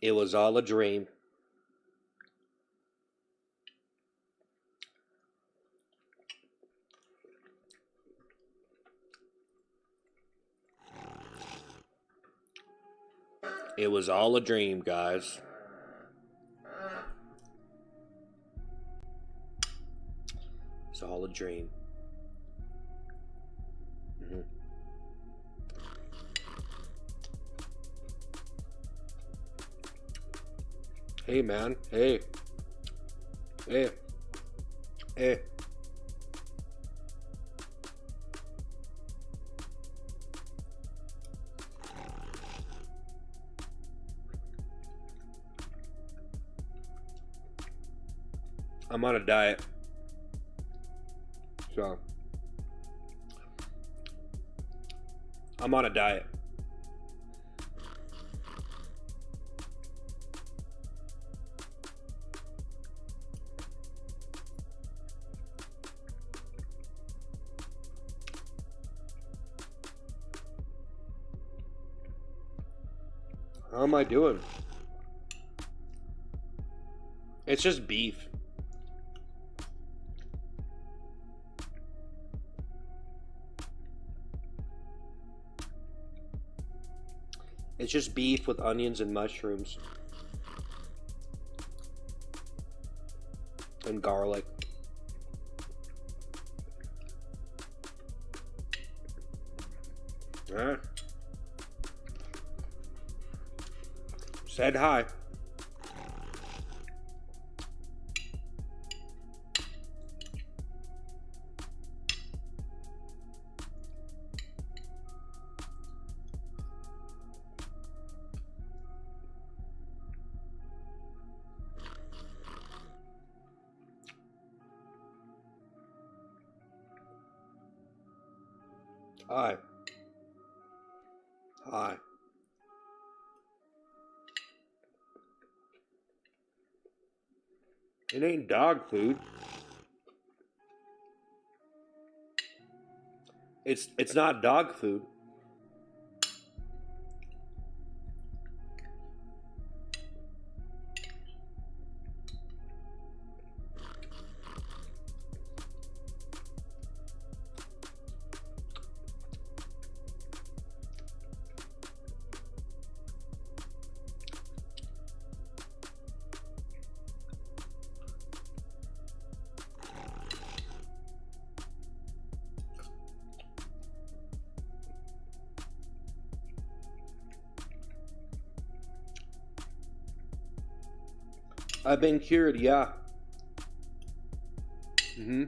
It was all a dream. It was all a dream, guys. It's all a dream. Mm-hmm. Hey, man. Hey. Hey. Hey. I'm on a diet. So. I'm on a diet. How am I doing? It's just beef. It's just beef with onions and mushrooms. And garlic. Alright. Said hi. Hi. Hi. It ain't dog food. It's not dog food. I've been cured, yeah. Mm-hmm.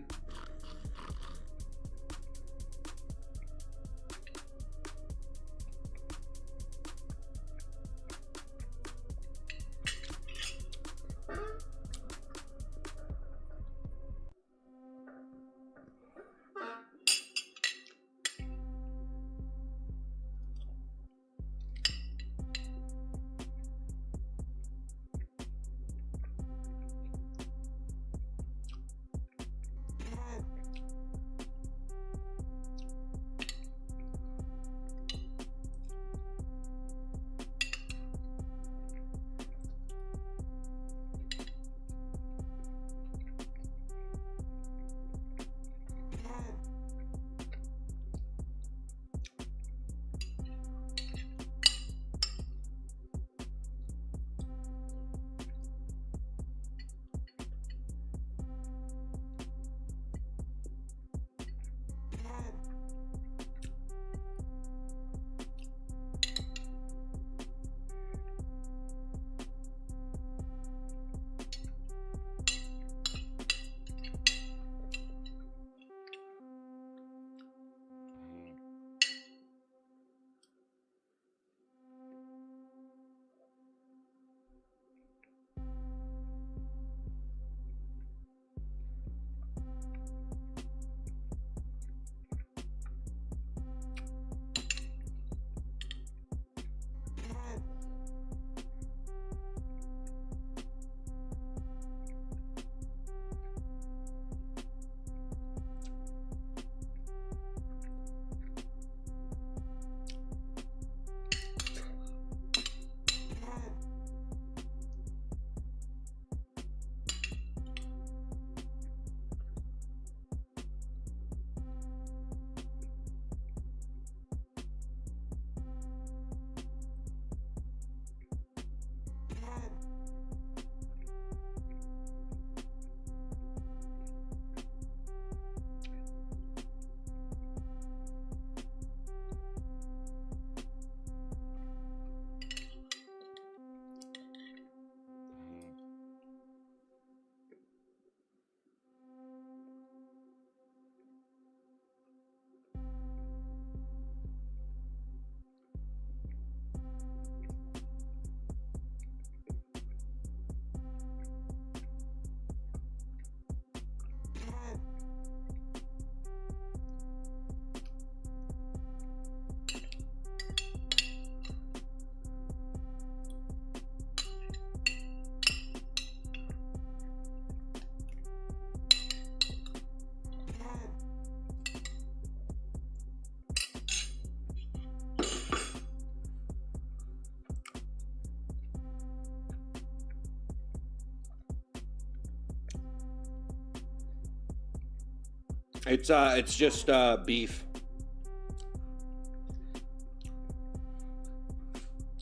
It's just beef.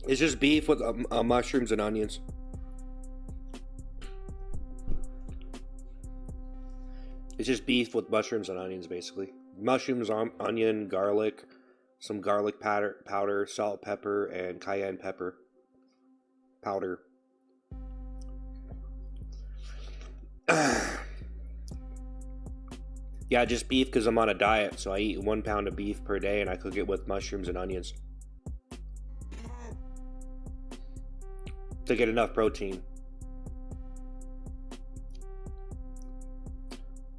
It's just beef with mushrooms and onions. It's just beef with mushrooms and onions, basically. Mushrooms, onion, garlic, some garlic powder, salt, pepper, and cayenne pepper powder. Yeah, just beef because I'm on a diet, so I eat 1 pound of beef per day and I cook it with mushrooms and onions to get enough protein.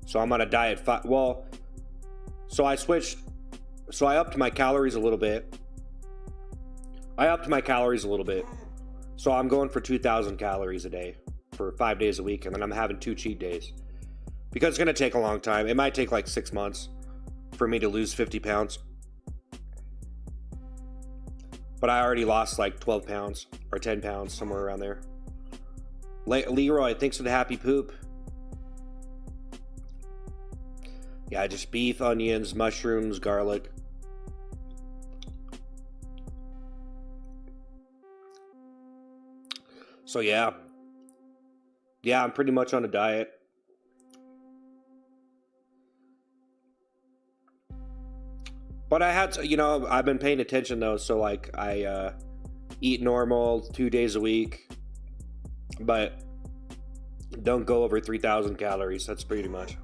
So I'm on a diet. So I switched. So I upped my calories a little bit. So I'm going for 2,000 calories a day for 5 days a week, and then I'm having 2 cheat days. Because it's going to take a long time. It might take like 6 months for me to lose 50 pounds. But I already lost like 12 pounds or 10 pounds, somewhere around there. Leroy, thanks for the happy poop. Yeah, just beef, onions, mushrooms, garlic. So yeah. Yeah, I'm pretty much on a diet. But I had to, I've been paying attention though, so like I eat normal 2 days a week, but don't go over 3,000 calories. That's pretty much.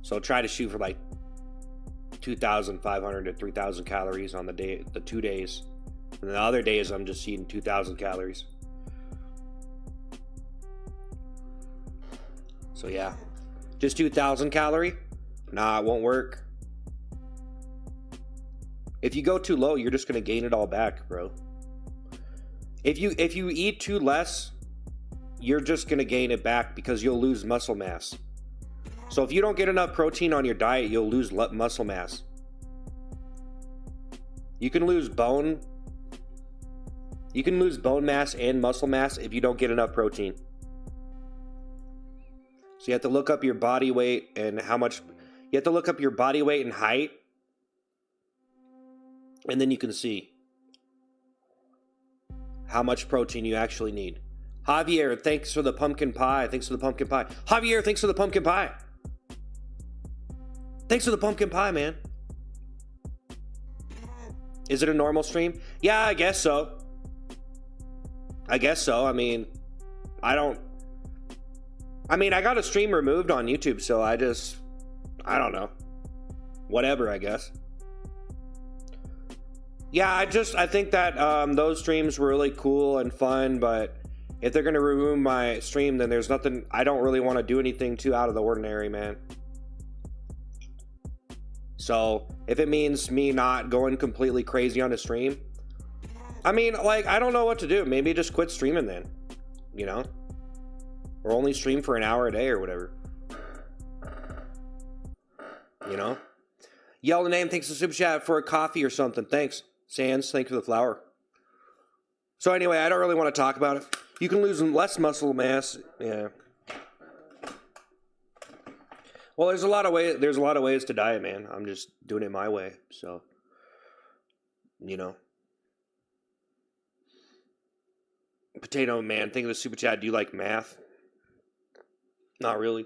So try to shoot for like 2,500 to 3,000 calories on the 2 days. And the other days I'm just eating 2,000 calories. So yeah, just 2,000 calorie. Nah, it won't work. If you go too low, you're just gonna gain it all back, bro. If you eat too less, you're just gonna gain it back because you'll lose muscle mass. So if you don't get enough protein on your diet, you'll lose muscle mass. You can lose bone. You can lose bone mass and muscle mass if you don't get enough protein. So you have to look up your body weight and how much. You have to look up your body weight and height, and then you can see how much protein you actually need. Javier, thanks for the pumpkin pie. Javier, thanks for the pumpkin pie. Thanks for the pumpkin pie, man. Is it a normal stream? Yeah, I guess so. I mean, I got a stream removed on YouTube, so I don't know. Whatever, I guess. Yeah, I think that those streams were really cool and fun, but if they're going to remove my stream, then there's nothing. I don't really want to do anything too out of the ordinary, man. So if it means me not going completely crazy on the stream, I mean, like, I don't know what to do. Maybe just quit streaming then, or only stream for an hour a day or whatever. Yell the name, thanks to Super Chat for a coffee or something. Thanks. Sands, thanks for the flower. So anyway, I don't really want to talk about it. You can lose less muscle mass. Yeah. Well, there's a lot of ways to diet, man. I'm just doing it my way. So, Potato Man, think of the Super Chat. Do you like math? Not really.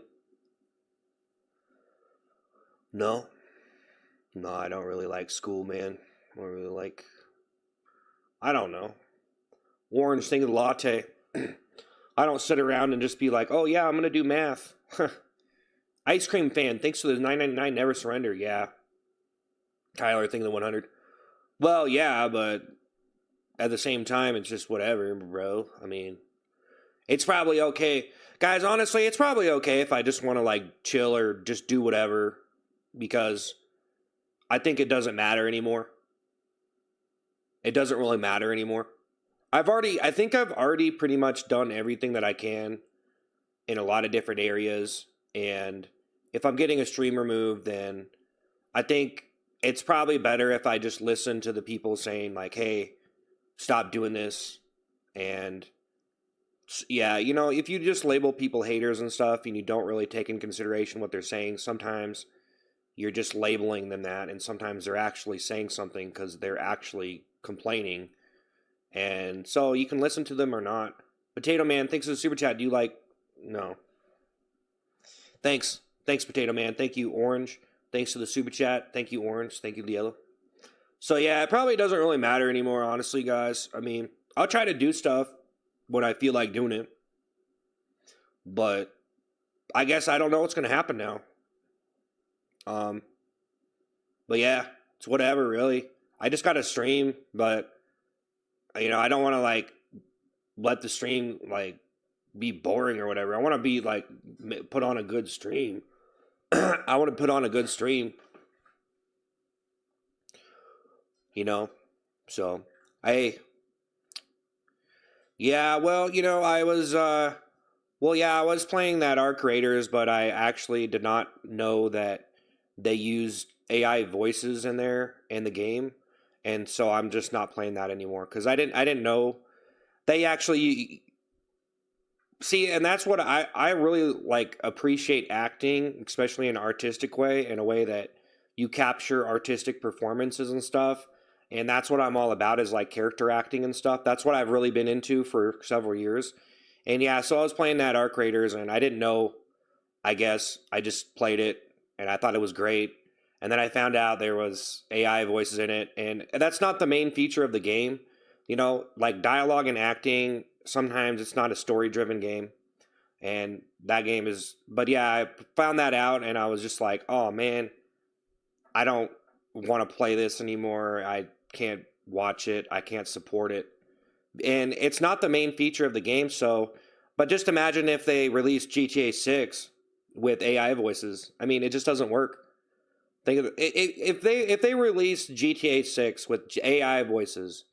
No, I don't really like school, man. I don't know. Orange, think of the latte. I don't sit around and just be like, oh yeah, I'm going to do math. Ice Cream Fan, thanks for the $9.99 Never Surrender. Yeah. Tyler, think of the 100. Well, yeah, but at the same time, it's just whatever, bro. I mean, it's probably okay. Guys, honestly, it's probably okay if I just want to like chill or just do whatever. Because I think it doesn't matter anymore. It doesn't really matter anymore. I think I've already pretty much done everything that I can in a lot of different areas. And if I'm getting a stream removed, then I think it's probably better if I just listen to the people saying like, hey, stop doing this. And Yeah, you know, if you just label people haters and stuff and you don't really take in consideration what they're saying, sometimes you're just labeling them that, and sometimes they're actually saying something because they're actually complaining. And so you can listen to them or not. Potato Man, thanks for the super chat. Do you like. No. Thanks. Thanks, Potato Man. Thank you, Orange. Thanks for the super chat. Thank you, Orange. Thank you, Yellow. So yeah, it probably doesn't really matter anymore, honestly, guys. I mean, I'll try to do stuff when I feel like doing it. But I guess I don't know what's going to happen now. Um, but yeah, it's whatever, really. I just got to stream, but you know, I don't want to like let the stream like be boring or whatever. I want to be like put on a good stream. I want to put on a good stream, you know. So, I yeah, well, you know, I was playing that Arc Raiders, but I actually did not know that they used AI voices in there in the game, and so I'm just not playing that anymore because I didn't know they actually see, and that's what I really like appreciate acting, especially in an artistic way, in a way that you capture artistic performances and stuff. And that's what I'm all about is like character acting and stuff. That's what I've really been into for several years. And yeah, so I was playing that Arc Raiders and I didn't know, I guess I just played it and I thought it was great. And then I found out there was AI voices in it, and that's not the main feature of the game. You know, like dialogue and acting, sometimes it's not a story driven game. And that game is, but yeah, I found that out and I was just like, oh man, I don't want to play this anymore. I can't watch it. I can't support it. And it's not the main feature of the game, so but just imagine if they released GTA 6 with AI voices. I mean, it just doesn't work. Think of it, if they release GTA 6 with AI voices,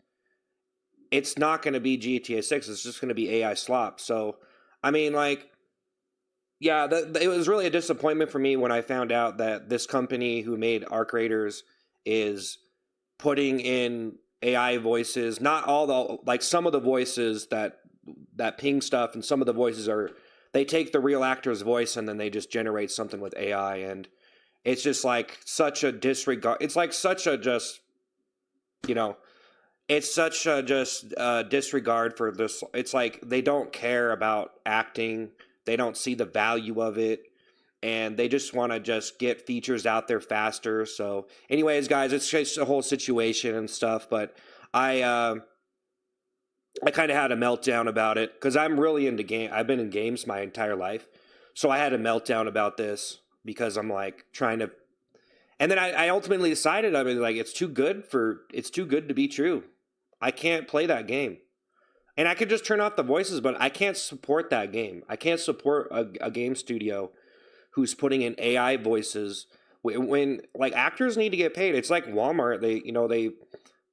it's not going to be GTA 6. It's just going to be AI slop. So, I mean, like, yeah, it was really a disappointment for me when I found out that this company who made Arc Raiders is putting in AI voices. Not all the like some of the voices that ping stuff, and some of the voices are they take the real actor's voice and then they just generate something with AI, and it's just like such a disregard. It's like such a just you know it's such a just disregard for this. It's like they don't care about acting. They don't see the value of it, and they just want to just get features out there faster. So, anyways, guys, it's just a whole situation and stuff. But I uh, I kind of had a meltdown about it because I'm really into game. I've been in games my entire life, so I had a meltdown about this because I'm like trying to. And then I ultimately decided I mean like it's too good to be true. I can't play that game. And I could just turn off the voices, but I can't support that game. I can't support a game studio who's putting in AI voices when like actors need to get paid. It's like Walmart. They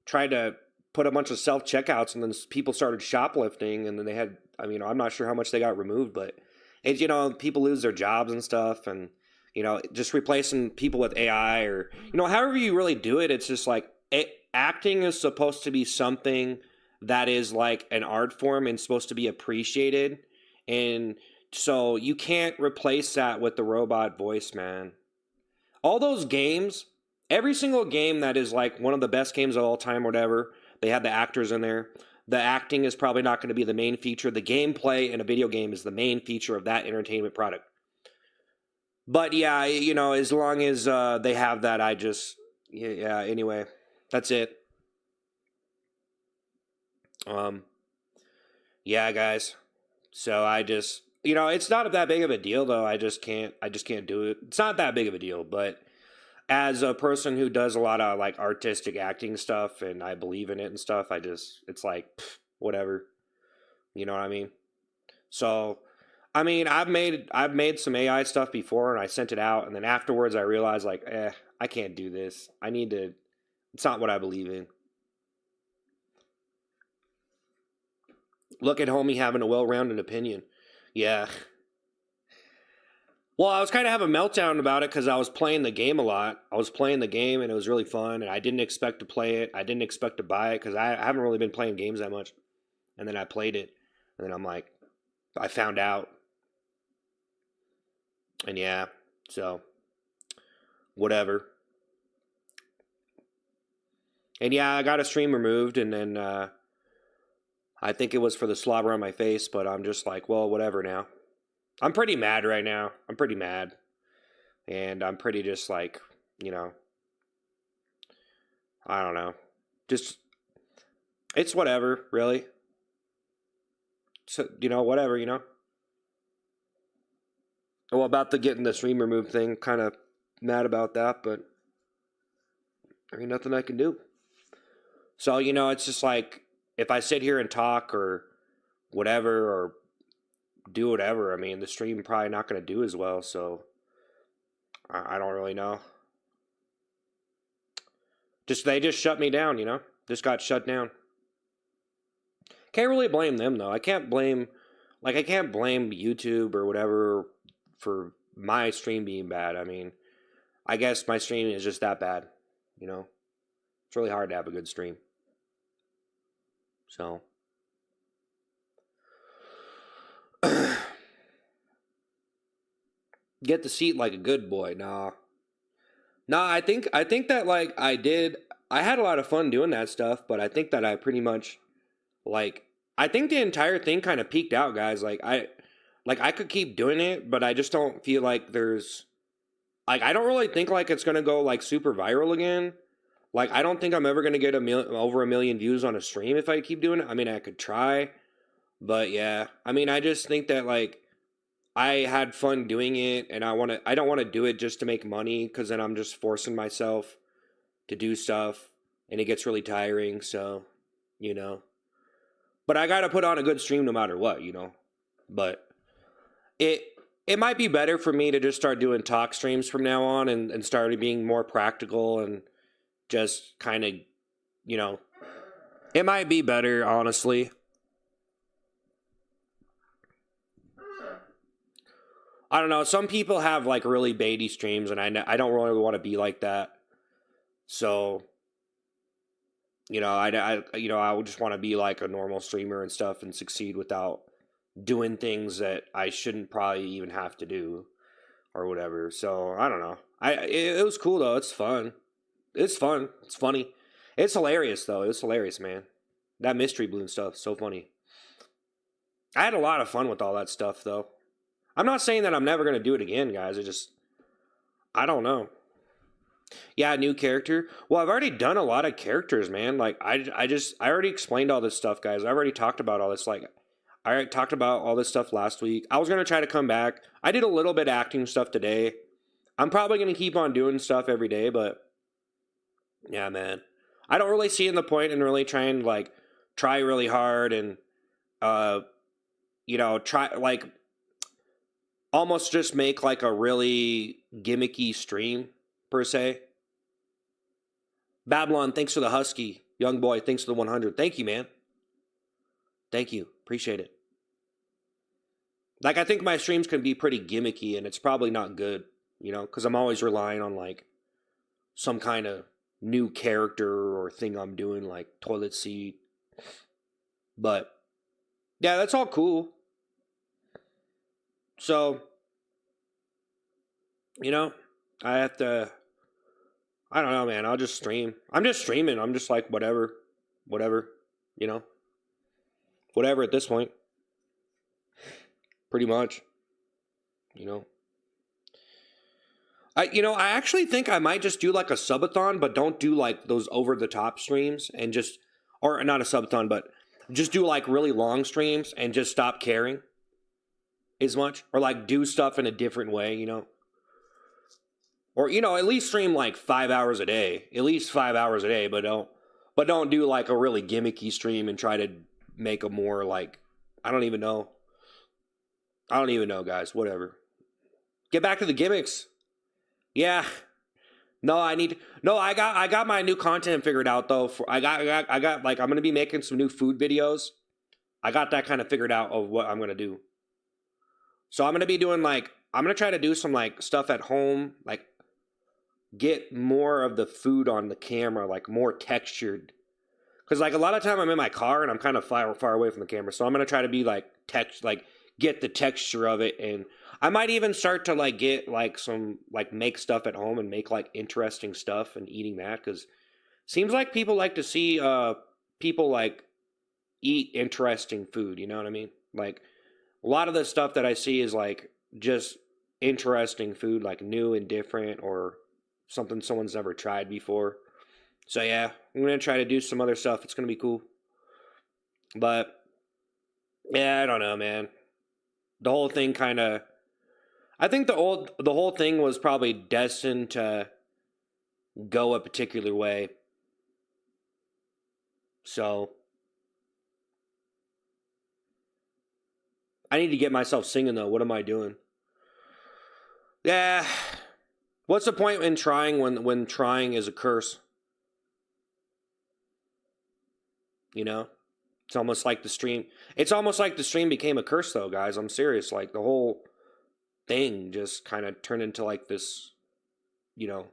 tried to put a bunch of self checkouts, and then people started shoplifting, and then they had. I mean, I'm not sure how much they got removed, but it's people lose their jobs and stuff, and just replacing people with AI or however you really do it. It's just like acting is supposed to be something that is like an art form and supposed to be appreciated. And so you can't replace that with the robot voice, man. All those games, every single game that is like one of the best games of all time, whatever, they have the actors in there. The acting is probably not going to be the main feature. The gameplay in a video game is the main feature of that entertainment product. But yeah, as long as they have that, yeah. Anyway, that's it. Yeah, guys. So I just, it's not that big of a deal though. I just can't do it. It's not that big of a deal, but as a person who does a lot of like artistic acting stuff and I believe in it and stuff, it's like whatever. You know what I mean? So, I mean, I've made some AI stuff before and I sent it out and then afterwards I realized like, I can't do this. It's not what I believe in. Look at homie having a well-rounded opinion. Yeah. Well, I was kind of having a meltdown about it because I was playing the game a lot. I was playing the game and it was really fun, and I didn't expect to play it. I didn't expect to buy it because I haven't really been playing games that much. And then I played it, and then I'm like, I found out. And yeah, so whatever. And yeah, I got a stream removed, and then I think it was for the slobber on my face, but I'm just like, well, whatever now. I'm pretty mad right now. I'm pretty mad. And I'm pretty just like, you know, I don't know. Just, it's whatever, really. So, you know, whatever, you know. Well, about the getting the stream removed thing, kind of mad about that, but there ain't nothing I can do. So, you know, it's just like, if I sit here and talk or whatever, or do whatever, I mean, the stream probably not going to do as well, so I don't really know. They just shut me down, you know? Just got shut down. Can't really blame them, though. I can't blame YouTube or whatever for my stream being bad. I mean, I guess my stream is just that bad, you know? It's really hard to have a good stream. So get the seat like a good boy. Nah. I think that like I had a lot of fun doing that stuff, but I think that I pretty much like I think the entire thing kind of peaked out, guys. I could keep doing it, but I just don't feel like there's like I don't really think like it's gonna go like super viral again. Like I don't think I'm ever gonna get over 1 million views on a stream if I keep doing it. I mean, I could try, but yeah. I mean, I just think that like I had fun doing it, and I don't want to do it just to make money, because then I'm just forcing myself to do stuff, and it gets really tiring. So, you know, but I gotta put on a good stream no matter what, you know. But it might be better for me to just start doing talk streams from now on, and start being more practical, and just kind of, you know, it might be better, honestly. I don't know. Some people have like really baity streams, and I don't really want to be like that. So, you know, I would just want to be like a normal streamer and stuff, and succeed without doing things that I shouldn't probably even have to do or whatever. So I don't know. It was cool though. It's fun. It's fun. It's funny. It's hilarious though. It was hilarious, man. That mystery balloon stuff, so funny. I had a lot of fun with all that stuff though. I'm not saying that I'm never gonna do it again, guys. I don't know. Yeah, new character. Well, I've already done a lot of characters, man. Like I already explained all this stuff, guys. I already talked about all this. Like I already talked about all this stuff last week. I was gonna try to come back. I did a little bit of acting stuff today. I'm probably gonna keep on doing stuff every day, but yeah, man. I don't really see in the point in really trying to like try really hard and uh you know, try like almost just make like a really gimmicky stream per se. Babylon, thanks for the husky. Young boy, thanks for the 100. Thank you, man. Thank you. Appreciate it. Like I think my streams can be pretty gimmicky, and it's probably not good, you know, because I'm always relying on like some kind of new character or thing I'm doing, like toilet seat. But yeah, that's all cool. So, you know, I have to, I don't know, man. I'll just stream. I'm just streaming. I'm just like, whatever, you know, whatever at this point. Pretty much, you know. I actually think I might just do like a subathon, but don't do like those over the top streams, and just, or not a subathon, but just do like really long streams and just stop caring as much, or like do stuff in a different way, you know. Or, you know, at least stream like 5 hours a day. At least 5 hours a day, but don't do like a really gimmicky stream and try to make a more like, I don't even know. Guys. Whatever. Get back to the gimmicks. Yeah. No, I got my new content figured out though. I got like, I'm gonna be making some new food videos. I got that kind of figured out of what I'm gonna do. So I'm gonna be doing like, I'm gonna try to do some like stuff at home, like get more of the food on the camera, like more textured. Because like a lot of time I'm in my car and I'm kind of far away from the camera, so I'm gonna try to be like get the texture of it. And I might even start to like get like some like make stuff at home and make like interesting stuff and eating that, because seems like people like to see people like eat interesting food, you know what I mean? Like a lot of the stuff that I see is like just interesting food, like new and different, or something someone's never tried before. So yeah, I'm gonna try to do some other stuff. It's gonna be cool. But yeah, I don't know, man. The whole thing kind of, I think the whole thing was probably destined to go a particular way. So I need to get myself singing though. What am I doing? Yeah. What's the point in trying when trying is a curse? You know? It's almost like the stream. It's almost like the stream became a curse though, guys. I'm serious. Like the whole thing just kind of turned into like this, you know,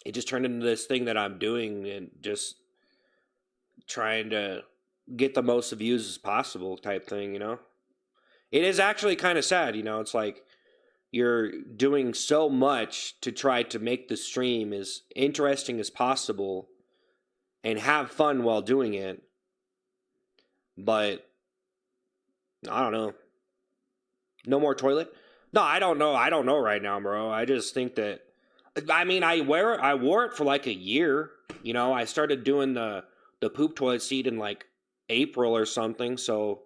it just turned into this thing that I'm doing and just trying to get the most views as possible type thing, you know? It is actually kind of sad, you know? It's like you're doing so much to try to make the stream as interesting as possible and have fun while doing it. But I don't know. No more toilet? No, I don't know. I don't know right now, bro. I just think that, I mean, I wore it for like a year. You know, I started doing the poop toilet seat in like April or something. So,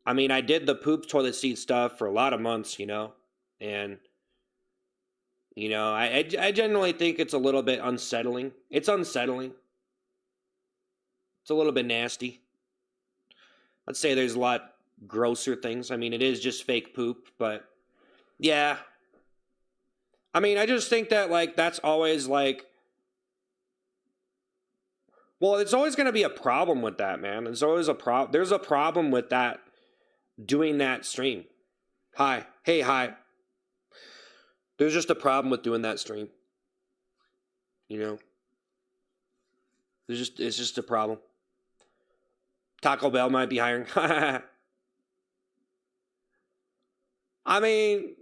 I mean, I did the poop toilet seat stuff for a lot of months, you know, and you know, I generally think it's a little bit unsettling. It's unsettling. It's a little bit nasty. I'd say there's a lot grosser things. I mean, it is just fake poop, but yeah. I mean, I just think that like that's always like, well, it's always going to be a problem with that, man. There's always a problem. There's a problem with that, doing that stream. Hi. Hey, hi. There's just a problem with doing that stream. You know? It's just a problem. Taco Bell might be hiring. I mean,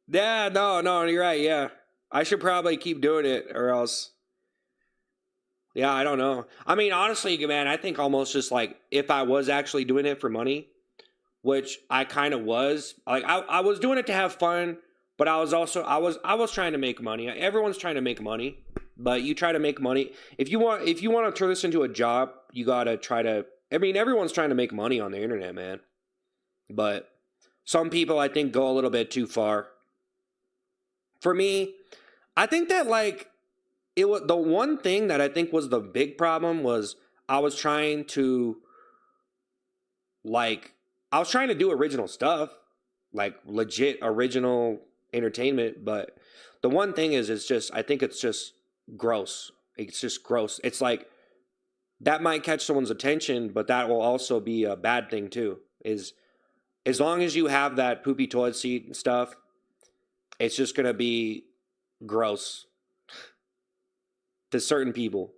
yeah, no, you're right, yeah. I should probably keep doing it or else. Yeah, I don't know. I mean, honestly, man, I think almost just like if I was actually doing it for money, which I kind of was, like I was doing it to have fun, but I was also I was trying to make money. Everyone's trying to make money, but you try to make money. If you want to turn this into a job, you got to try to, I mean, everyone's trying to make money on the internet, man. But some people I think go a little bit too far. For me, I think that like it was the one thing that I think was the big problem was I was trying to like I was trying to do original stuff, like legit original entertainment, but the one thing is it's just I think it's just gross. It's just gross. It's like that might catch someone's attention, but that will also be a bad thing too. Is as long as you have that poopy toilet seat and stuff, it's just gonna be gross to certain people.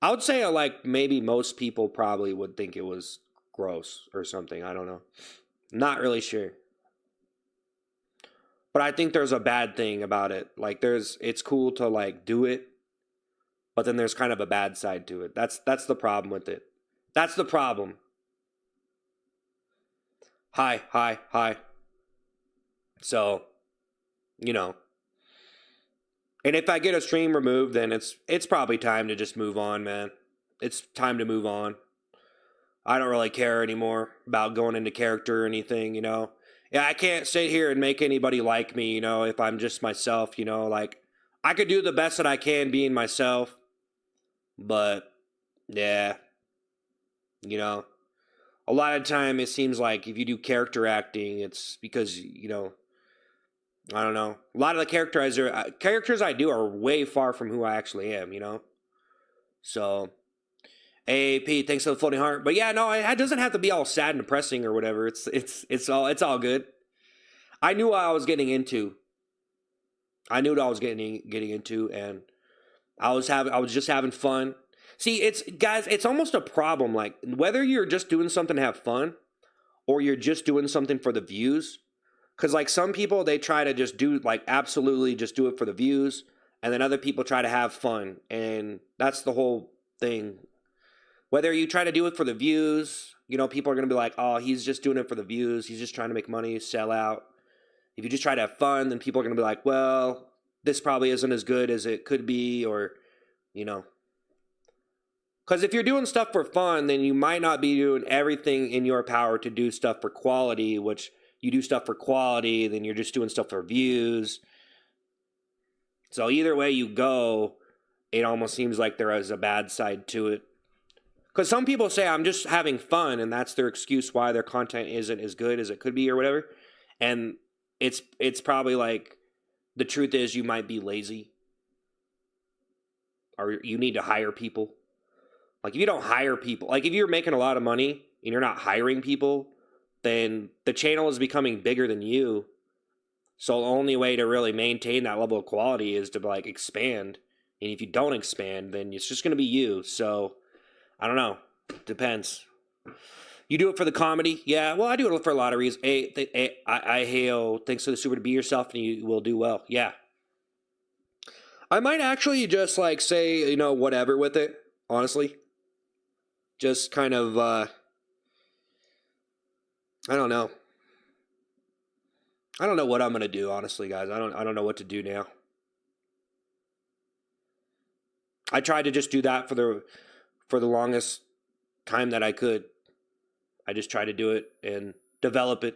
I would say like maybe most people probably would think it was gross or something. I don't know. Not really sure. But I think there's a bad thing about it. Like it's cool to like do it, but then there's kind of a bad side to it. That's the problem with it. That's the problem. Hi. So, you know. And if I get a stream removed, then it's probably time to just move on, man. It's time to move on. I don't really care anymore about going into character or anything, you know. Yeah, I can't sit here and make anybody like me, you know, if I'm just myself, you know, like I could do the best that I can being myself, but yeah, you know, a lot of time it seems like if you do character acting, it's because, you know, I don't know. A lot of the characters I do are way far from who I actually am, you know. So, hey Pete, thanks for the floating heart. But yeah, no, it doesn't have to be all sad and depressing or whatever. It's all good. I knew what I was getting into. I knew what I was getting into, and I was just having fun. See, it's almost a problem. Like, whether you're just doing something to have fun or you're just doing something for the views. Because, like, some people, they try to just do, like, absolutely just do it for the views. And then other people try to have fun. And that's the whole thing. Whether you try to do it for the views, you know, people are going to be like, oh, he's just doing it for the views. He's just trying to make money, sell out. If you just try to have fun, then people are going to be like, well, this probably isn't as good as it could be, or, you know. Because if you're doing stuff for fun, then you might not be doing everything in your power to do stuff for quality, which you do stuff for quality, then you're just doing stuff for views. So either way you go, it almost seems like there is a bad side to it. Because some people say, I'm just having fun, and that's their excuse why their content isn't as good as it could be or whatever. And it's probably like, the truth is you might be lazy. Or you need to hire people. Like, if you don't hire people, like if you're making a lot of money and you're not hiring people, then the channel is becoming bigger than you. So the only way to really maintain that level of quality is to, like, expand. And if you don't expand, then it's just going to be you. So I don't know. Depends. You do it for the comedy? Yeah, well, I do it for a lot of reasons. Hey, thanks for the super to be yourself and you will do well. Yeah. I might actually just, like, say, you know, whatever with it, honestly. Just kind of, I don't know. I don't know what I'm going to do, honestly, guys. I don't know what to do now. I tried to just do that for the longest time that I could. I just tried to do it and develop it.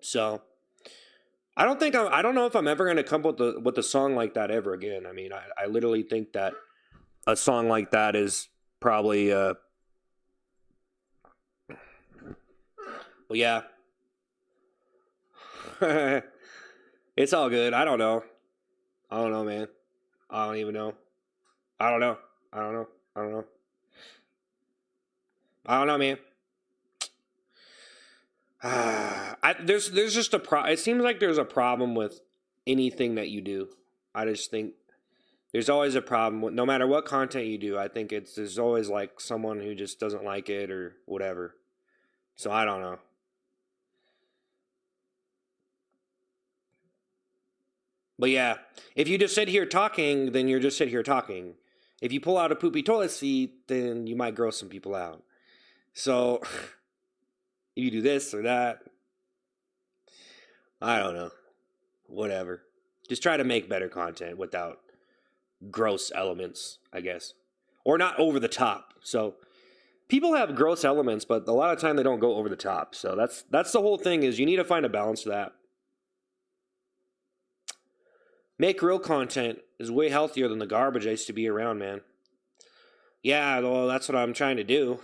So I don't know if I'm ever going to come up with a song like that ever again. I mean, I literally think that a song like that is probably well, yeah. It's all good. I don't know, man. I don't even know. I don't know, man. There's just it seems like there's a problem with anything that you do. I just think there's always a problem with, no matter what content you do. I think there's always, like, someone who just doesn't like it or whatever. So I don't know. But yeah, if you just sit here talking, then you're just sit here talking. If you pull out a poopy toilet seat, then you might gross some people out. So if you do this or that, I don't know. Whatever. Just try to make better content without gross elements, I guess. Or not over the top. So people have gross elements, but a lot of time they don't go over the top. So that's the whole thing, is you need to find a balance to that. Make real content is way healthier than the garbage I used to be around, man. Yeah, well, that's what I'm trying to do.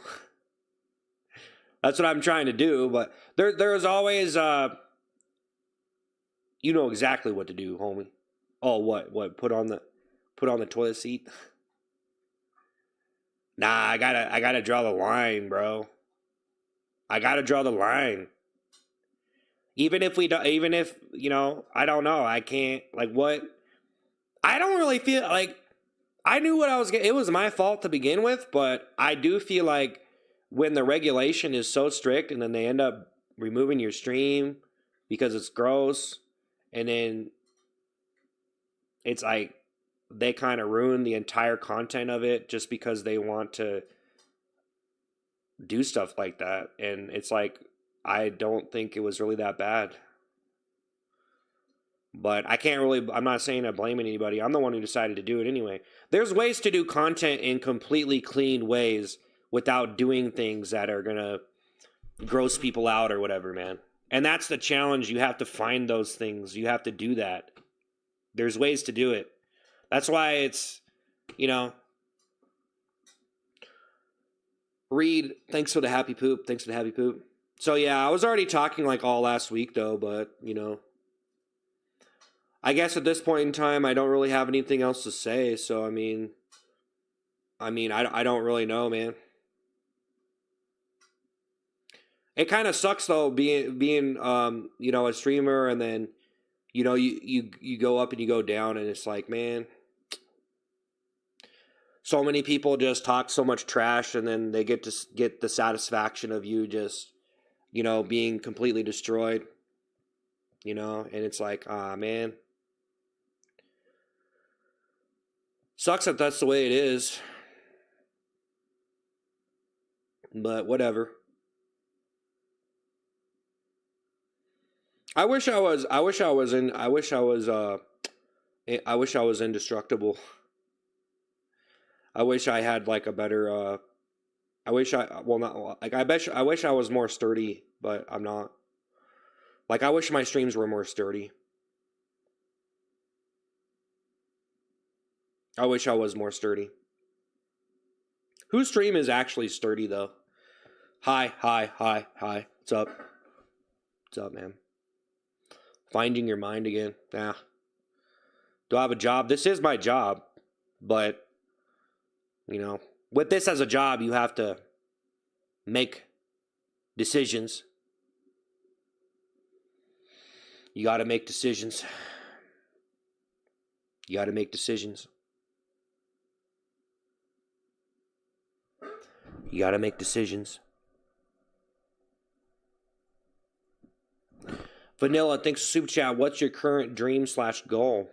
That's what I'm trying to do, but there's always you know exactly what to do, homie. Oh, what? Put on the toilet seat? Nah, I gotta draw the line, bro. I gotta draw the line. Even if, you know, I don't know, I can't, like, what? I don't really feel like, I knew what I was getting. It was my fault to begin with, but I do feel like when the regulation is so strict and then they end up removing your stream because it's gross, and then it's like they kind of ruin the entire content of it just because they want to do stuff like that. And it's like, I don't think it was really that bad. But I'm not saying I'm blaming anybody. I'm the one who decided to do it anyway. There's ways to do content in completely clean ways without doing things that are going to gross people out or whatever, man. And that's the challenge. You have to find those things. You have to do that. There's ways to do it. That's why it's, you know. Reed, thanks for the happy poop. So yeah, I was already talking like all last week though, but, you know. I guess at this point in time, I don't really have anything else to say. So, I mean, I don't really know, man. It kind of sucks though, being you know, a streamer, and then, you know, you go up and you go down, and it's like, man, so many people just talk so much trash, and then they get to get the satisfaction of you just, being completely destroyed, and it's like, ah, man. Sucks that that's the way it is, but whatever. I wish I was. I wish I was in. I wish I was. I wish I was indestructible. I wish I had like a better. I wish I. Well, not like I bet. I wish I was more sturdy, but I'm not. Like I wish my streams were more sturdy. I wish I was more sturdy. Whose stream is actually sturdy though? Hi. What's up? What's up, man? Finding your mind again. Yeah. Do I have a job? This is my job, but with this as a job, you have to make decisions. You got to make decisions. You got to make decisions. You got to make decisions. Vanilla, thanks for super chat. What's your current dream / goal?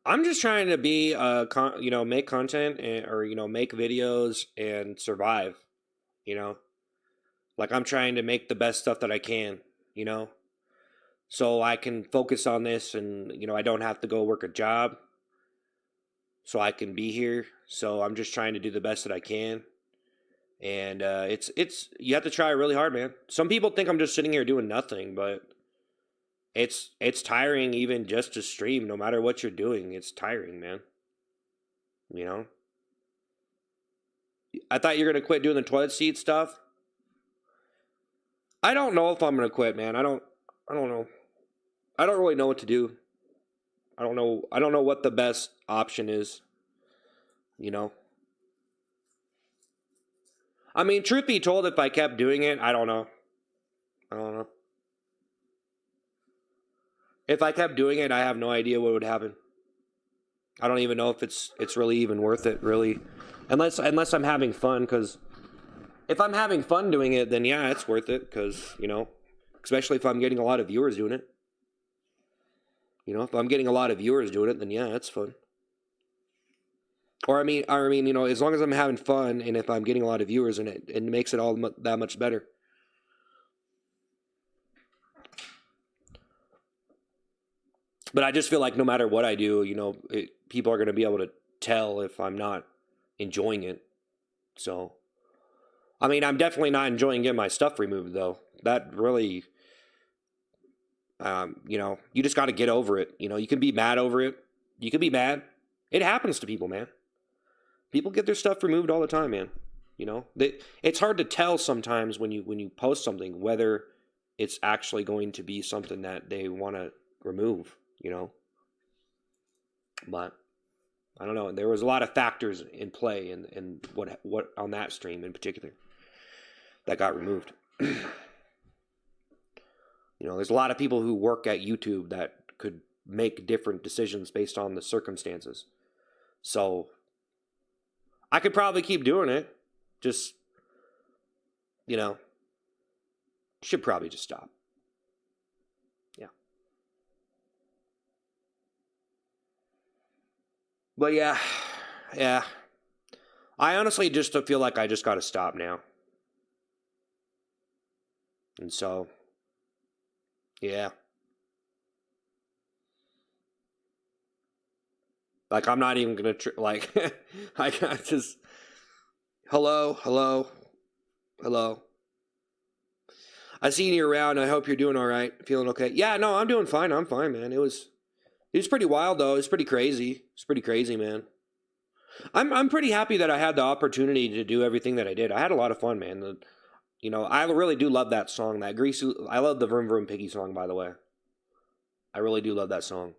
I'm just trying to be, make content or make videos and survive. Like I'm trying to make the best stuff that I can. So I can focus on this, and I don't have to go work a job. So I can be here. So I'm just trying to do the best that I can. And it's you have to try really hard, man. Some people think I'm just sitting here doing nothing, but it's tiring even just to stream. No matter what you're doing, it's tiring, man. I thought you're gonna quit doing the toilet seat stuff. I don't know if I'm gonna quit, man. I don't know. I don't really know what to do. I don't know what the best option is. I mean, truth be told, if I kept doing it, I don't know. If I kept doing it, I have no idea what would happen. I don't even know if it's really even worth it, really. Unless I'm having fun, because if I'm having fun doing it, then yeah, it's worth it, because, especially if I'm getting a lot of viewers doing it. If I'm getting a lot of viewers doing it, then yeah, it's fun. Or I mean, as long as I'm having fun, and if I'm getting a lot of viewers, and it makes it all that much better. But I just feel like no matter what I do, people are going to be able to tell if I'm not enjoying it. So, I mean, I'm definitely not enjoying getting my stuff removed, though. That really, you just got to get over it. You can be mad over it. You can be mad. It happens to people, man. People get their stuff removed all the time, man. It's hard to tell sometimes when you post something whether it's actually going to be something that they want to remove. But I don't know. There was a lot of factors in play, and what on that stream in particular that got removed. There's a lot of people who work at YouTube that could make different decisions based on the circumstances. So I could probably keep doing it. Just, should probably just stop. Yeah. But yeah. I honestly just feel like I just got to stop now. And so, yeah. Like, I'm not even going to, I got just, hello. I seen you around. I hope you're doing all right. Feeling okay? Yeah, no, I'm doing fine. I'm fine, man. It was pretty wild, though. It's pretty crazy. It's pretty crazy, man. I'm pretty happy that I had the opportunity to do everything that I did. I had a lot of fun, man. I really do love that song. That Greasy. I love the Vroom Vroom Piggy song, by the way. I really do love that song.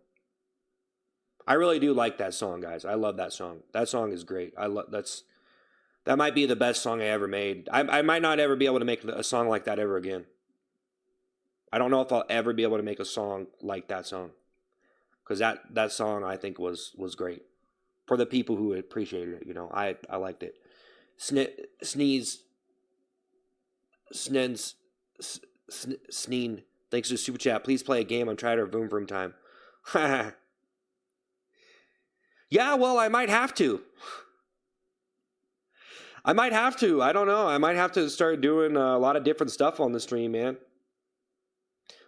I really do like that song, guys. I love that song. That song is great. That might be the best song I ever made. I might not ever be able to make a song like that ever again. I don't know if I'll ever be able to make a song like that song. Because that song, I think, was great. for the people who appreciated it. You know, I liked it. Sneeze, snens, sneen. Thanks to the super chat. Please play a game. I'm tired of vroom vroom time. Yeah, well, I might have to. I don't know. I might have to start doing a lot of different stuff on the stream, man.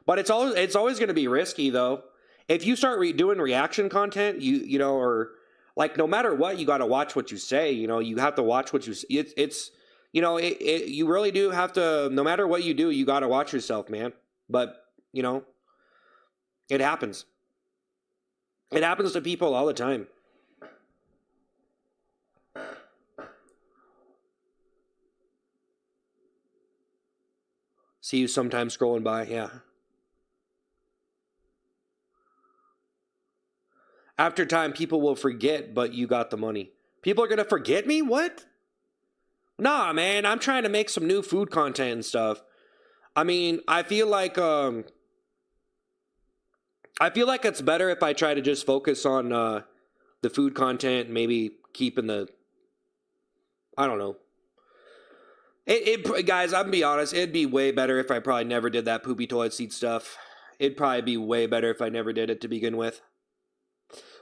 But it's always going to be risky, though. If you start doing reaction content, you know, or like no matter what, you got to watch what you say. You know, you have to watch what you. It's you know, you really do have to. No matter what you do, you got to watch yourself, man. But you know, it happens. It happens to people all the time. See you sometimes scrolling by, yeah. After time, people will forget, but you got the money. People are going to forget me? What? Nah, man, I'm trying to make some new food content and stuff. I mean, I feel like it's better if I try to just focus on the food content, maybe keeping the, I don't know. Guys, I'm gonna be honest, it'd be way better if I probably never did that poopy toilet seat stuff. It'd probably be way better if I never did it to begin with.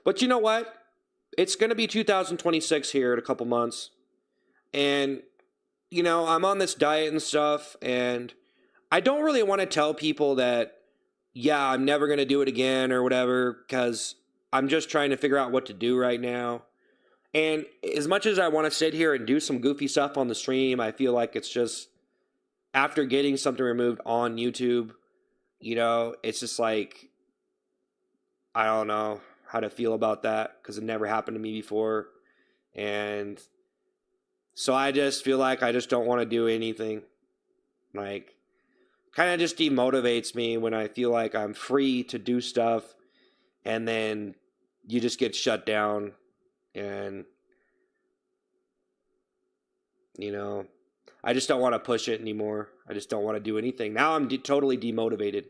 But you know what? It's gonna be 2026 here in a couple months. And, you know, I'm on this diet and stuff, and I don't really want to tell people that, yeah, I'm never gonna do it again or whatever, because I'm just trying to figure out what to do right now. And as much as I want to sit here and do some goofy stuff on the stream, I feel like it's just, after getting something removed on YouTube, you know, it's just like, I don't know how to feel about that because it never happened to me before. And so I just feel like I just don't want to do anything. Like, kind of just demotivates me when I feel like I'm free to do stuff and then you just get shut down. And, you know, I just don't want to push it anymore. I just don't want to do anything. Now I'm totally demotivated.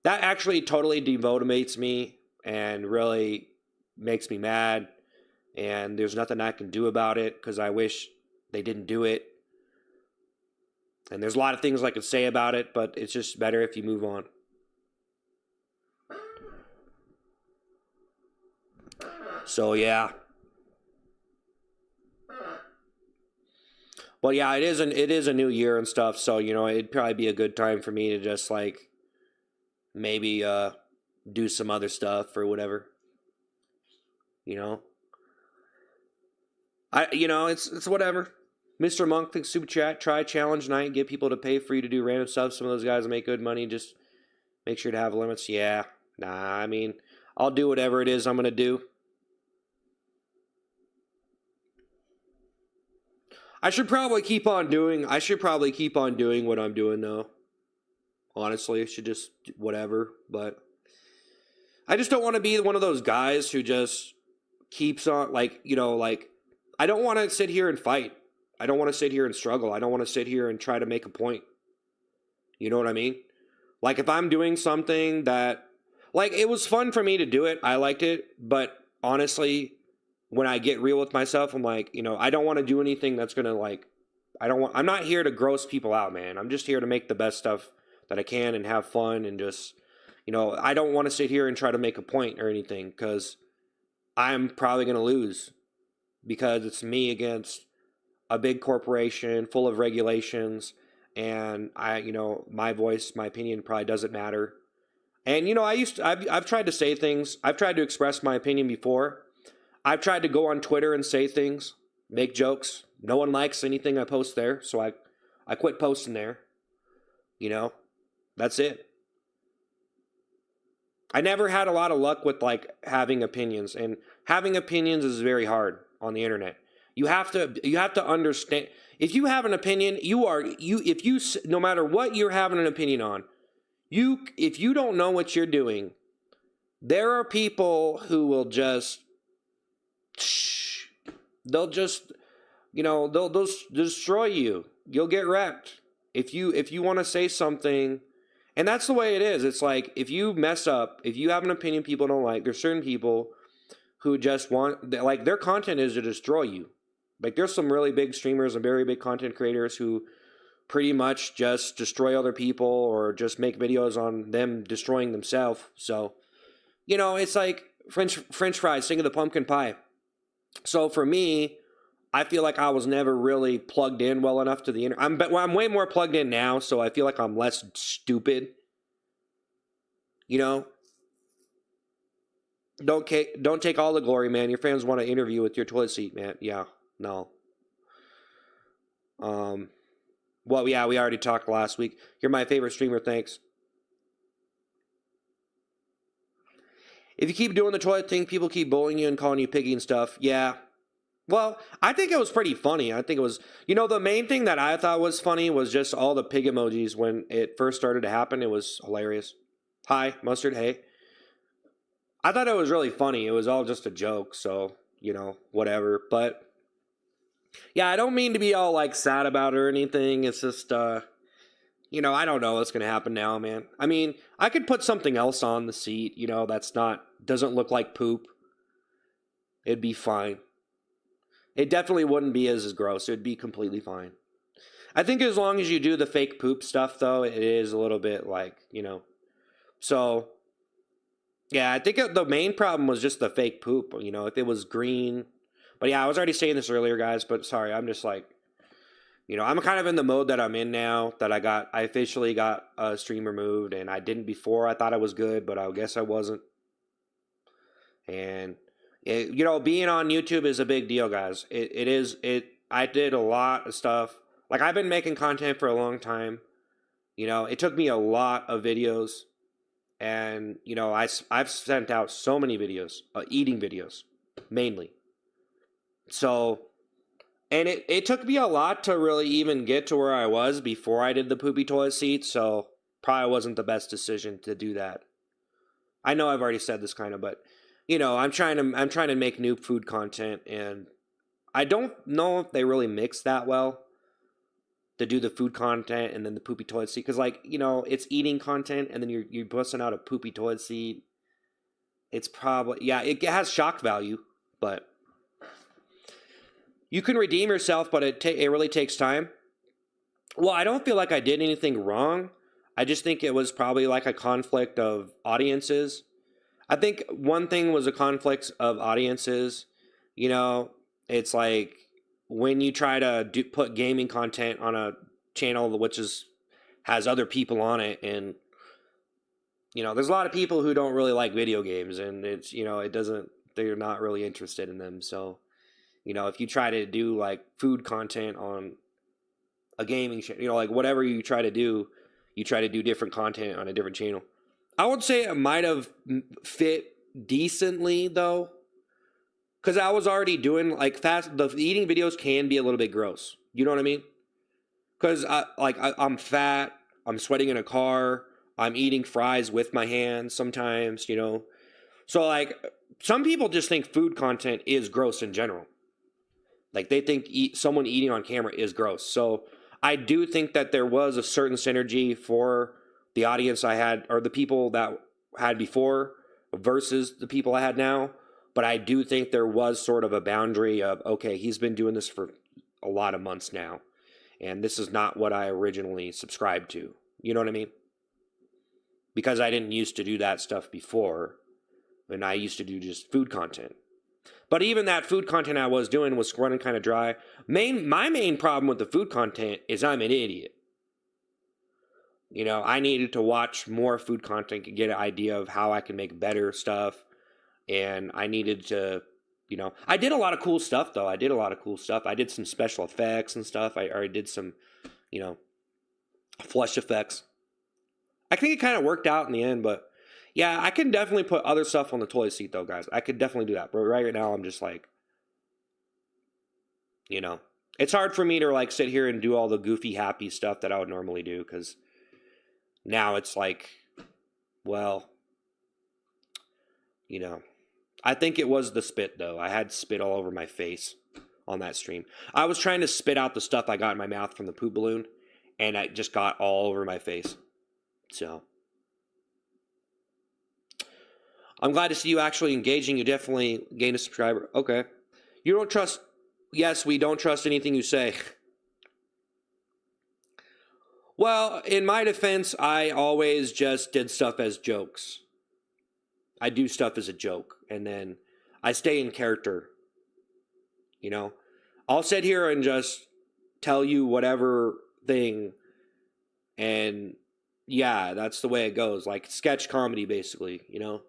That actually totally demotivates me and really makes me mad. And there's nothing I can do about it because I wish they didn't do it. And there's a lot of things I could say about it, but it's just better if you move on. So, yeah. But, yeah, it is a new year and stuff. So, you know, it'd probably be a good time for me to just, like, maybe do some other stuff or whatever. You know? It's whatever. Mr. Monk thinks super chat, try challenge night, get people to pay for you to do random stuff. Some of those guys make good money. Just make sure to have limits. Yeah. Nah, I mean, I'll do whatever it is I'm going to do. I should probably keep on doing what I'm doing though. Honestly, I should just whatever, but I just don't want to be one of those guys who just keeps on like, you know, like I don't want to sit here and fight. I don't want to sit here and struggle. I don't want to sit here and try to make a point. You know what I mean? Like if I'm doing something that like it was fun for me to do it, I liked it, but honestly, when I get real with myself, I'm like, you know, I don't want to do anything that's going to like, I'm not here to gross people out, man. I'm just here to make the best stuff that I can and have fun and just, you know, I don't want to sit here and try to make a point or anything because I'm probably going to lose because it's me against a big corporation full of regulations and you know, my voice, my opinion probably doesn't matter. And, you know, I've tried to say things. I've tried to express my opinion before. I've tried to go on Twitter and say things, make jokes. No one likes anything I post there, so I quit posting there. You know, that's it. I never had a lot of luck with like having opinions, and having opinions is very hard on the internet. You have to understand. If you have an opinion, no matter what you're having an opinion on, if you don't know what you're doing, there are people who will just they'll just, you know, they'll destroy you. You'll get wrecked. If you want to say something, and that's the way it is. It's like, if you mess up, if you have an opinion people don't like, there's certain people who just want, like, their content is to destroy you. Like, there's some really big streamers and very big content creators who pretty much just destroy other people or just make videos on them destroying themselves. So, it's like French fries, think of the pumpkin pie. So for me, I feel like I was never really plugged in well enough to the internet. I'm way more plugged in now, so I feel like I'm less stupid. Don't take all the glory, man. Your fans want to interview with your toilet seat, man. Yeah, no. Well, yeah, we already talked last week. You're my favorite streamer, thanks. If you keep doing the toilet thing, people keep bullying you and calling you piggy and stuff. Yeah. Well, I think it was pretty funny. I think it was, the main thing that I thought was funny was just all the pig emojis when it first started to happen. It was hilarious. Hi, mustard, hey. I thought it was really funny. It was all just a joke, so, whatever. But, yeah, I don't mean to be all, like, sad about it or anything. It's just, I don't know what's going to happen now, man. I mean, I could put something else on the seat, that's doesn't look like poop. It'd be fine. It definitely wouldn't be as gross. It'd be completely fine. I think as long as you do the fake poop stuff, though, it is a little bit like, So, yeah, I think the main problem was just the fake poop, if it was green. But yeah, I was already saying this earlier, guys, but sorry, I'm just like, I'm kind of in the mode that I'm in now, that I officially got a stream removed, and I didn't before. I thought I was good, but I guess I wasn't. And, being on YouTube is a big deal, guys. I did a lot of stuff. Like, I've been making content for a long time. It took me a lot of videos. And, I've sent out so many videos, eating videos, mainly. So, and it took me a lot to really even get to where I was before I did the poopy toilet seat, so probably wasn't the best decision to do that. I know I've already said this kind of, but, I'm trying to make new food content, and I don't know if they really mix that well. To do the food content and then the poopy toilet seat. Because, it's eating content and then you're busting out a poopy toilet seat. It's probably... Yeah, it has shock value, but... You can redeem yourself, but it really takes time. Well, I don't feel like I did anything wrong. I just think it was probably like a conflict of audiences. I think one thing was a conflict of audiences. It's like... when you try to put gaming content on a channel which has other people on it, and there's a lot of people who don't really like video games, and it's they're not really interested in them. So if you try to do like food content on a gaming channel, like whatever you try to do different content on a different channel. I would say it might have fit decently though. Because I was already doing, the eating videos can be a little bit gross. You know what I mean? Because, I'm fat, I'm sweating in a car, I'm eating fries with my hands sometimes, So, some people just think food content is gross in general. Like, they think someone eating on camera is gross. So, I do think that there was a certain synergy for the audience I had, or the people that I had before versus the people I had now. But I do think there was sort of a boundary of, okay, he's been doing this for a lot of months now, and this is not what I originally subscribed to. You know what I mean? Because I didn't used to do that stuff before, and I used to do just food content. But even that food content I was doing was running kind of dry. My main problem with the food content is I'm an idiot. I needed to watch more food content to get an idea of how I can make better stuff. And I needed to, I did a lot of cool stuff, though. I did some special effects and stuff. I did some, flush effects. I think it kind of worked out in the end, but yeah, I can definitely put other stuff on the toilet seat, though, guys. I could definitely do that. But right now, I'm just like, it's hard for me to, sit here and do all the goofy, happy stuff that I would normally do, because now it's like, well, I think it was the spit, though. I had spit all over my face on that stream. I was trying to spit out the stuff I got in my mouth from the poop balloon, and I just got all over my face. So, I'm glad to see you actually engaging. You definitely gained a subscriber. Okay. You don't trust... Yes, we don't trust anything you say. Well, in my defense, I always just did stuff as jokes. I do stuff as a joke, and then I stay in character. You know? I'll sit here and just tell you whatever thing, and yeah, that's the way it goes. Like sketch comedy, basically, you know?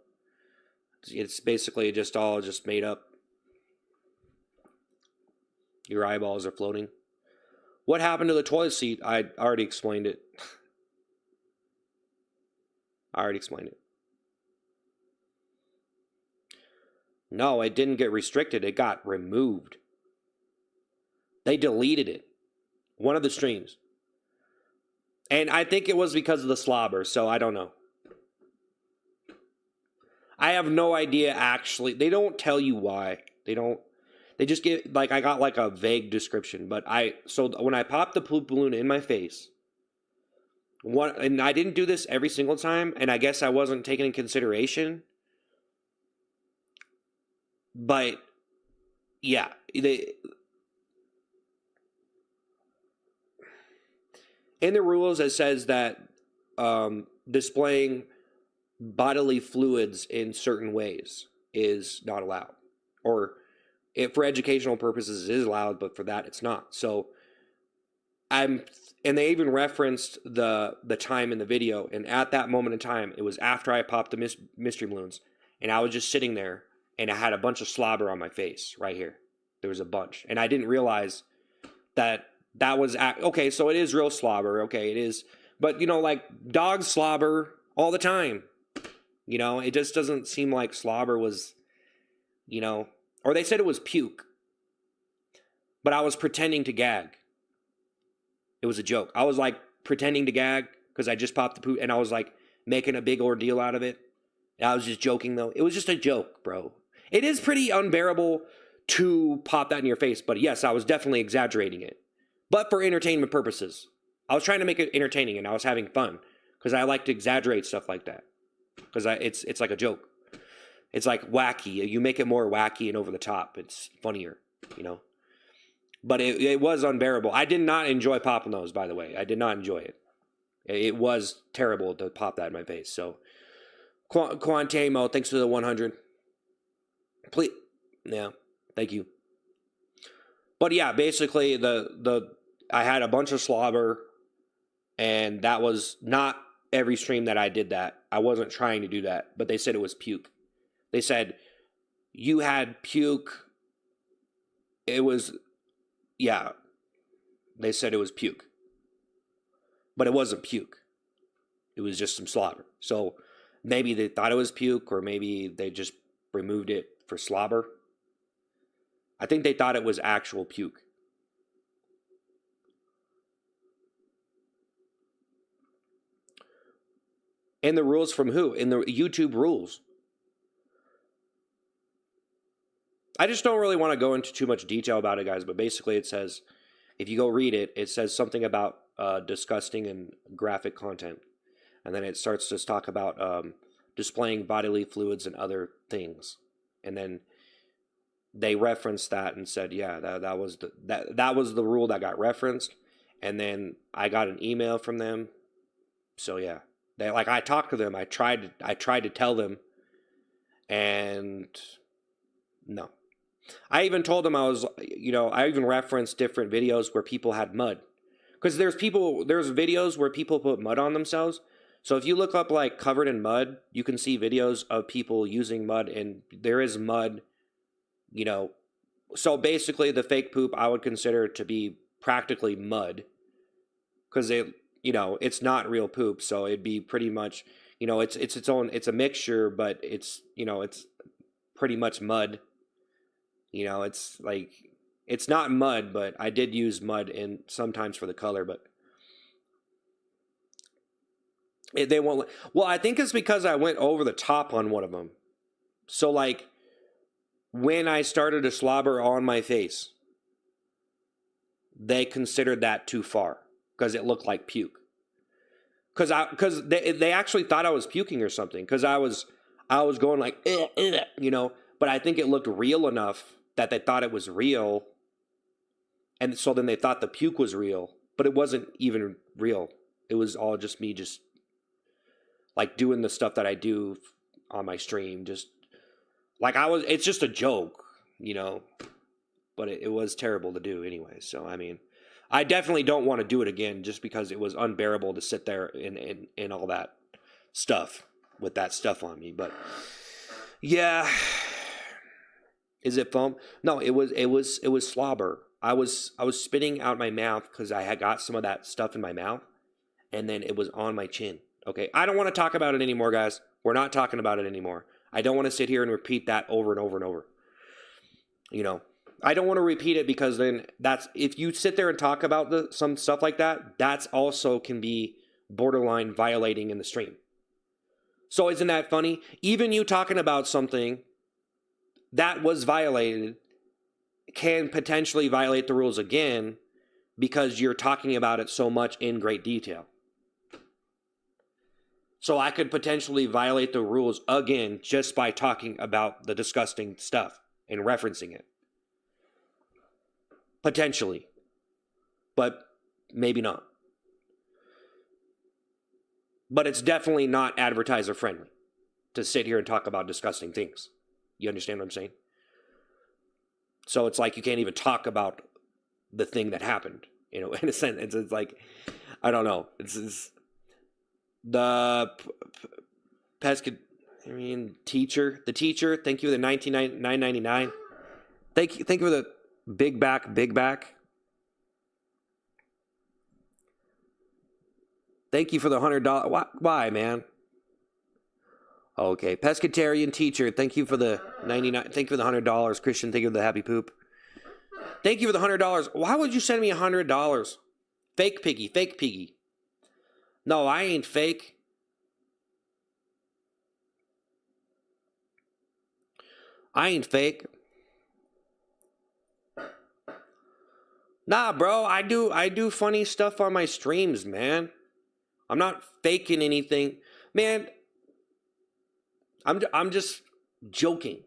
It's basically just all just made up. Your eyeballs are floating. What happened to the toilet seat? I already explained it. I already explained it. No, it didn't get restricted. It got removed. They deleted it. One of the streams. And I think it was because of the slobber, so I don't know. I have no idea, actually. They don't tell you why. They just get, like, I got, like, a vague description. But so when I popped the poop balloon in my face, and I didn't do this every single time, and I guess I wasn't taken in consideration. But, yeah, in the rules, it says that displaying bodily fluids in certain ways is not allowed. Or for educational purposes, it is allowed, but for that, it's not. So, and they even referenced the time in the video, and at that moment in time, it was after I popped the mystery balloons, and I was just sitting there, and I had a bunch of slobber on my face right here. There was a bunch, and I didn't realize that was okay. So it is real slobber. Okay, it is, but you know, like dogs slobber all the time. You know, it just doesn't seem like slobber was, you know, or they said it was puke, but I was pretending to gag. It was a joke. I was like pretending to gag because I just popped the poop, and I was like making a big ordeal out of it. I was just joking, though. It was just a joke, bro. It is pretty unbearable to pop that in your face, but yes, I was definitely exaggerating it. But for entertainment purposes. I was trying to make it entertaining, and I was having fun because I like to exaggerate stuff like that. Because it's like a joke. It's like wacky. You make it more wacky and over the top. It's funnier, you know. But it was unbearable. I did not enjoy popping those, by the way. I did not enjoy it. It was terrible to pop that in my face. So, Quantamo, thanks for the 100. Please, yeah, thank you. But yeah, basically I had a bunch of slobber, and that was not every stream that I did that. I wasn't trying to do that, but they said it was puke. They said you had puke. It was, yeah. They said it was puke, but it wasn't puke. It was just some slobber. So maybe they thought it was puke, or maybe they just removed it for slobber. I think they thought it was actual puke. And the rules from who? In the YouTube rules. I just don't really want to go into too much detail about it, guys, but basically it says, if you go read it, it says something about disgusting and graphic content. And then it starts to talk about displaying bodily fluids and other things. And then they referenced that and said, yeah, that was the rule that got referenced. And then I got an email from them. So yeah, I talked to them. I tried to tell them, and no. I even told them I even referenced different videos where people had mud, because there's videos where people put mud on themselves. So if you look up like covered in mud, you can see videos of people using mud, and there is mud. You know, so basically the fake poop I would consider to be practically mud, because it's not real poop, so it'd be pretty much, it's its own, it's a mixture, but it's pretty much mud. It's like, it's not mud, but I did use mud in sometimes for the color, but they won't. Well, I think it's because I went over the top on one of them. So like, when I started to slobber on my face, they considered that too far because it looked like puke. Because they actually thought I was puking or something, because I was going like, you know, but I think it looked real enough that they thought it was real. And so then they thought the puke was real, but it wasn't even real. It was all just me just like doing the stuff that I do on my stream. Just like it's just a joke, you know, but it was terrible to do anyway. So, I mean, I definitely don't want to do it again just because it was unbearable to sit there in all that stuff with that stuff on me. But yeah, is it foam? No, it was slobber. I was spitting out my mouth because I had got some of that stuff in my mouth, and then it was on my chin. Okay, I don't want to talk about it anymore, guys. We're not talking about it anymore. I don't want to sit here and repeat that over and over and over. You know, I don't want to repeat it because then if you sit there and talk about some stuff like that, that's also can be borderline violating in the stream. So isn't that funny? Even you talking about something that was violated can potentially violate the rules again because you're talking about it so much in great detail. So I could potentially violate the rules again just by talking about the disgusting stuff and referencing it. Potentially. But maybe not. But it's definitely not advertiser friendly to sit here and talk about disgusting things. You understand what I'm saying? So it's like you can't even talk about the thing that happened. You know, in a sense, it's like, I don't know. It's the teacher. The teacher, thank you for the $9.99. Thank you for the big back. Thank you for the $100. Why, man? Okay, pescatarian teacher. Thank you for the 99. Thank you for the $100, Christian. Thank you for the happy poop. Thank you for the $100. Why would you send me $100? Fake piggy. No, I ain't fake. I ain't fake. Nah, bro. I do funny stuff on my streams, man. I'm not faking anything, man. I'm just joking.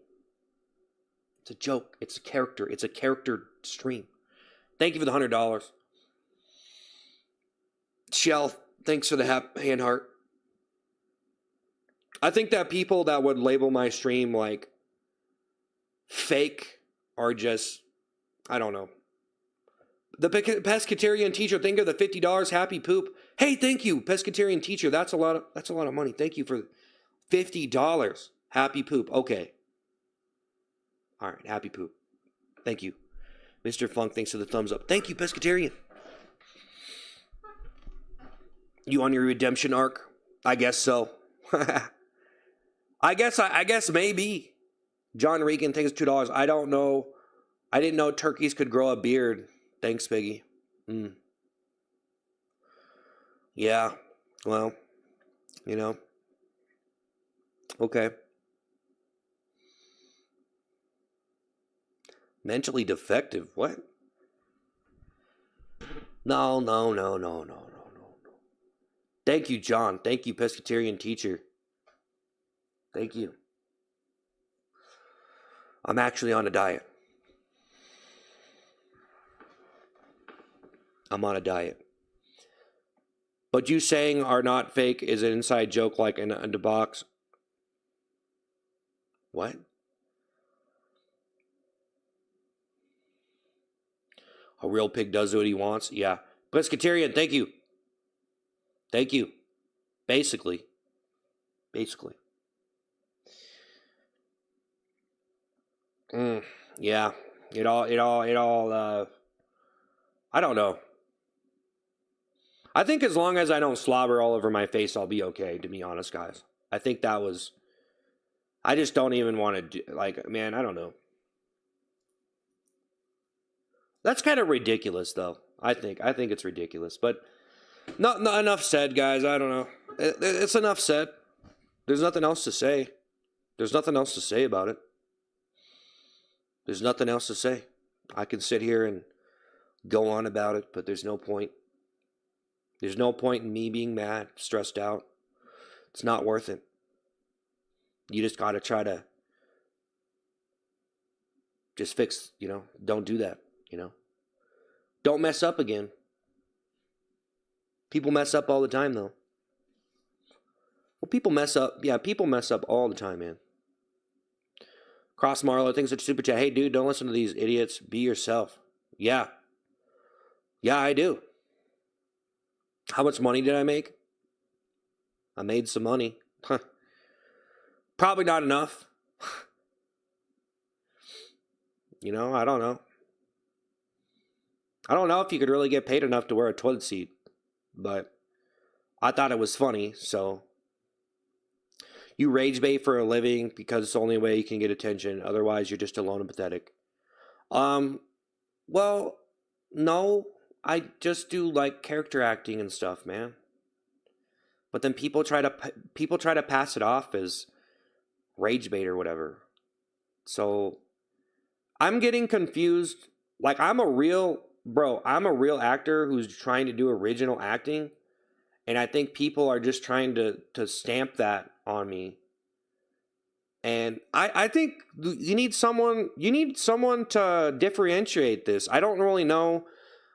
It's a joke. It's a character. It's a character stream. Thank you for the $100. Shell, thanks for the hand heart. I think that people that would label my stream like fake are just, I don't know. The pescatarian teacher, think of the $50 happy poop. Hey, thank you, pescatarian teacher. That's a lot of money. Thank you for $50 happy poop. Okay. All right, happy poop. Thank you. Mr. Funk, thanks for the thumbs up. Thank you, pescatarian. You on your redemption arc? I guess so. I guess maybe. John Regan, thanks $2. I don't know. I didn't know turkeys could grow a beard. Thanks, Piggy. Yeah. Well, you know. Okay. Mentally defective? What? No. Thank you, John. Thank you, pescatarian teacher. Thank you. I'm actually on a diet. I'm on a diet. But you saying are not fake is an inside joke like in the box. What? A real pig does what he wants? Yeah. Pescatarian, thank you. Thank you. Basically. Yeah. It all, I don't know. I think as long as I don't slobber all over my face, I'll be okay, to be honest, guys. I think that was, I just don't even want to do, like, man, I don't know. That's kind of ridiculous, though. I think it's ridiculous, but not enough said, guys. I don't know. It's enough said. There's nothing else to say. There's nothing else to say about it. There's nothing else to say. I can sit here and go on about it, but there's no point. There's no point in me being mad, stressed out. It's not worth it. You just got to try to just fix, don't do that, Don't mess up again. People mess up all the time, though. Well, people mess up. Yeah, people mess up all the time, man. Cross Marlowe thinks it's super chat. Hey, dude, don't listen to these idiots. Be yourself. Yeah. Yeah, I do. How much money did I make? I made some money. Probably not enough. I don't know. I don't know if you could really get paid enough to wear a toilet seat, but I thought it was funny, so. You rage bait for a living because it's the only way you can get attention. Otherwise, you're just alone and pathetic. Well, no, I just do like character acting and stuff, man. But then people try to pass it off as rage bait or whatever. So I'm getting confused. Like I'm a real actor who's trying to do original acting. And I think people are just trying to stamp that on me. And I think you need someone to differentiate this. I don't really know.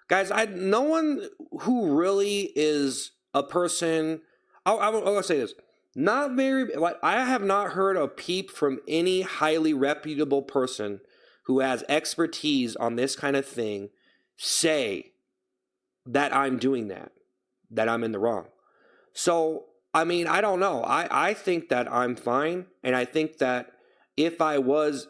Guys, no one who really is a person. I'll say this. Not very, like, I have not heard a peep from any highly reputable person who has expertise on this kind of thing say that I'm doing that I'm in the wrong. So, I mean, I don't know. I think that I'm fine. And I think that if that was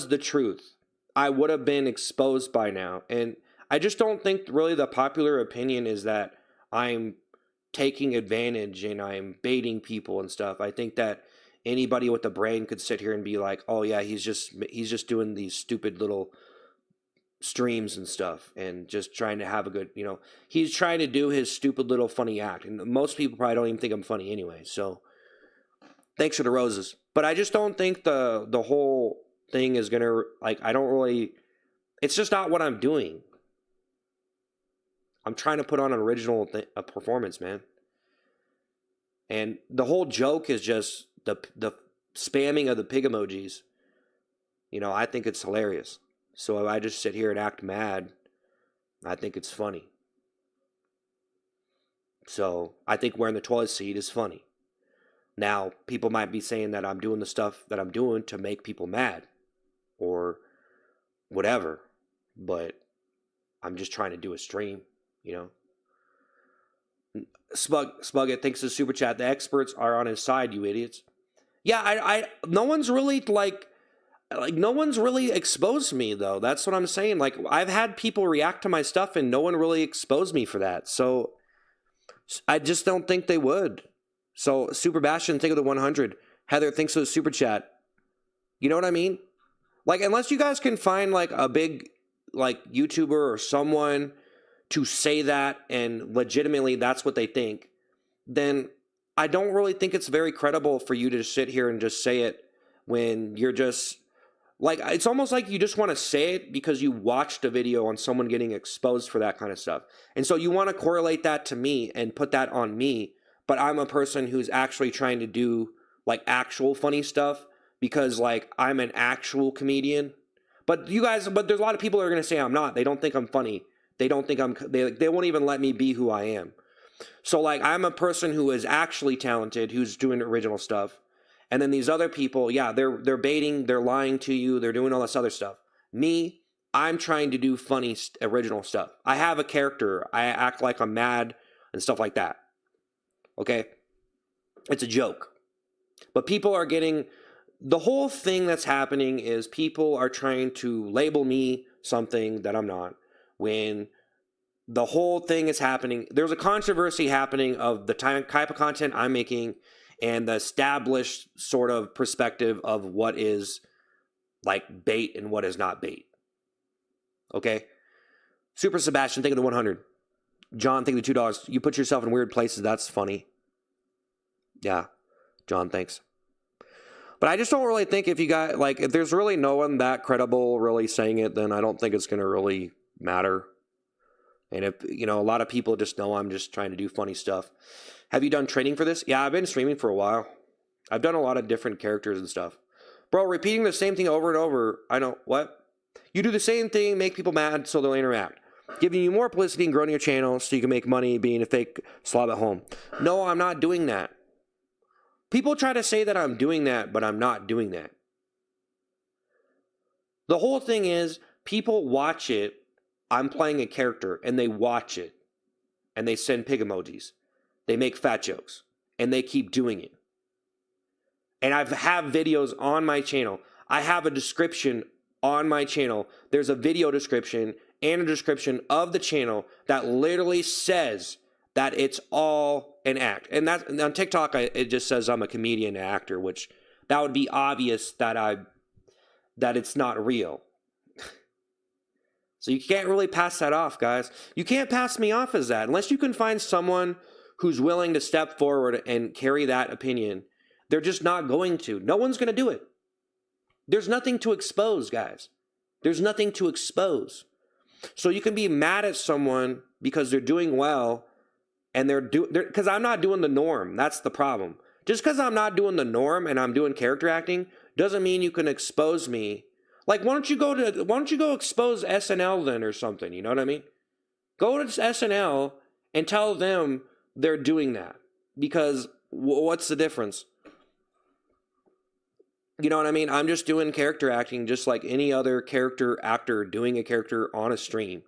the truth, I would have been exposed by now. And I just don't think really the popular opinion is that I'm taking advantage and I'm baiting people and stuff. I think that anybody with a brain could sit here and be like, oh yeah, he's just doing these stupid little streams and stuff and just trying to have a good, he's trying to do his stupid little funny act. And most people probably don't even think I'm funny anyway. So thanks for the roses. But I just don't think the whole thing is going to, it's just not what I'm doing. I'm trying to put on an original a performance, man. And the whole joke is just the spamming of the pig emojis. I think it's hilarious. So if I just sit here and act mad, I think it's funny. So I think wearing the toilet seat is funny. Now, people might be saying that I'm doing the stuff that I'm doing to make people mad or whatever, but I'm just trying to do a stream, Spugget thinks the super chat. The experts are on his side, you idiots. Yeah, no one's really no one's really exposed me though. That's what I'm saying. Like I've had people react to my stuff and no one really exposed me for that. So I just don't think they would. So Super Bastion, think of the 100. Heather thinks of the super chat. You know what I mean? Like unless you guys can find like a big YouTuber or someone to say that and legitimately that's what they think, then I don't really think it's very credible for you to sit here and just say it when you're just it's almost like you just want to say it because you watched a video on someone getting exposed for that kind of stuff. And so you want to correlate that to me and put that on me, but I'm a person who's actually trying to do actual funny stuff because I'm an actual comedian. But there's a lot of people that are going to say I'm not. They don't think I'm funny. They don't think they won't even let me be who I am. So I'm a person who is actually talented, who's doing original stuff. And then these other people, yeah, they're baiting, they're lying to you, they're doing all this other stuff. Me, I'm trying to do funny original stuff. I have a character. I act like I'm mad and stuff like that. Okay? It's a joke. But people are getting, the whole thing that's happening is people are trying to label me something that I'm not. When the whole thing is happening, there's a controversy happening of the type of content I'm making and the established sort of perspective of what is bait and what is not bait. Okay? Super Sebastian, think of the 100. John, think of the $2. You put yourself in weird places. That's funny. Yeah. John, thanks. But I just don't really think if you got, if there's really no one that credible really saying it, then I don't think it's going to really matter. And if, a lot of people just know I'm just trying to do funny stuff. Have you done training for this? Yeah, I've been streaming for a while. I've done a lot of different characters and stuff. Bro, repeating the same thing over and over, I know, what? You do the same thing, make people mad so they'll interact. Giving you more publicity and growing your channel so you can make money being a fake slob at home. No, I'm not doing that. People try to say that I'm doing that, but I'm not doing that. The whole thing is, people watch it, I'm playing a character, and they watch it, and they send pig emojis. They make fat jokes, and they keep doing it. And I have videos on my channel. I have a description on my channel. There's a video description and a description of the channel that literally says that it's all an act. And that on TikTok, it just says I'm a comedian actor, which that would be obvious that it's not real. So you can't really pass that off, guys. You can't pass me off as that unless you can find someone who's willing to step forward and carry that opinion. They're just not going to. No one's going to do it. There's nothing to expose, guys. There's nothing to expose. So you can be mad at someone because they're doing well, and because I'm not doing the norm. That's the problem. Just because I'm not doing the norm and I'm doing character acting doesn't mean you can expose me. Like, why don't you go expose SNL then or something? You know what I mean? Go to SNL and tell them they're doing that. Because what's the difference? You know what I mean? I'm just doing character acting just like any other character actor doing a character on a stream.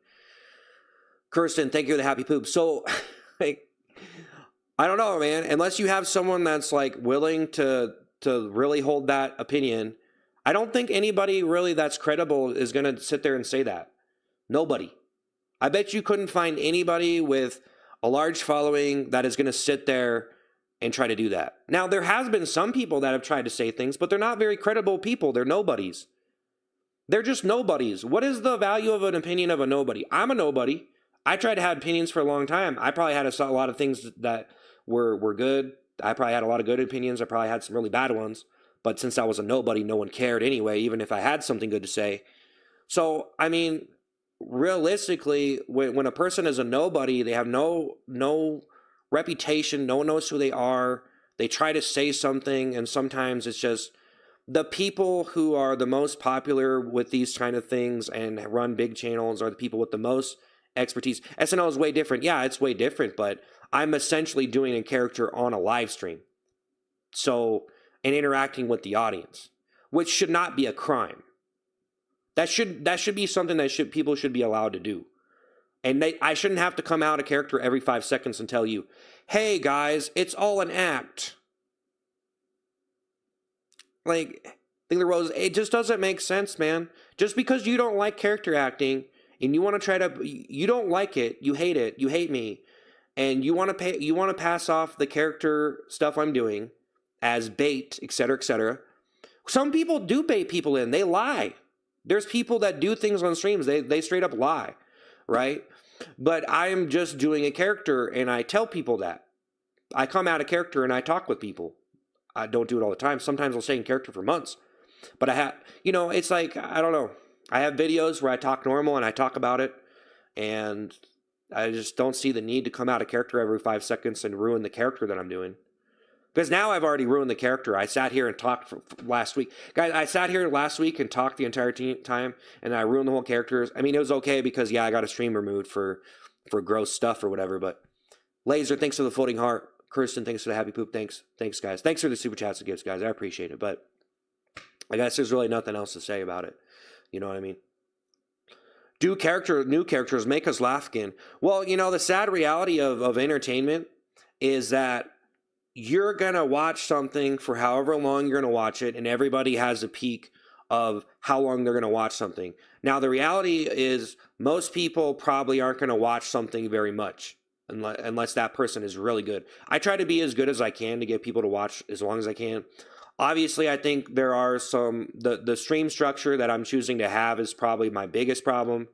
Kirsten, thank you for the happy poop. So, like, I don't know, man. Unless you have someone that's like willing to really hold that opinion, I don't think anybody really that's credible is going to sit there and say that. Nobody. I bet you couldn't find anybody with a large following that is going to sit there and try to do that. Now, there has been some people that have tried to say things, but they're not very credible people. They're nobodies. They're just nobodies. What is the value of an opinion of a nobody? I'm a nobody. I tried to have opinions for a long time. I probably had a lot of things that were good. I probably had a lot of good opinions. I probably had some really bad ones. But since I was a nobody, no one cared anyway, even if I had something good to say. So, I mean, realistically, when a person is a nobody, they have no reputation, no one knows who they are, they try to say something, and sometimes it's just the people who are the most popular with these kind of things and run big channels are the people with the most expertise. SNL is way different. Yeah, it's way different, but I'm essentially doing a character on a live stream. So, and interacting with the audience, which should not be a crime. That should be something that people should be allowed to do. And I shouldn't have to come out a character every 5 seconds and tell you, hey guys, it's all an act. Like, it just doesn't make sense, man. Just because you don't like character acting and you want to you don't like it, you hate me, and you want to pass off the character stuff I'm doing as bait, etc., etc. Some people do bait people in. They lie. There's people that do things on streams. They straight up lie, right? But I'm just doing a character, and I tell people that. I come out of character, and I talk with people. I don't do it all the time. Sometimes I'll stay in character for months. But it's like, I don't know. I have videos where I talk normal, and I talk about it, and I just don't see the need to come out of character every 5 seconds and ruin the character that I'm doing. Because now I've already ruined the character. I sat here and talked for last week. Guys, I sat here last week and talked the entire time, and I ruined the whole characters. I mean, it was okay because, yeah, I got a stream removed for gross stuff or whatever, but Laser, thanks for the floating heart. Kirsten, thanks for the happy poop. Thanks, guys. Thanks for the super chats and gifts, guys. I appreciate it, but I guess there's really nothing else to say about it. You know what I mean? New characters, make us laugh again. Well, the sad reality of entertainment is that you're going to watch something for however long you're going to watch it, and everybody has a peak of how long they're going to watch something. Now, the reality is most people probably aren't going to watch something very much unless that person is really good. I try to be as good as I can to get people to watch as long as I can. Obviously, I think there are the stream structure that I'm choosing to have is probably my biggest problem.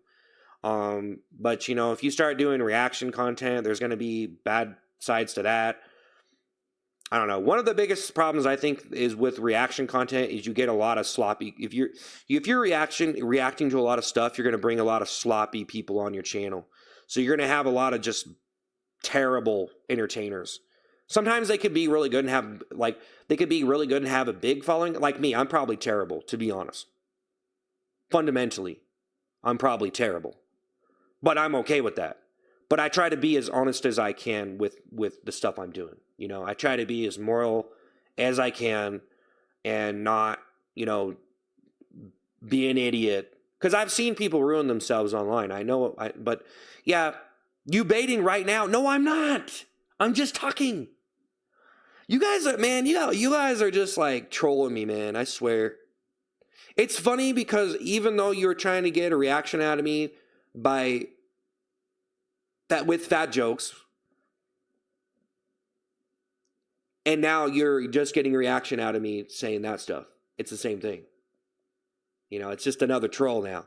But, if you start doing reaction content, there's going to be bad sides to that. I don't know. One of the biggest problems I think is with reaction content is you get a lot of sloppy. If you're reacting to a lot of stuff, you're going to bring a lot of sloppy people on your channel. So you're going to have a lot of just terrible entertainers. Sometimes they could be really good and have a big following. Like me, I'm probably terrible, to be honest. Fundamentally, I'm probably terrible. But I'm okay with that. But I try to be as honest as I can with the stuff I'm doing. You know, I try to be as moral as I can and not, you know, be an idiot. Because I've seen people ruin themselves online. I know, but yeah, you baiting right now. No, I'm not. I'm just talking. You guys are, man, you guys are just like trolling me, man. I swear. It's funny because even though you're trying to get a reaction out of me by that with fat jokes, and now you're just getting a reaction out of me saying that stuff. It's the same thing. You know, it's just another troll now.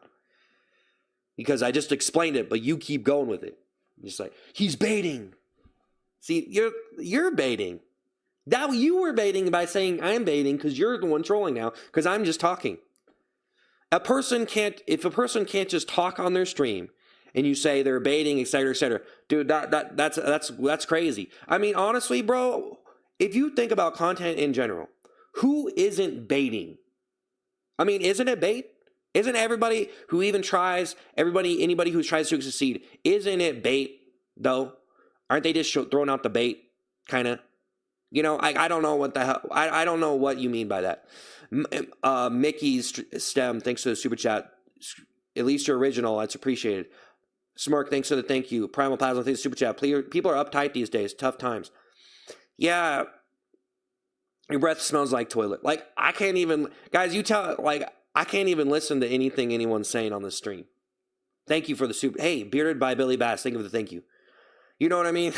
Because I just explained it, but you keep going with it. You're just like, he's baiting. See, you're baiting. Now you were baiting by saying I'm baiting because you're the one trolling now because I'm just talking. If a person can't just talk on their stream and you say they're baiting, et cetera, dude, that's crazy. I mean, honestly, bro, if you think about content in general, who isn't baiting? I mean, isn't it bait? Isn't everybody who even tries, anybody who tries to succeed, isn't it bait, though? Aren't they just throwing out the bait, kind of? You know, I don't know what the hell, I don't know what you mean by that. Mickey's STEM, thanks for the super chat. At least you're original, that's appreciated. Smirk, thanks for the thank you. Primal Plasma, thanks for the super chat. People are uptight these days, tough times. Yeah, your breath smells like toilet. Like, I can't even, guys, I can't even listen to anything anyone's saying on the stream. Thank you for the super. Hey, Bearded by Billy Bass, thank you for the thank you. You know what I mean?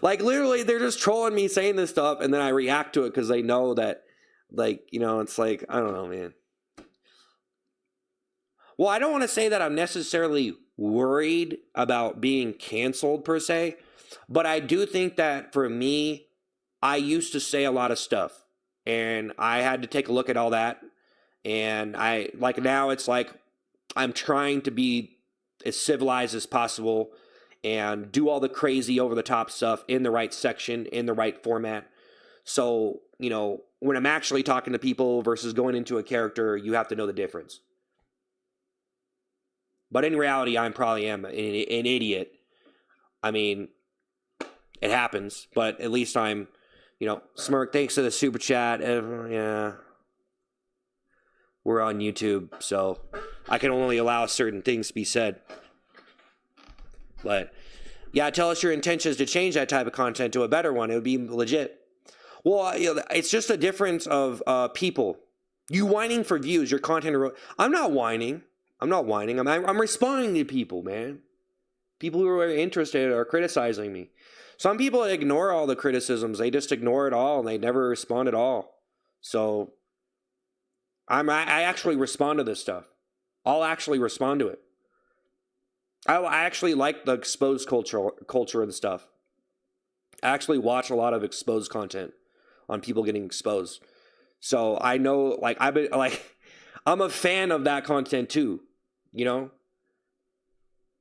Like, literally, they're just trolling me saying this stuff, and then I react to it because they know that, like, you know, it's like, I don't know, man. Well, I don't want to say that I'm necessarily worried about being canceled, per se, but I do think that, for me, I used to say a lot of stuff, and I had to take a look at all that, and now it's like I'm trying to be as civilized as possible and do all the crazy over-the-top stuff in the right section, in the right format. So, you know, when I'm actually talking to people versus going into a character, you have to know the difference. But in reality, I probably am an idiot. I mean, it happens, but at least I'm, you know, Smirk, thanks to the super chat. Yeah. We're on YouTube, so I can only allow certain things to be said. But, yeah, tell us your intentions to change that type of content to a better one. It would be legit. Well, you know, it's just a difference of people. You whining for views, your content. I'm not whining. I'm responding to people, man. People who are interested are criticizing me. Some people ignore all the criticisms. They just ignore it all, and they never respond at all. So, I actually respond to this stuff. I'll actually respond to it. I actually like the exposed culture and stuff. I actually watch a lot of exposed content on people getting exposed. So I know, like, I'm a fan of that content too, you know?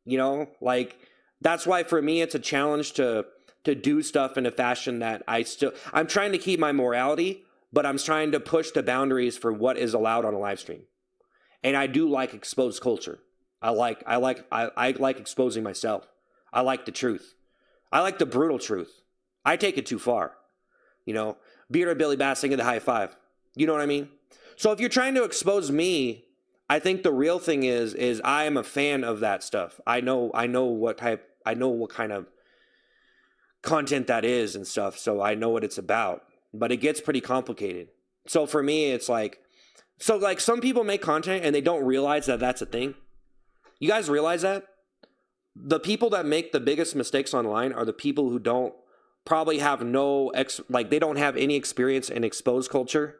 You know, like, that's why for me it's a challenge to do stuff in a fashion that I'm trying to keep my morality, but I'm trying to push the boundaries for what is allowed on a live stream. And I do like exposed culture. I like exposing myself. I like the truth. I like the brutal truth. I take it too far. You know, Bearded Billy Bass singing the high five. You know what I mean? So if you're trying to expose me, I think the real thing is I am a fan of that stuff. I know what kind of content that is and stuff, so I know what it's about. But it gets pretty complicated. So for me, it's like, some people make content and they don't realize that that's a thing. You guys realize that? The people that make the biggest mistakes online are the people who don't probably have they don't have any experience in exposed culture.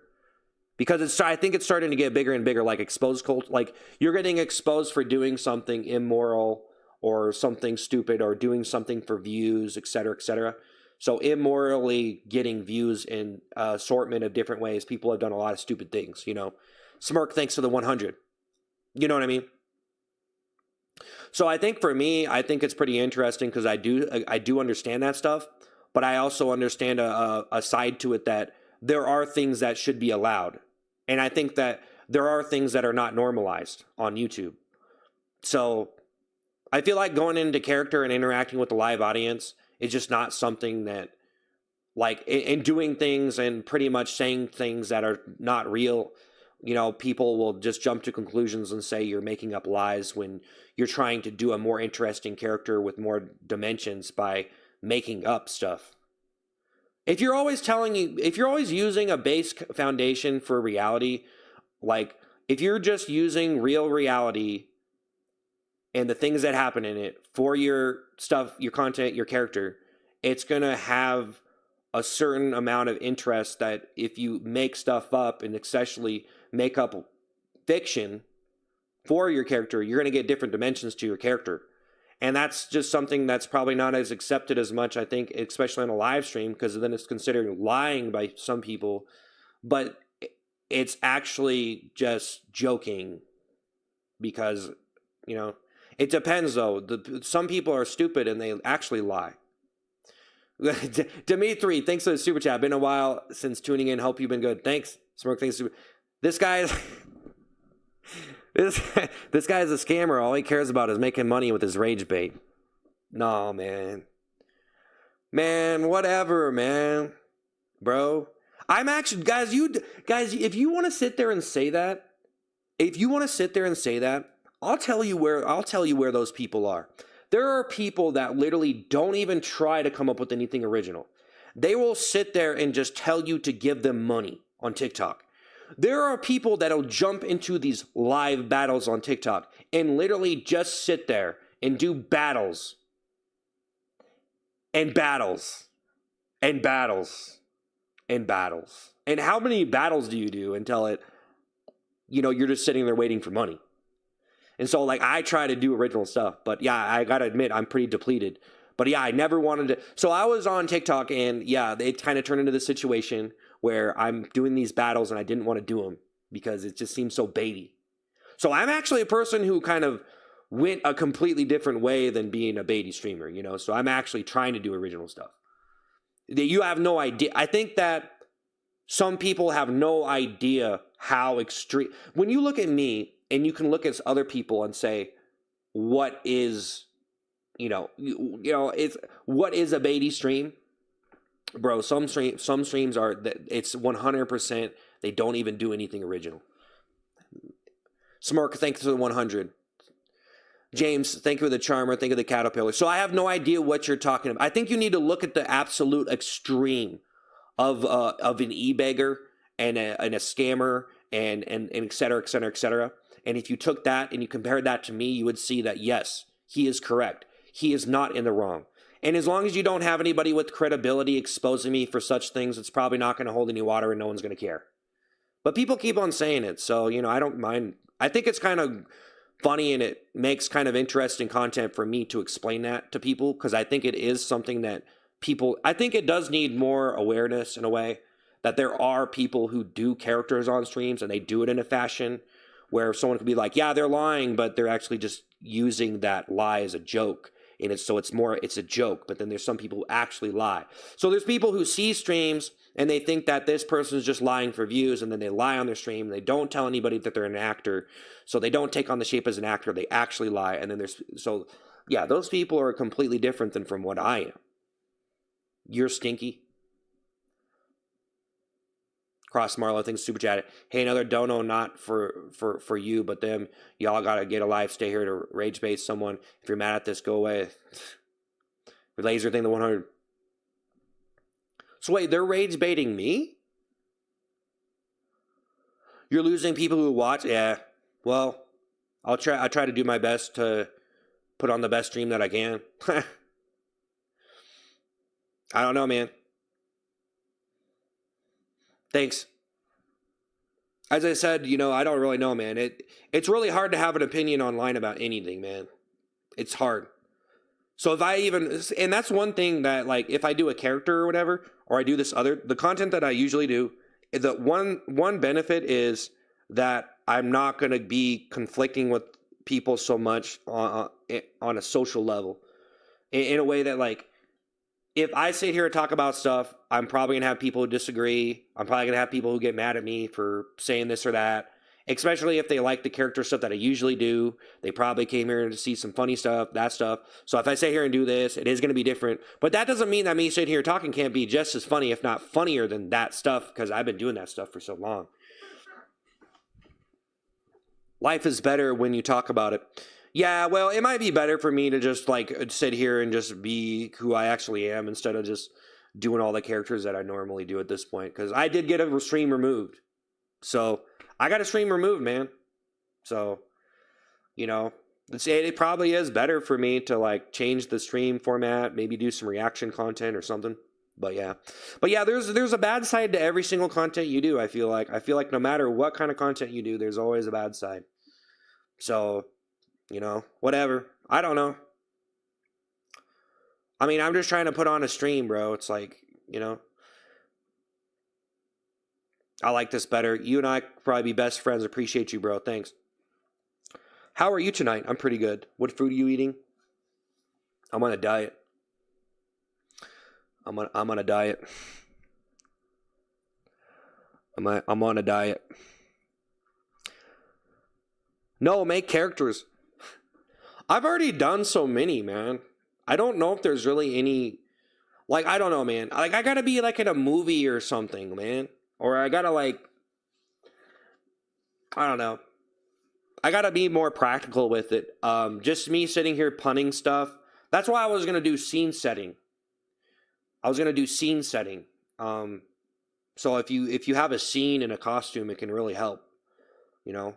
Because I think it's starting to get bigger and bigger, like exposed culture. Like, you're getting exposed for doing something immoral or something stupid or doing something for views, et cetera, et cetera. So immorally getting views in assortment of different ways. People have done a lot of stupid things, you know. Smirk, thanks to the 100. You know what I mean? So I think for me, I think it's pretty interesting because I do understand that stuff. but I also understand a side to it that there are things that should be allowed. And I think that there are things that are not normalized on YouTube. So I feel like going into character and interacting with the live audience is just not something that, like, and doing things and pretty much saying things that are not real. People will just jump to conclusions and say you're making up lies when you're trying to do a more interesting character with more dimensions by making up stuff. If you're always using a base foundation for reality, like if you're just using real reality and the things that happen in it for your stuff, your content, your character, it's going to have a certain amount of interest that if you make stuff up and especially make up fiction for your character, you're going to get different dimensions to your character. And that's just something that's probably not as accepted as much, I think, especially on a live stream, because then it's considered lying by some people. But it's actually just joking because, it depends, though. Some people are stupid and they actually lie. Dimitri, thanks for the super chat. Been a while since tuning in. Hope you've been good. Thanks. Smirk, thanks. This guy is... This guy is a scammer. All he cares about is making money with his rage bait. No, man. Man, whatever, man. Bro. I'm actually... Guys, if you want to sit there and say that, I'll tell you where those people are. There are people that literally don't even try to come up with anything original. They will sit there and just tell you to give them money on TikTok. There are people that'll jump into these live battles on TikTok and literally just sit there and do battles and battles and battles and battles. And how many battles do you do until you're just sitting there waiting for money? And so, I try to do original stuff. But, yeah, I got to admit, I'm pretty depleted. But, yeah, I never wanted to. So, I was on TikTok, and, yeah, it kind of turned into this situation where I'm doing these battles, and I didn't want to do them because it just seems so baity. So, I'm actually a person who kind of went a completely different way than being a baity streamer, So, I'm actually trying to do original stuff. You have no idea. I think that some people have no idea how extreme. When you look at me, and you can look at other people and say, what is, what is a baity stream? Bro, some streams are, it's 100%, they don't even do anything original. Smirk, thanks for the 100. James, thank you for the charmer, thank you for the caterpillar. So I have no idea what you're talking about. I think you need to look at the absolute extreme of an e-beggar and a scammer and et cetera, et cetera, et cetera. And if you took that and you compared that to me, you would see that, yes, he is correct. He is not in the wrong. And as long as you don't have anybody with credibility exposing me for such things, it's probably not going to hold any water and no one's going to care. But people keep on saying it. So, I don't mind. I think it's kind of funny and it makes kind of interesting content for me to explain that to people because I think it is something that I think it does need more awareness in a way that there are people who do characters on streams and they do it in a fashion where someone could be like, yeah, they're lying, but they're actually just using that lie as a joke. And it's a joke, but then there's some people who actually lie. So there's people who see streams and they think that this person is just lying for views, and then they lie on their stream. They don't tell anybody that they're an actor. So they don't take on the shape as an actor. They actually lie. And then those people are completely different than from what I am. You're stinky. Cross Marlow, thanks super chat. Hey, another dono not for you, but them. Y'all gotta get a life. Stay here to rage bait someone. If you're mad at this, go away. Laser thing the 100. So wait, they're rage baiting me? You're losing people who watch? Yeah. Well, I try to do my best to put on the best stream that I can. I don't know, man. Thanks. As I said, I don't really know, man. It's really hard to have an opinion online about anything, man. It's hard. So and that's one thing that, if I do a character or whatever, or I do the content that I usually do, the one benefit is that I'm not going to be conflicting with people so much on a social level in a way that, if I sit here and talk about stuff, I'm probably gonna have people who disagree. I'm probably gonna have people who get mad at me for saying this or that. Especially if they like the character stuff that I usually do. They probably came here to see some funny stuff, that stuff. So if I sit here and do this, it is gonna be different. But that doesn't mean that me sitting here talking can't be just as funny, if not funnier than that stuff, because I've been doing that stuff for so long. Life is better when you talk about it. Yeah, well, it might be better for me to just like sit here and just be who I actually am instead of just doing all the characters that I normally do at this point. Because I did get a stream removed. So I got a stream removed, man. So, you know, it probably is better for me to like change the stream format, maybe do some reaction content or something. But yeah, there's a bad side to every single content you do. I feel like no matter what kind of content you do, there's always a bad side. So, you know, whatever. I don't know. I mean, I'm just trying to put on a stream, bro. It's like, you know, I like this better. You and I could probably be best friends. Appreciate you, bro. Thanks. How are you tonight? I'm pretty good. What food are you eating? I'm on a diet. I'm on a diet. I'm on a diet. No, make characters. I've already done so many, man. I don't know if there's really any. Like, I don't know, man. Like, I gotta be like in a movie or something, man. Or I gotta like. I don't know. I gotta be more practical with it. Just me sitting here punning stuff. That's why I was gonna do scene setting. So if you have a scene in a costume, it can really help. You know,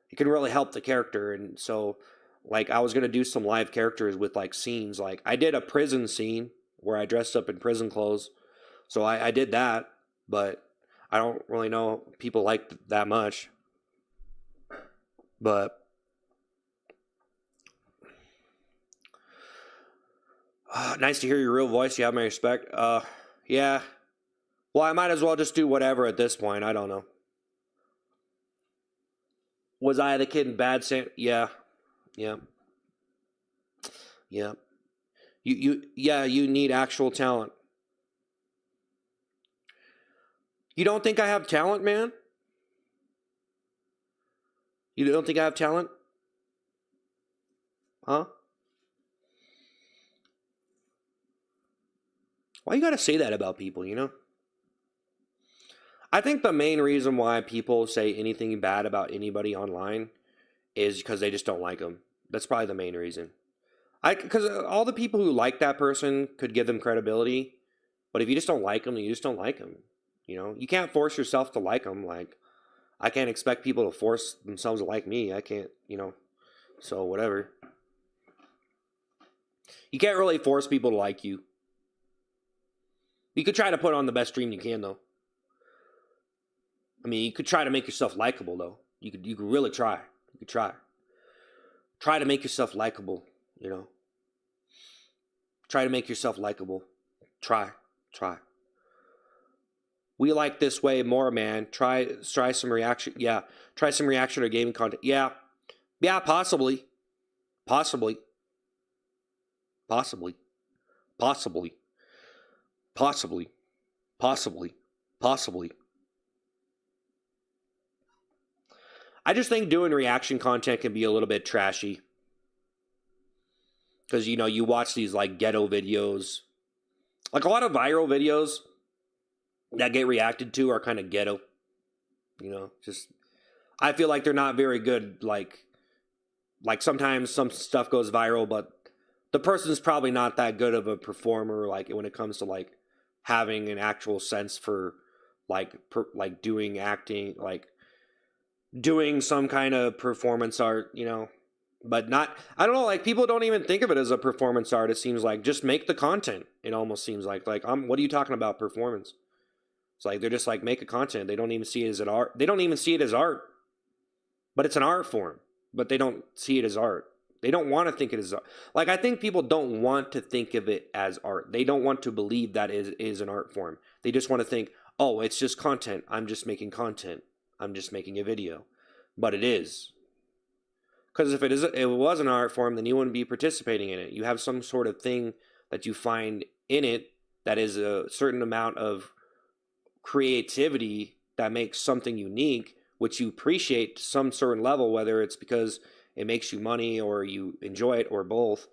it can really help the character. And so, like, I was gonna do some live characters with like scenes. Like, I did a prison scene where I dressed up in prison clothes. So I did that, but I don't really know if people liked that much. But nice to hear your real voice. You have my respect. Yeah. Well, I might as well just do whatever at this point. I don't know. Was I the kid in Bad Santa? Yeah. Yeah. Yeah. You need actual talent. You don't think I have talent, man? You don't think I have talent? Huh? Why you gotta say that about people, you know? I think the main reason why people say anything bad about anybody online is because they just don't like them. That's probably the main reason. Because all the people who like that person could give them credibility, but if you just don't like them, you just don't like them. You know, you can't force yourself to like them. Like, I can't expect people to force themselves to like me. I can't, you know. So whatever. You can't really force people to like you. You could try to put on the best stream you can, though. I mean, you could try to make yourself likable, though. You could really try. You could try. Try to make yourself likable, you know. Try to make yourself likable. Try. We like this way more, man. Try some reaction. Yeah. Try some reaction or gaming content. Yeah. Yeah, possibly. Possibly. Possibly. Possibly. Possibly. Possibly. Possibly. I just think doing reaction content can be a little bit trashy. Because, you know, you watch these, like, ghetto videos. Like, a lot of viral videos that get reacted to are kind of ghetto. You know, just... I feel like they're not very good, like sometimes some stuff goes viral, but the person's probably not that good of a performer, like, when it comes to, like, having an actual sense for, like, doing acting, like, doing some kind of performance art, you know, but not, I don't know, like, people don't even think of it as a performance art. It seems like just make the content. It almost seems like what are you talking about performance? It's like, they're just like, make a content. They don't even see it as an art. They don't even see it as art, but it's an art form, but they don't see it as art. They don't want to think it as art. Like, I think people don't want to think of it as art. They don't want to believe that it is an art form. They just want to think, oh, it's just content. I'm just making content. I'm just making a video. But it is. Because if it was an art form, then you wouldn't be participating in it. You have some sort of thing that you find in it that is a certain amount of creativity that makes something unique, which you appreciate to some certain level, whether it's because it makes you money or you enjoy it or both.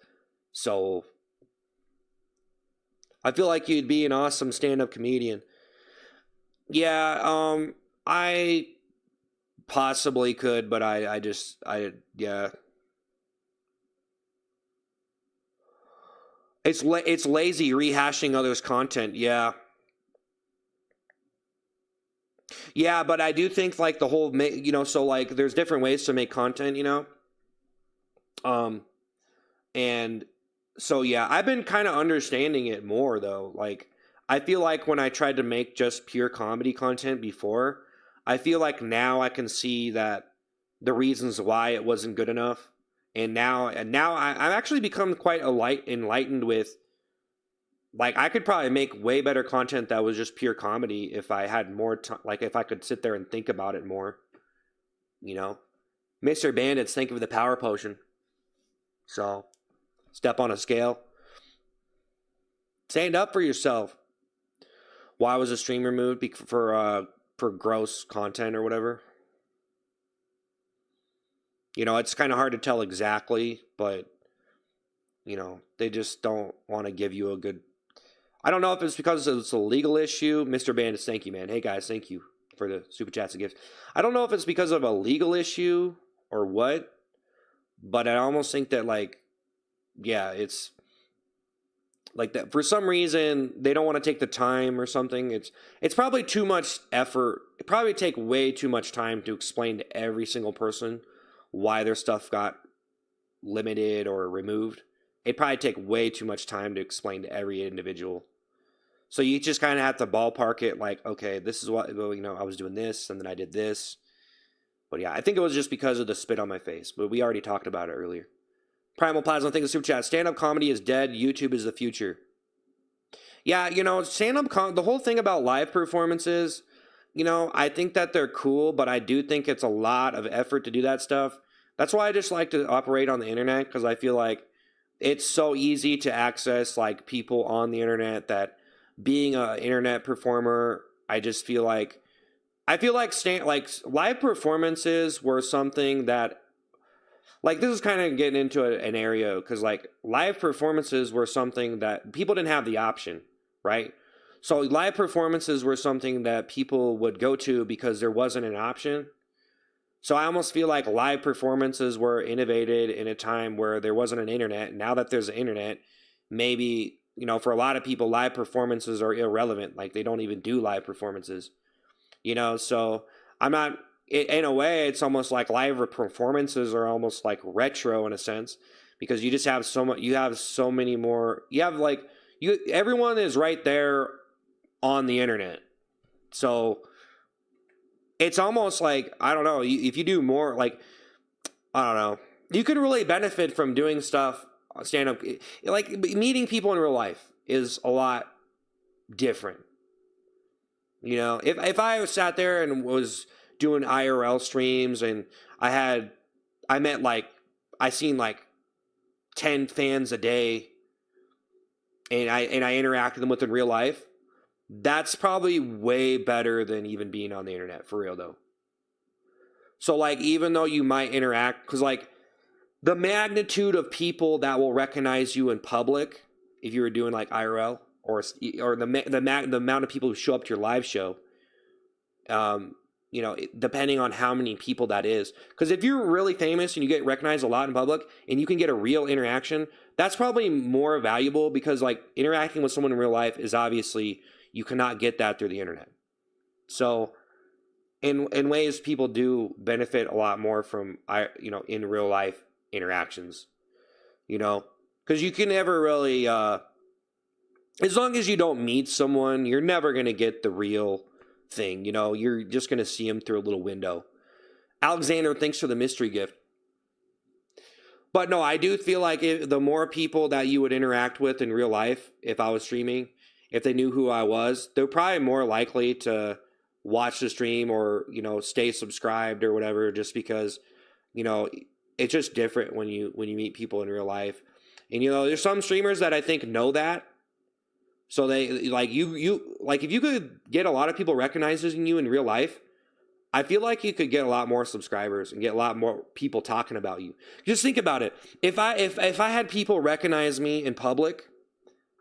So I feel like you'd be an awesome stand-up comedian. Yeah, I possibly could, but yeah. It's lazy rehashing others' content. Yeah. Yeah, but I do think like the whole, so like there's different ways to make content, Um, and so yeah, I've been kind of understanding it more though. Like I feel like when I tried to make just pure comedy content before, I feel like now I can see that the reasons why it wasn't good enough. And now I've actually become quite enlightened with, like, I could probably make way better content that was just pure comedy if I had more time, like if I could sit there and think about it more, you know. Mr. Bandits, think of the power potion. So, step on a scale. Stand up for yourself. Why was the stream removed? For gross content or whatever. It's kind of hard to tell exactly, but they just don't want to give you a good. I don't know if it's because it's a legal issue. Mr. Bandits, thank you, man. Hey guys, thank you for the super chats and gifts. I don't know if it's because of a legal issue or what, but I almost think that, like, yeah, it's like that for some reason they don't want to take the time or something. It's probably too much effort. It probably take way too much time to explain to every single person why their stuff got limited or removed. It'd probably take way too much time to explain to every individual. So you just kind of have to ballpark it, like, okay, this is what, I was doing this and then I did this. But yeah, I think it was just because of the spit on my face, but we already talked about it earlier. Primal Plasma, thank you, super chat. Stand-up comedy is dead. YouTube is the future. Yeah, stand-up the whole thing about live performances, I think that they're cool, but I do think it's a lot of effort to do that stuff. That's why I just like to operate on the internet, because I feel like it's so easy to access, like, people on the internet that being an internet performer, I just feel like live performances were something that, like, this is kind of getting into an area, because, like, live performances were something that people didn't have the option, right? So live performances were something that people would go to because there wasn't an option. So I almost feel like live performances were innovated in a time where there wasn't an internet. Now that there's an internet, maybe, for a lot of people, live performances are irrelevant. Like, they don't even do live performances, so I'm not, in a way, it's almost like live performances are almost like retro in a sense, because you just have you have so many more, you have, like, everyone is right there on the internet. So it's almost like, I don't know, if you do more, like, I don't know, you could really benefit from doing stuff stand up, like meeting people in real life is a lot different. If I sat there and was doing IRL streams and I met, like, I seen like 10 fans a day, and I interacted them with in real life, that's probably way better than even being on the internet, for real though. So, like, even though you might interact, because, like, the magnitude of people that will recognize you in public, if you were doing like IRL, or the amount of people who show up to your live show, depending on how many people that is. Because if you're really famous and you get recognized a lot in public and you can get a real interaction, that's probably more valuable, because, like, interacting with someone in real life is obviously, you cannot get that through the internet. So in ways, people do benefit a lot more from, in real life interactions, because you can never really, as long as you don't meet someone, you're never going to get the real thing. You're just going to see them through a little window. Alexander, thanks for the mystery gift. But no, I do feel like the more people that you would interact with in real life, if I was streaming, if they knew who I was, they're probably more likely to watch the stream or, stay subscribed or whatever, just because, it's just different when you meet people in real life. And, there's some streamers that I think know that. So they like you like if you could get a lot of people recognizing you in real life, I feel like you could get a lot more subscribers and get a lot more people talking about you. Just think about it. If I had people recognize me in public,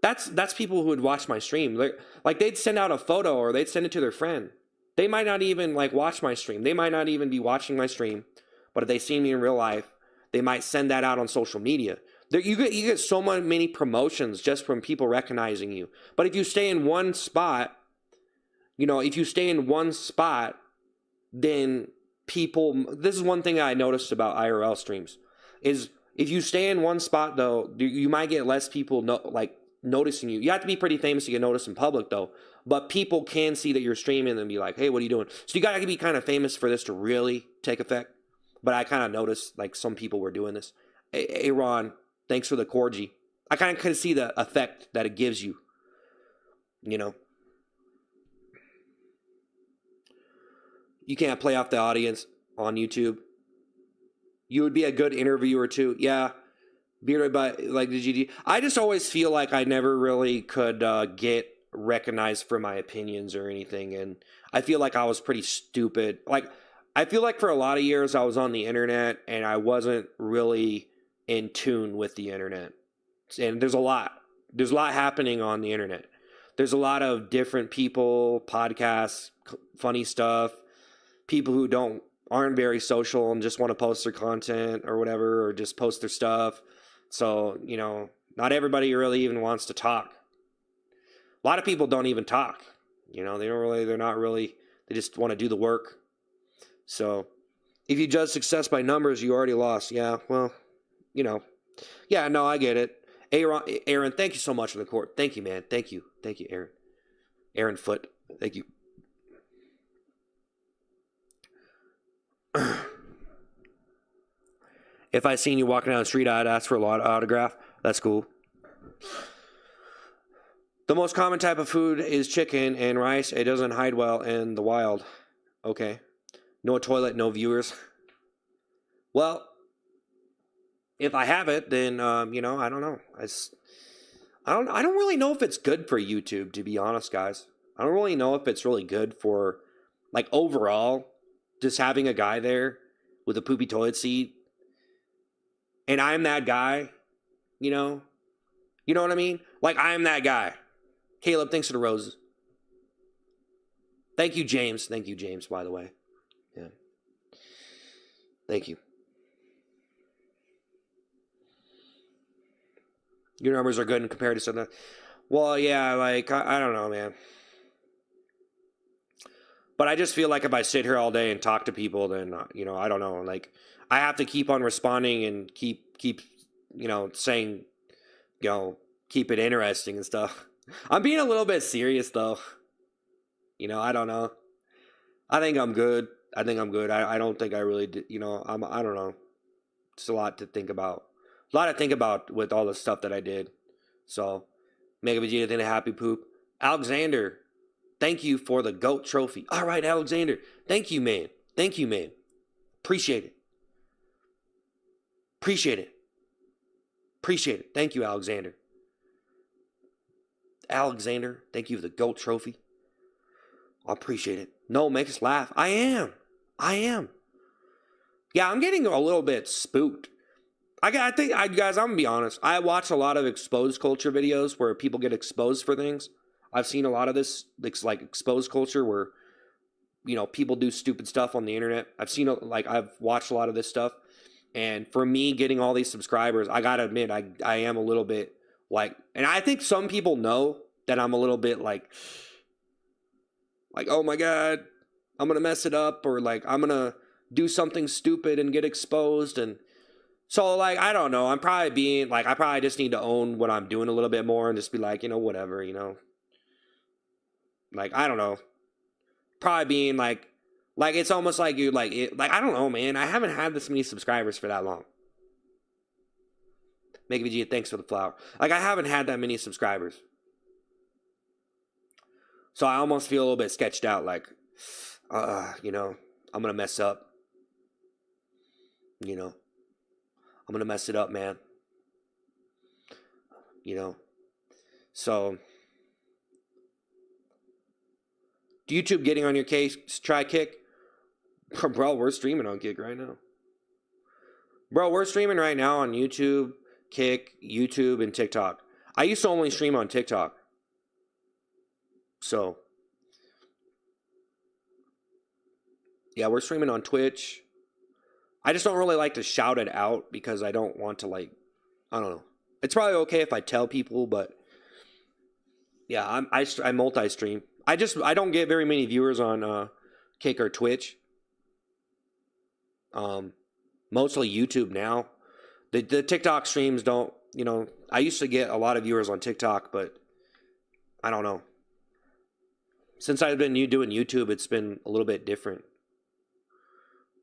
that's people who would watch my stream. Like they'd send out a photo or they'd send it to their friend. They might not even like watch my stream. They might not even be watching my stream, but if they see me in real life, they might send that out on social media. You get so many promotions just from people recognizing you. But if you stay in one spot, if you stay in one spot, then people. This is one thing I noticed about IRL streams is if you stay in one spot though, you might get less people noticing you. You have to be pretty famous to get noticed in public though. But people can see that you're streaming and be like, hey, what are you doing? So you gotta be kind of famous for this to really take effect. But I kind of noticed like some people were doing this. Hey Ron, thanks for the corgi. I kind of see the effect that it gives you. You can't play off the audience on YouTube. You would be a good interviewer too. Yeah. Bearded by like the GG. I just always feel like I never really could get recognized for my opinions or anything. And I feel like I was pretty stupid. Like, I feel like for a lot of years I was on the internet and I wasn't really in tune with the internet. And there's a lot happening on the internet. There's a lot of different people, podcasts, funny stuff, people who aren't very social and just want to post their content or whatever, or just post their stuff. So, not everybody really even wants to talk. A lot of people don't even talk. They just want to do the work. So, if you judge success by numbers, you already lost. Yeah, well, yeah, no, I get it. Aaron, thank you so much for the court. Thank you, man. Thank you, Aaron. Aaron Foot, thank you. If I seen you walking down the street, I'd ask for a autograph. That's cool. The most common type of food is chicken and rice. It doesn't hide well in the wild. Okay. No toilet, no viewers. Well, if I have it, then I don't know. I don't really know if it's good for YouTube, to be honest, guys. I don't really know if it's really good for, like, overall, just having a guy there with a poopy toilet seat. And I'm that guy, You know what I mean? Like, I'm that guy. Caleb, thanks for the roses. Thank you, James. Thank you, James, by the way. Yeah. Thank you. Your numbers are good in compared to something. Well, yeah, like, I don't know, man. But I just feel like if I sit here all day and talk to people, then, I don't know. Like, I have to keep on responding and keep saying, keep it interesting and stuff. I'm being a little bit serious, though. I don't know. I think I'm good. I don't think I really did, I don't know. It's a lot to think about. A lot to think about with all the stuff that I did. So, Mega Vegeta thing a happy poop. Alexander, thank you for the GOAT trophy. All right, Alexander. Thank you, man. Appreciate it. Appreciate it. Thank you, Alexander. Alexander, thank you for the GOAT trophy. I appreciate it. No, make us laugh. I am. Yeah, I'm getting a little bit spooked. I think, guys, I'm going to be honest. I watch a lot of exposed culture videos where people get exposed for things. I've seen a lot of this, like exposed culture where, people do stupid stuff on the internet. I've watched a lot of this stuff. And for me getting all these subscribers, I got to admit, I am a little bit like, and I think some people know that I'm a little bit like, oh my God, I'm going to mess it up, or like, I'm going to do something stupid and get exposed. And so, like, I don't know. I'm probably being, like, I probably just need to own what I'm doing a little bit more and just be like, whatever, Like, I don't know. Probably being, like, it's almost like you, like, I don't know, man. I haven't had this many subscribers for that long. Mega Vegeta, thanks for the flower. Like, I haven't had that many subscribers. So I almost feel a little bit sketched out, like, I'm going to mess up. I'm going to mess it up, man. So, YouTube getting on your case. Try Kick. Bro, we're streaming on Kick right now. Bro, we're streaming right now on YouTube, Kick, YouTube, and TikTok. I used to only stream on TikTok. So, yeah, we're streaming on Twitch. I just don't really like to shout it out because I don't want to, like, I don't know. It's probably okay if I tell people, but yeah, I multi-stream. I don't get very many viewers on Kick or Twitch. Mostly YouTube now. The TikTok streams don't, you know, I used to get a lot of viewers on TikTok, but I don't know. Since I've been doing YouTube, it's been a little bit different.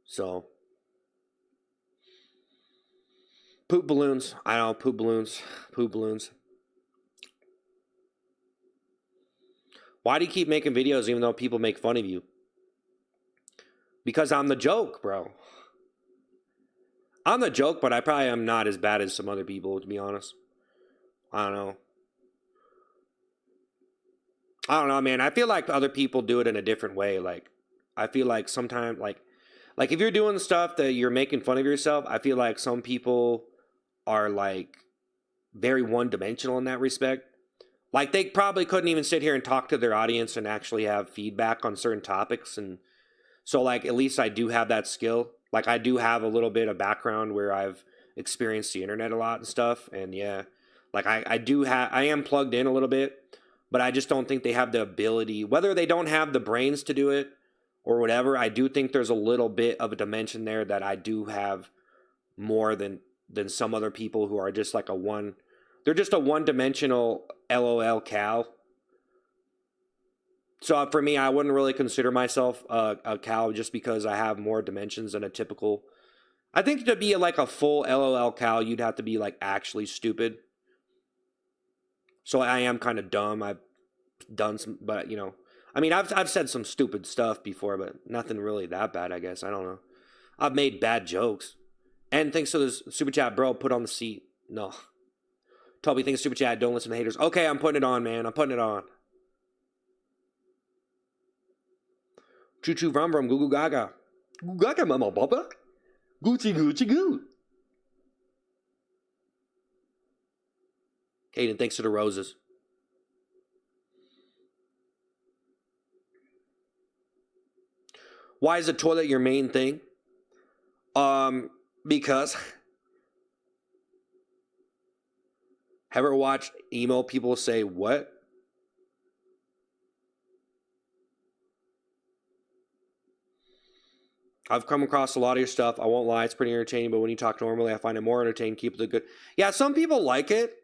So, poop balloons. I know, poop balloons. Poop balloons. Why do you keep making videos even though people make fun of you? Because I'm the joke, bro. I'm the joke, but I probably am not as bad as some other people, to be honest. I don't know. I don't know, man. I feel like other people do it in a different way. Like, I feel like sometimes, like if you're doing stuff that you're making fun of yourself, I feel like some people are, like, very one-dimensional in that respect. Like, they probably couldn't even sit here and talk to their audience and actually have feedback on certain topics. And so, like, at least I do have that skill. Like, I do have a little bit of background where I've experienced the internet a lot and stuff. And yeah, like, I am plugged in a little bit, but I just don't think they have the ability, whether they don't have the brains to do it or whatever. I do think there's a little bit of a dimension there that I do have more than some other people who are just like they're just a one-dimensional LOL cow. So for me, I wouldn't really consider myself a cow just because I have more dimensions than a typical. I think to be like a full LOL cow, you'd have to be like actually stupid. So I am kind of dumb. I've done some, but you know, I mean, I've said some stupid stuff before, but nothing really that bad, I guess. I don't know. I've made bad jokes. And thanks to this super chat, bro, put on the seat. No. Toby, thanks super chat. Don't listen to haters. Okay, I'm putting it on, man. I'm putting it on. Choo choo vrum vrum, goo goo gaga. Goo gaga, mama baba. Gucci Gucci goo. Caden, thanks to the roses. Why is the toilet your main thing? Because ever watched emo people say what? I've come across a lot of your stuff. I won't lie, it's pretty entertaining, but when you talk normally, I find it more entertaining. Keep the good. Yeah, some people like it.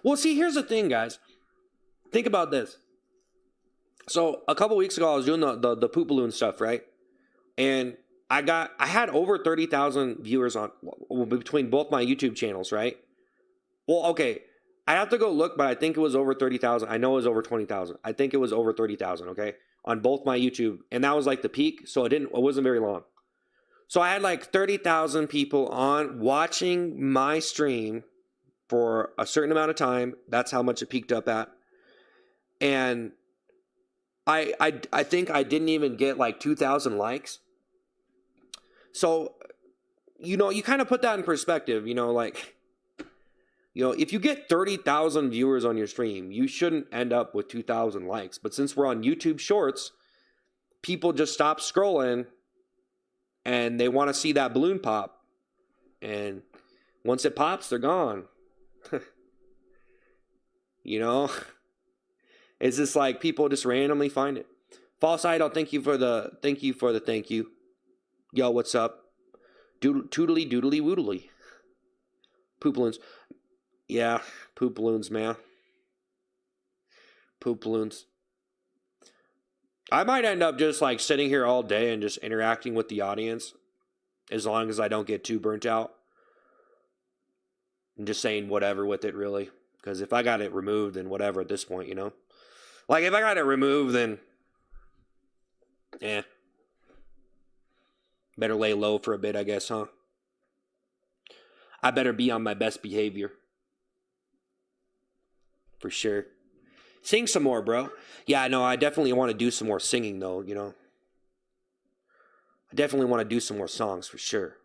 Well, see, here's the thing, guys. Think about this. So a couple weeks ago, I was doing the poop balloon stuff, right? And I had over 30,000 viewers on between both my YouTube channels, right? Well, okay, I have to go look, but I think it was over 30,000. I know it was over 20,000. I think it was over 30,000. Okay, on both my YouTube, and that was like the peak, so it wasn't very long. So I had like 30,000 people on watching my stream for a certain amount of time. That's how much it peaked up at, and I think I didn't even get like 2,000 likes. So, you know, you kind of put that in perspective, you know, like, you know, if you get 30,000 viewers on your stream, you shouldn't end up with 2,000 likes. But since we're on YouTube Shorts, people just stop scrolling and they want to see that balloon pop. And once it pops, they're gone. You know? It's just like people just randomly find it. False Idol, thank you for the thank you. Yo, what's up? Toodly doodly woodly. Poop balloons. Yeah, poop balloons, man. Poop balloons. I might end up just like sitting here all day and just interacting with the audience as long as I don't get too burnt out. I'm just saying whatever with it, really. Because if I got it removed, then whatever at this point, you know? Like, if I got it removed, then... better lay low for a bit, I guess, huh? I better be on my best behavior. For sure. Sing some more, bro. Yeah, no, I definitely want to do some more singing, though, you know. I definitely want to do some more songs for sure.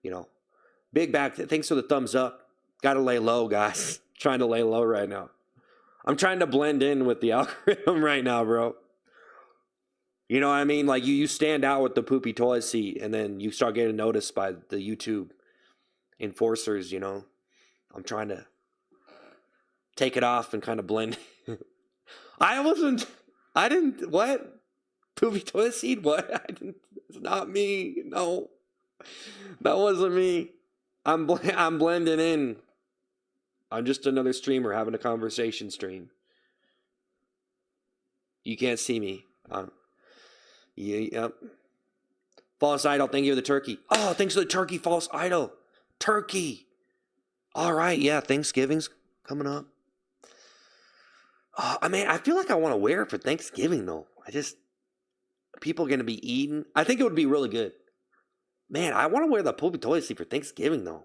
You know. Big back, thanks for the thumbs up. Gotta lay low, guys. Trying to lay low right now. I'm trying to blend in with the algorithm right now, bro. You know what I mean? Like you stand out with the poopy toilet seat and then you start getting noticed by the YouTube enforcers, you know. I'm trying to take it off and kind of blend. I didn't, what? Poopy toilet seat? What? It's not me. No. That wasn't me. I'm blending in. I'm just another streamer having a conversation stream. You can't see me. Yep. False Idol, thank you for the turkey. Oh, thanks for the turkey, False Idol. Turkey. All right, yeah, Thanksgiving's coming up. I mean, I feel like I want to wear it for Thanksgiving, though. People are going to be eating. I think it would be really good. Man, I want to wear the poopy toilet seat for Thanksgiving, though.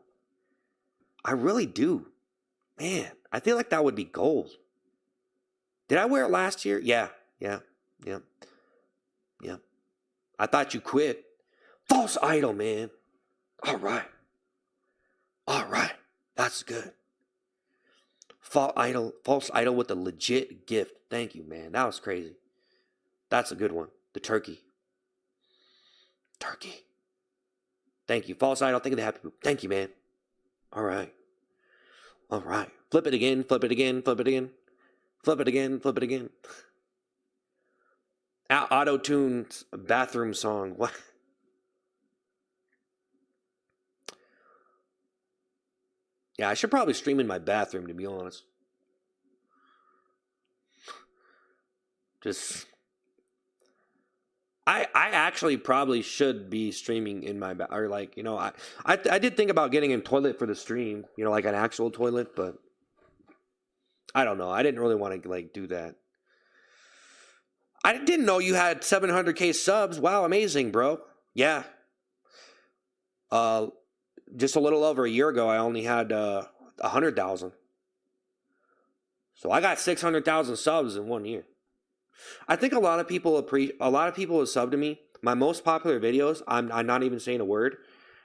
I really do. Man, I feel like that would be gold. Did I wear it last year? Yeah. I thought you quit. False Idol, man. All right. That's good. False Idol with a legit gift. Thank you, man. That was crazy. That's a good one. The turkey. Thank you. False Idol, think of the happy poop. Thank you, man. All right. Flip it again. Auto-tuned bathroom song. What? Yeah, I should probably stream in my bathroom, to be honest. I actually probably should be streaming in my or like, you know, I did think about getting a toilet for the stream, you know, like an actual toilet, but I don't know. I didn't really want to like do that. I didn't know you had 700K subs. Wow, amazing, bro. Yeah. Just a little over a year ago, I only had 100,000. So I got 600,000 subs in 1 year. I think a lot of people have subbed to me. My most popular videos, I'm not even saying a word,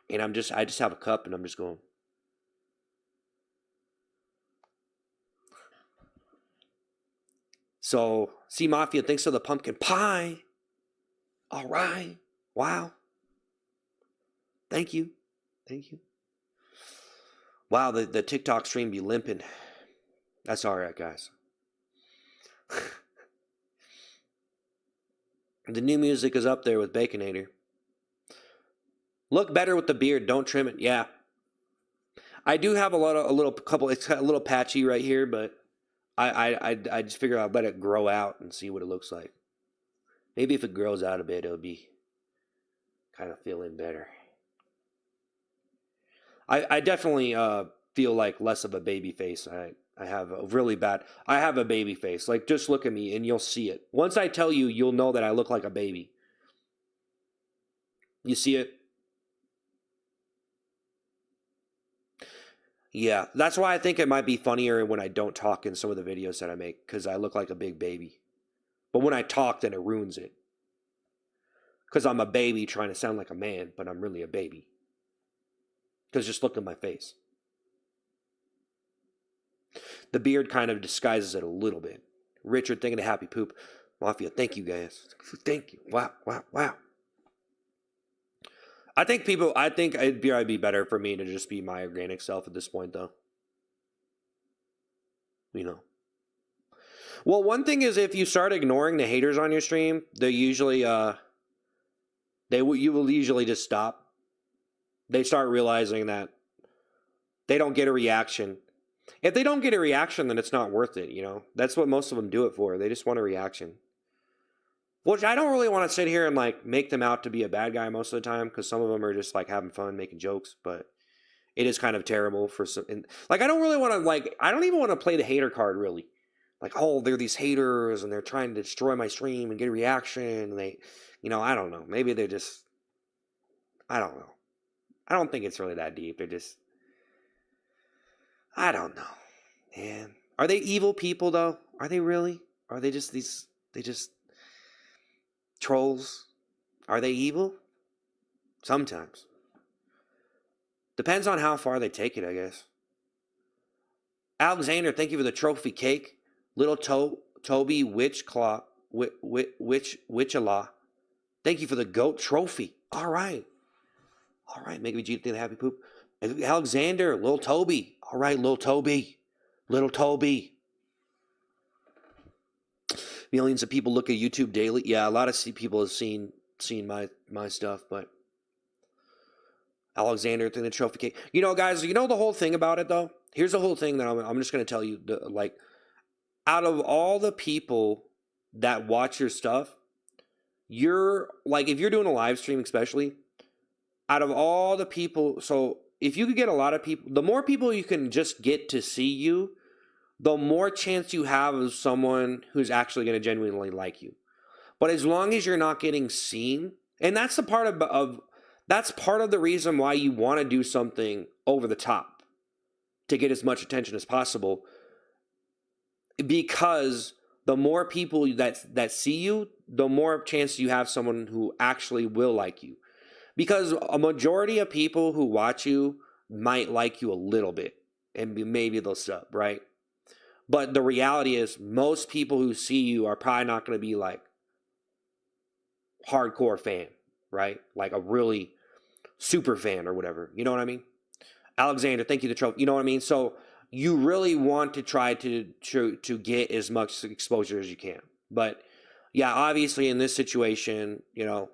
and I just have a cup and I'm just going. So, C Mafia, thanks for the pumpkin pie. All right. Wow. Thank you. Wow, the TikTok stream be limping. That's all right, guys. The new music is up there with Baconator. Look better with the beard. Don't trim it. Yeah. I do have it's a little patchy right here, but I just figure I'll let it grow out and see what it looks like. Maybe if it grows out a bit, it'll be kind of feeling better. I definitely feel like less of a baby face. I have a baby face. Like, just look at me and you'll see it. Once I tell you, you'll know that I look like a baby. You see it? Yeah, that's why I think it might be funnier when I don't talk in some of the videos that I make, because I look like a big baby. But when I talk, then it ruins it. Because I'm a baby trying to sound like a man, but I'm really a baby. Because just look at my face. The beard kind of disguises it a little bit. Richard, thinking of happy poop. Mafia, thank you guys. Thank you. Wow. I think it'd be better for me to just be my organic self at this point, though. You know. Well, one thing is, if you start ignoring the haters on your stream, they usually you will usually just stop. They start realizing that they don't get a reaction. If they don't get a reaction, then it's not worth it, you know? That's what most of them do it for. They just want a reaction. Which I don't really want to sit here and, like, make them out to be a bad guy most of the time, because some of them are just, like, having fun, making jokes, but it is kind of terrible for some... like, I don't really want to, like... I don't even want to play the hater card, really. Like, oh, they're these haters, and they're trying to destroy my stream and get a reaction, and they... You know, I don't know. Maybe they're just... I don't know. I don't think it's really that deep. They're just... I don't know, man. Are they evil people though? Are they really? Are they just they just trolls? Are they evil? Sometimes. Depends on how far they take it, I guess. Alexander, thank you for the trophy cake. Little Toby Witchclaw, Witchala. Thank you for the goat trophy. All right. All right, make me G the happy poop. Alexander, little Toby. All right, little Toby. Little Toby. Millions of people look at YouTube daily. Yeah, a lot of people have seen my stuff, but Alexander through the trophy cake. You know, guys, you know the whole thing about it though? Here's the whole thing that I'm just going to tell you. Like, out of all the people that watch your stuff, you're, like, if you're doing a live stream especially, out of all the people, so if you could get a lot of people, the more people you can just get to see you, the more chance you have of someone who's actually going to genuinely like you. But as long as you're not getting seen, and that's the part of that's part of the reason why you want to do something over the top to get as much attention as possible, because the more people that see you, the more chance you have someone who actually will like you. Because a majority of people who watch you might like you a little bit, and maybe they'll sub, right? But the reality is, most people who see you are probably not going to be like hardcore fan, right? Like a really super fan or whatever. You know what I mean? Alexander, thank you the trophy. You know what I mean? So you really want to try to get as much exposure as you can. But yeah, obviously in this situation, you know,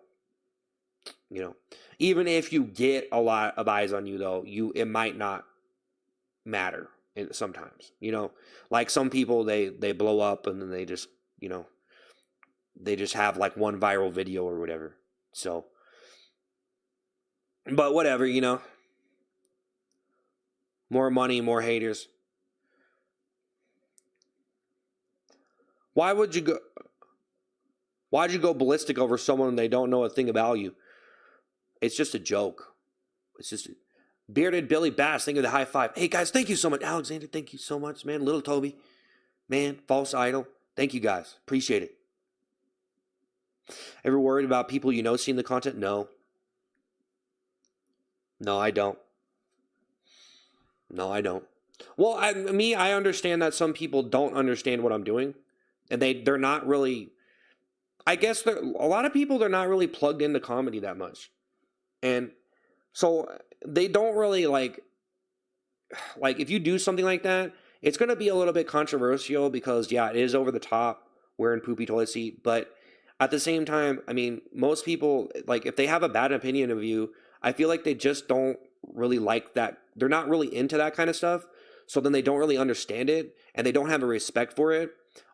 even if you get a lot of eyes on you though, it might not matter sometimes. You know, like some people they blow up and then they just, you know, they just have like one viral video or whatever. So, but whatever, you know. More money, more haters. Why'd you go ballistic over someone they don't know a thing about you? It's just a joke. It's just Bearded Billy Bass, thank you for the high five. Hey guys, thank you so much. Alexander, thank you so much, man. Little Toby, man, False Idol. Thank you guys. Appreciate it. Ever worried about people you know seeing the content? No. No, I don't. No, I don't. Well, I understand that some people don't understand what I'm doing, and they're not really. I guess a lot of people, they're not really plugged into comedy that much, and so they don't really like if you do something like that, it's going to be a little bit controversial because yeah, it is over the top, wearing poopy toilet seat, but at the same time, I mean, most people, like, if they have a bad opinion of you, I feel like they just don't really like that. They're not really into that kind of stuff. So then they don't really understand it and they don't have a respect for it.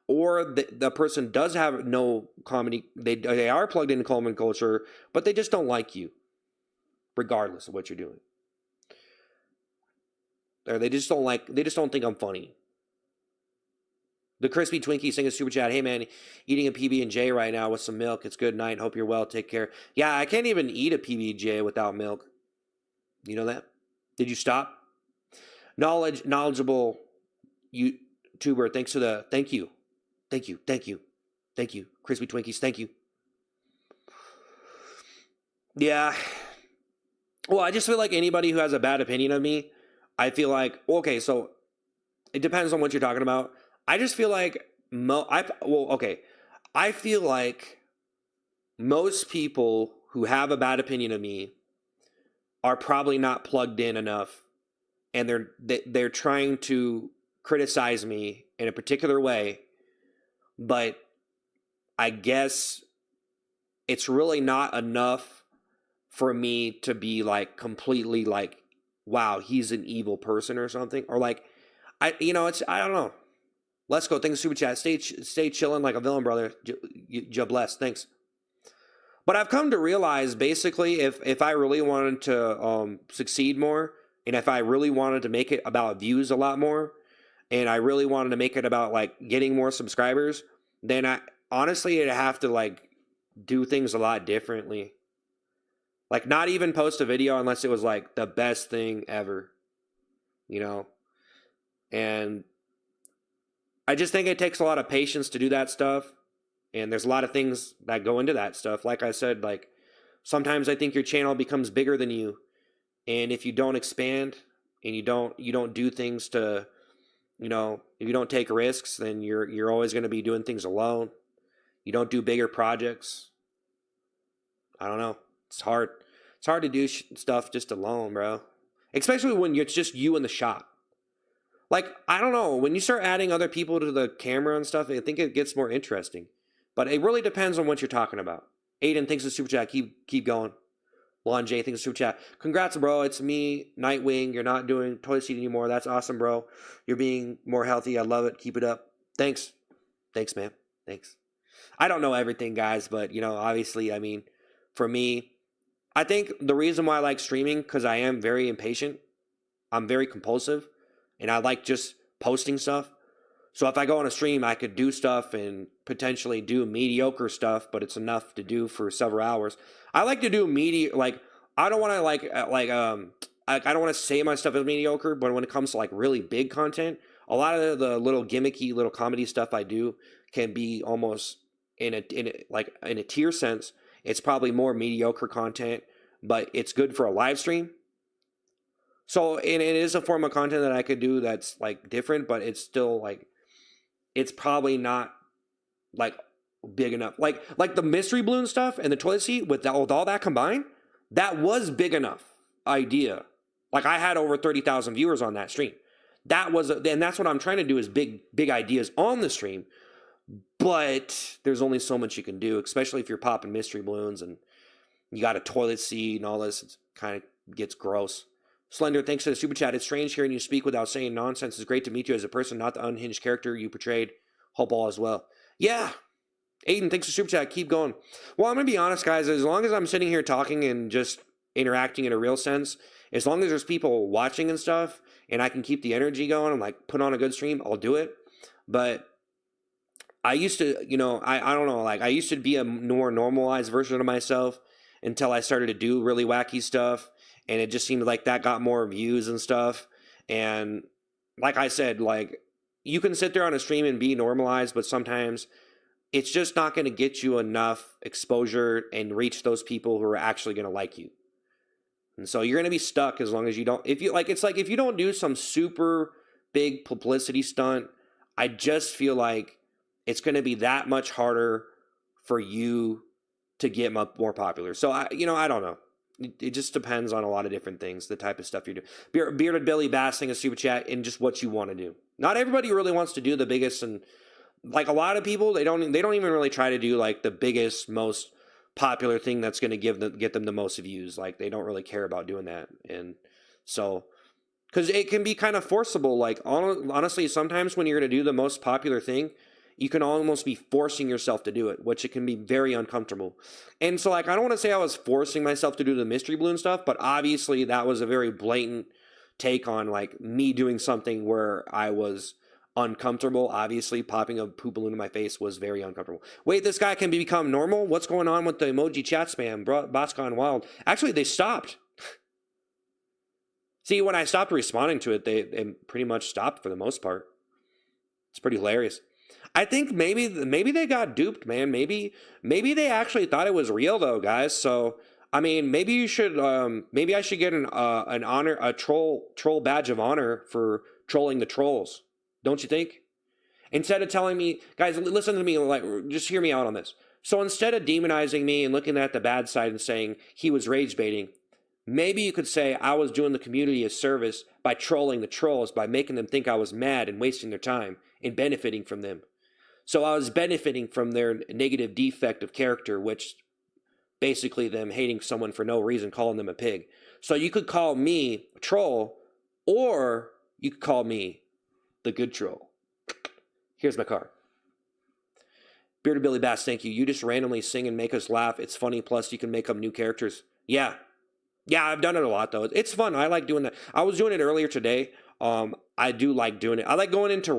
Or the person does have no comedy. They are plugged into common culture, but they just don't like you, regardless of what you're doing. Or they just don't think I'm funny. The Crispy Twinkie singing super chat. Hey man, eating a PB&J right now with some milk. It's good night. Hope you're well. Take care. Yeah, I can't even eat a PB&J without milk. You know that? Did you stop? Knowledgeable YouTuber. Thanks for the thank you. Crispy Twinkies, thank you. Yeah. Well, I just feel like anybody who has a bad opinion of me, I feel like, okay, so it depends on what you're talking about. I just feel like I feel like most people who have a bad opinion of me are probably not plugged in enough, and they're trying to criticize me in a particular way, but I guess it's really not enough for me to be like completely like, wow, he's an evil person or something, or like I don't know. Let's go. Thanks, super chat. Stay chilling like a villain, brother. Bless. Thanks. But I've come to realize, basically, if I really wanted to succeed more, and if I really wanted to make it about views a lot more, and I really wanted to make it about like getting more subscribers, then I'd have to like do things a lot differently. Like not even post a video unless it was like the best thing ever, you know? And I just think it takes a lot of patience to do that stuff. And there's a lot of things that go into that stuff. Like I said, like sometimes I think your channel becomes bigger than you. And if you don't expand and you don't do things to, if you don't take risks, then you're always going to be doing things alone. You don't do bigger projects. I don't know. It's hard. It's hard to do stuff just alone, bro. Especially when it's just you in the shop. Like, I don't know. When you start adding other people to the camera and stuff, I think it gets more interesting. But it really depends on what you're talking about. Aiden, thanks for the super chat. Keep going. Lon J, thanks for super chat. Congrats, bro. It's me, Nightwing. You're not doing toilet seat anymore. That's awesome, bro. You're being more healthy. I love it. Keep it up. Thanks. Thanks, man. Thanks. I don't know everything, guys, but, obviously, I mean, for me, I think the reason why I like streaming, because I am very impatient. I'm very compulsive, and I like just posting stuff. So if I go on a stream, I could do stuff and potentially do mediocre stuff, but it's enough to do for several hours. I like to do I don't want to I don't want to say my stuff is mediocre, but when it comes to like really big content, a lot of the little gimmicky little comedy stuff I do can be almost in a tier sense. It's probably more mediocre content, but it's good for a live stream. So and it is a form of content that I could do that's like different, but it's still like it's probably not like big enough. Like the mystery balloon stuff and the toilet seat with all that combined, that was big enough idea. Like I had over 30,000 viewers on that stream. And that's what I'm trying to do is big ideas on the stream. But there's only so much you can do, especially if you're popping mystery balloons and you got a toilet seat and all this. It kind of gets gross. Slender, thanks for the super chat. It's strange hearing you speak without saying nonsense. It's great to meet you as a person, not the unhinged character you portrayed. Hope all is well. Yeah. Aiden, thanks for super chat. Keep going. Well, I'm going to be honest, guys. As long as I'm sitting here talking and just interacting in a real sense, as long as there's people watching and stuff, and I can keep the energy going and like put on a good stream, I'll do it. But I used to, I don't know, like I used to be a more normalized version of myself until I started to do really wacky stuff. And it just seemed like that got more views and stuff. And like I said, like you can sit there on a stream and be normalized, but sometimes it's just not going to get you enough exposure and reach those people who are actually going to like you. And so you're going to be stuck as long as you don't, if you don't do some super big publicity stunt, I just feel like it's going to be that much harder for you to get more popular. So I don't know. It just depends on a lot of different things, the type of stuff you do. Bearded Billy Bassing a super chat and just what you want to do. Not everybody really wants to do the biggest, and like a lot of people, they don't even really try to do like the biggest, most popular thing that's going to get them the most views. Like they don't really care about doing that, and so because it can be kind of forcible. Like honestly, sometimes when you're going to do the most popular thing, you can almost be forcing yourself to do it, which it can be very uncomfortable. And so, like, I don't want to say I was forcing myself to do the mystery balloon stuff, but obviously that was a very blatant take on, like, me doing something where I was uncomfortable. Obviously, popping a poop balloon in my face was very uncomfortable. Wait, this guy can become normal? What's going on with the emoji chat spam? Bots gone wild. Actually, they stopped. See, when I stopped responding to it, they pretty much stopped for the most part. It's pretty hilarious. I think maybe they got duped, man. Maybe they actually thought it was real though, guys. So I mean, maybe you should maybe I should get an honor, a troll badge of honor for trolling the trolls. Don't you think? Instead of telling me, guys, listen to me, like just hear me out on this. So instead of demonizing me and looking at the bad side and saying he was rage baiting, maybe you could say I was doing the community a service by trolling the trolls, by making them think I was mad and wasting their time and benefiting from them. So I was benefiting from their negative defect of character, which basically them hating someone for no reason, calling them a pig. So you could call me a troll, or you could call me the good troll. Here's my card. Bearded Billy Bass, thank you. You just randomly sing and make us laugh. It's funny, plus you can make up new characters. Yeah, I've done it a lot, though. It's fun. I like doing that. I was doing it earlier today. I do like doing it. I like going into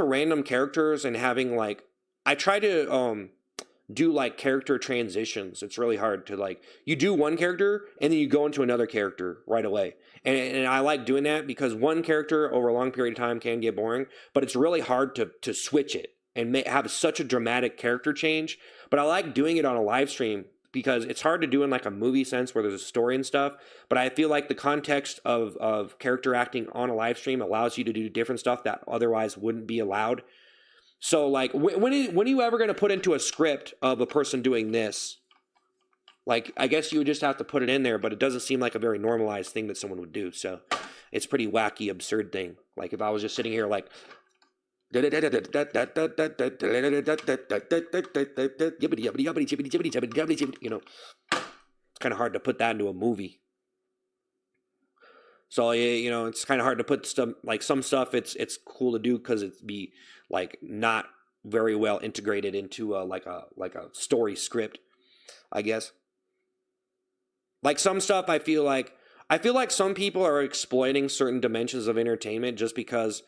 random characters and having like I try to do like character transitions. It's really hard to like, you do one character and then you go into another character right away. And I like doing that because one character over a long period of time can get boring, but it's really hard to switch it and have such a dramatic character change. But I like doing it on a live stream because it's hard to do in like a movie sense where there's a story and stuff. But I feel like the context of character acting on a live stream allows you to do different stuff that otherwise wouldn't be allowed. So like when are you ever going to put into a script of a person doing this? Like, I guess you would just have to put it in there, but it doesn't seem like a very normalized thing that someone would do. So it's pretty wacky, absurd thing. Like if I was just sitting here like, you know, it's kind of hard to put that into a movie. So, you know, it's kind of hard to put stuff, like some stuff it's cool to do because it's be like not very well integrated into like a story script, I guess. Like some stuff I feel like some people are exploiting certain dimensions of entertainment just because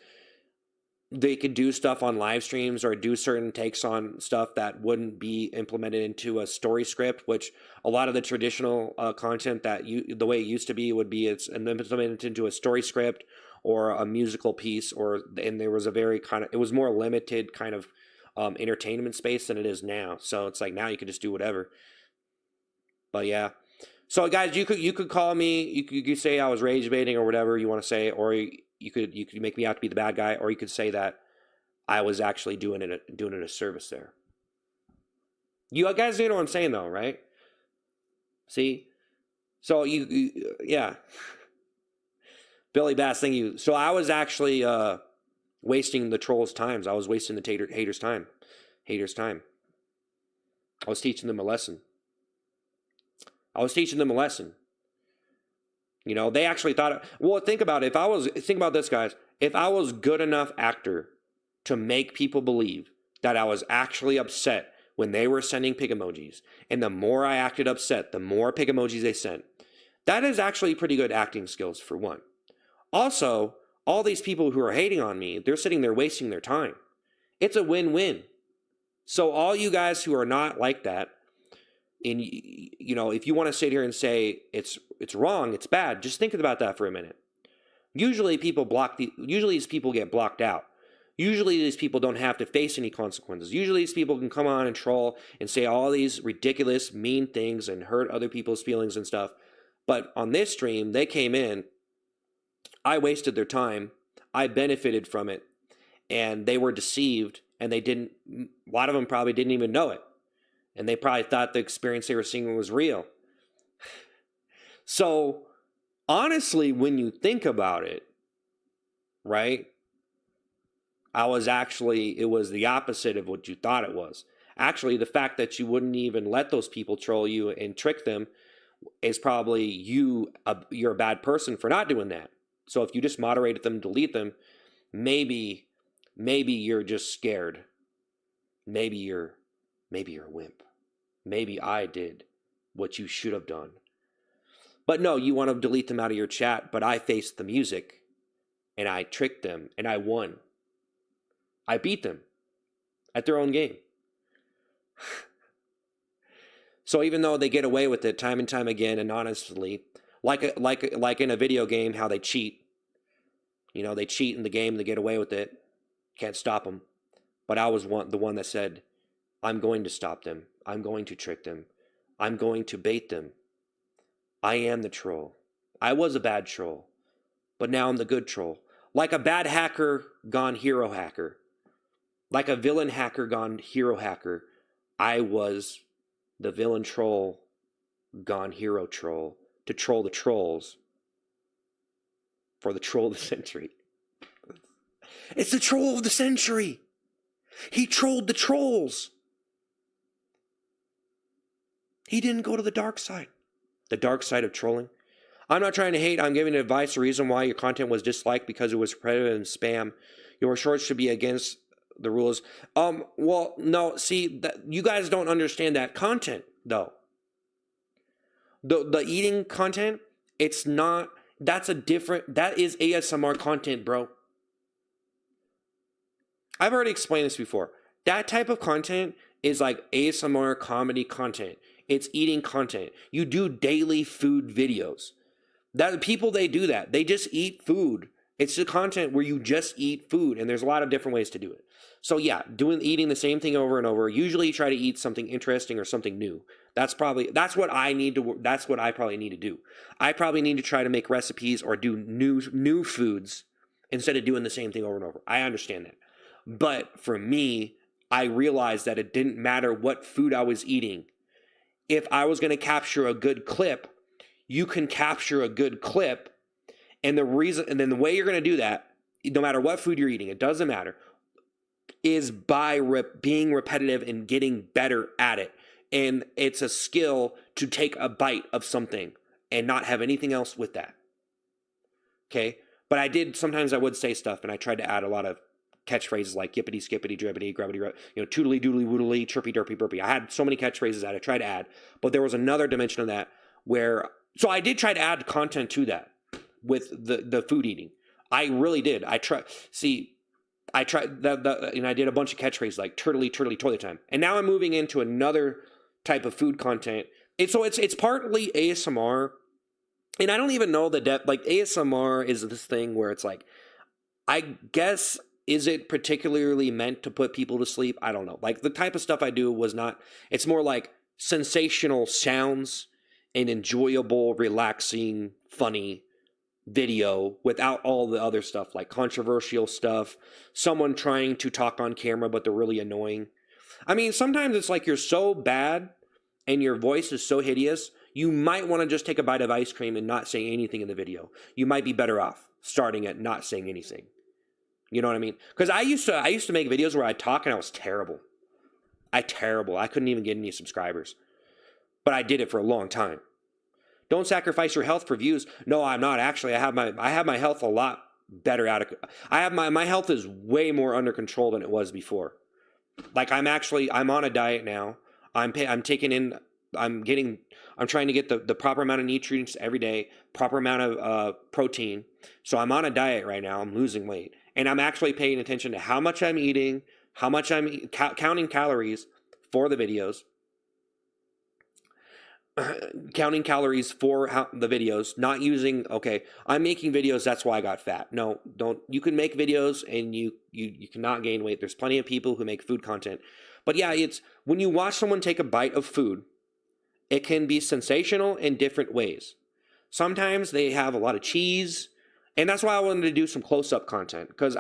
they could do stuff on live streams or do certain takes on stuff that wouldn't be implemented into a story script, which a lot of the traditional content that the way it used to be would be it's implemented into a story script or a musical piece, and there was a very it was more limited kind of entertainment space than it is now. So it's like now you could just do whatever. But yeah. So guys, you could call me, you could say I was rage baiting or whatever you want to say, or you could make me out to be the bad guy, or you could say that I was actually doing it a service there. You guys know what I'm saying though, right? See? So yeah. Billy Bass, thank you. So I was actually wasting the trolls' times. I was wasting the haters' time. Haters' time. I was teaching them a lesson. You know, they actually thought, well, think about it. Think about this, guys. If I was good enough actor to make people believe that I was actually upset when they were sending pig emojis, and the more I acted upset, the more pig emojis they sent, that is actually pretty good acting skills for one. Also, all these people who are hating on me, they're sitting there wasting their time. It's a win-win. So all you guys who are not like that, and you know, if you want to sit here and say it's wrong, it's bad, just think about that for a minute. Usually these people get blocked out. Usually these people don't have to face any consequences. Usually these people can come on and troll and say all these ridiculous, mean things and hurt other people's feelings and stuff. But on this stream, they came in, I wasted their time, I benefited from it, and they were deceived, and a lot of them probably didn't even know it. And they probably thought the experience they were seeing was real. So, honestly, when you think about it, right, it was the opposite of what you thought it was. Actually, the fact that you wouldn't even let those people troll you and trick them is probably you're a bad person for not doing that. So if you just moderated them, delete them, maybe you're just scared. Maybe you're a wimp. Maybe I did what you should have done. But no, you want to delete them out of your chat, but I faced the music, and I tricked them, and I won. I beat them at their own game. So even though they get away with it time and time again, and honestly, like in a video game, how they cheat. You know, they cheat in the game, they get away with it. Can't stop them. But I was the one that said, I'm going to stop them. I'm going to trick them. I'm going to bait them. I am the troll. I was a bad troll, but now I'm the good troll. Like a bad hacker gone hero hacker. Like a villain hacker gone hero hacker. I was the villain troll gone hero troll to troll the trolls for the troll of the century. It's the troll of the century. He trolled the trolls. He didn't go to the dark side of trolling. I'm not trying to hate. I'm giving advice. The reason why your content was disliked because it was repetitive and spam. Your shorts should be against the rules. Well, no. See, you guys don't understand that content, though. The eating content, it's not. That is ASMR content, bro. I've already explained this before. That type of content is like ASMR comedy content. It's eating content. You do daily food videos. That people, they do that. They just eat food. It's the content where you just eat food, and there's a lot of different ways to do it. So yeah, eating the same thing over and over. Usually, you try to eat something interesting or something new. That's what I need to. That's what I probably need to do. I probably need to try to make recipes or do new foods instead of doing the same thing over and over. I understand that, but for me, I realized that it didn't matter what food I was eating. If I was going to capture a good clip, you can capture a good clip, and then the way you're going to do that, no matter what food you're eating, it doesn't matter, is by being repetitive and getting better at it. And it's a skill to take a bite of something and not have anything else with that. Okay? But sometimes I would say stuff, and I tried to add a lot of catchphrases like yippity, skippity, dribbity, grubbity, toodly, doodly, woodly, chirpy, derpy, burpy. I had so many catchphrases that I tried to add, but there was another dimension of that so I did try to add content to that with the food eating. I really did. I tried that, and I did a bunch of catchphrases like turtly, turtly, toilet time. And now I'm moving into another type of food content. It's partly ASMR, and I don't even know the depth. Like ASMR is this thing where it's like, I guess, is it particularly meant to put people to sleep? I don't know. Like the type of stuff I do was not. It's more like sensational sounds and enjoyable, relaxing, funny video without all the other stuff like controversial stuff, someone trying to talk on camera but they're really annoying. I mean, sometimes it's like you're so bad and your voice is so hideous, you might want to just take a bite of ice cream and not say anything in the video. You might be better off starting at not saying anything. You know what I mean? Because I used to make videos where I'd talk and I was terrible. I couldn't even get any subscribers. But I did it for a long time. Don't sacrifice your health for views. No, I'm not. Actually, I have my health a lot better my health is way more under control than it was before. Like I'm on a diet now. I'm trying to get the proper amount of nutrients every day, proper amount of protein. So I'm on a diet right now. I'm losing weight. And I'm actually paying attention to how much I'm eating, how much I'm counting calories for the videos. Counting calories for the videos, not using, okay, I'm making videos, that's why I got fat. No, don't. You can make videos and you cannot gain weight. There's plenty of people who make food content. But yeah, it's when you watch someone take a bite of food, it can be sensational in different ways. Sometimes they have a lot of cheese, and that's why I wanted to do some close-up content, because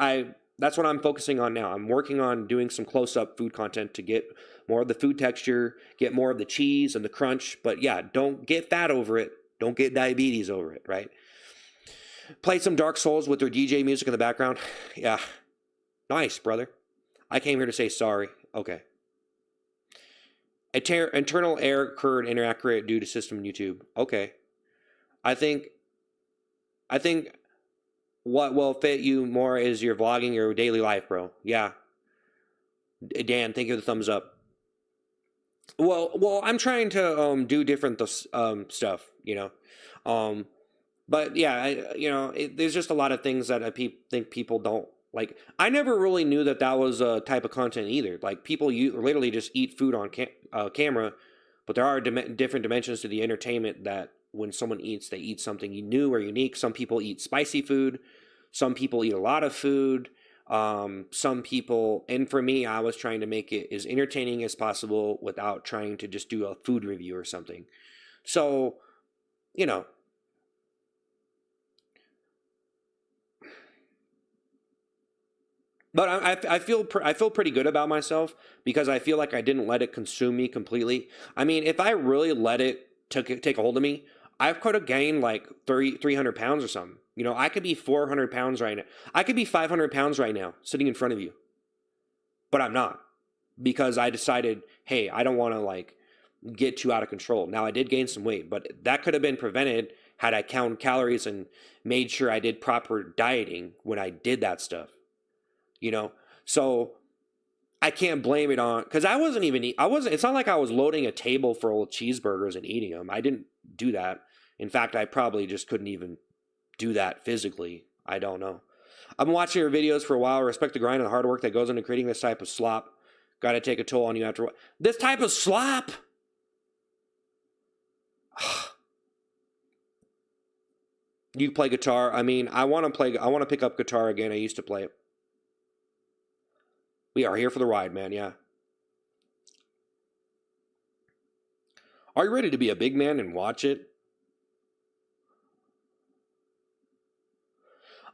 that's what I'm focusing on now. I'm working on doing some close-up food content to get more of the food texture, get more of the cheese and the crunch. But yeah, don't get fat over it. Don't get diabetes over it, right? Play some Dark Souls with their DJ music in the background. Yeah. Nice, brother. I came here to say sorry. Okay. Internal error occurred inaccurate due to system YouTube. Okay. I think what will fit you more is your vlogging, your daily life, bro. Yeah. Dan, thank you for the thumbs up. Well, I'm trying to do different stuff, but yeah, there's just a lot of things that I think people don't like. I never really knew that was a type of content either. Like people literally just eat food on camera, but there are different dimensions to the entertainment that when someone eats, they eat something new or unique. Some people eat spicy food. Some people eat a lot of food. Some people, and for me, I was trying to make it as entertaining as possible without trying to just do a food review or something. So, but I feel pretty good about myself because I feel like I didn't let it consume me completely. I mean, if I really let it take a hold of me, I could have gained like 300 pounds or something. I could be 400 pounds right now. I could be 500 pounds right now sitting in front of you. But I'm not, because I decided, hey, I don't want to get too out of control. Now I did gain some weight, but that could have been prevented had I counted calories and made sure I did proper dieting when I did that stuff. So I can't blame it on, because it's not like I was loading a table full of cheeseburgers and eating them. I didn't do that. In fact, I probably just couldn't even do that physically. I don't know. I've been watching your videos for a while. I respect the grind and the hard work that goes into creating this type of slop Got to take a toll on you after this type of slop. You play guitar. I mean, I want to pick up guitar again. I used to play it. We are here for the ride, man. Yeah. Are you ready to be a big man and watch it?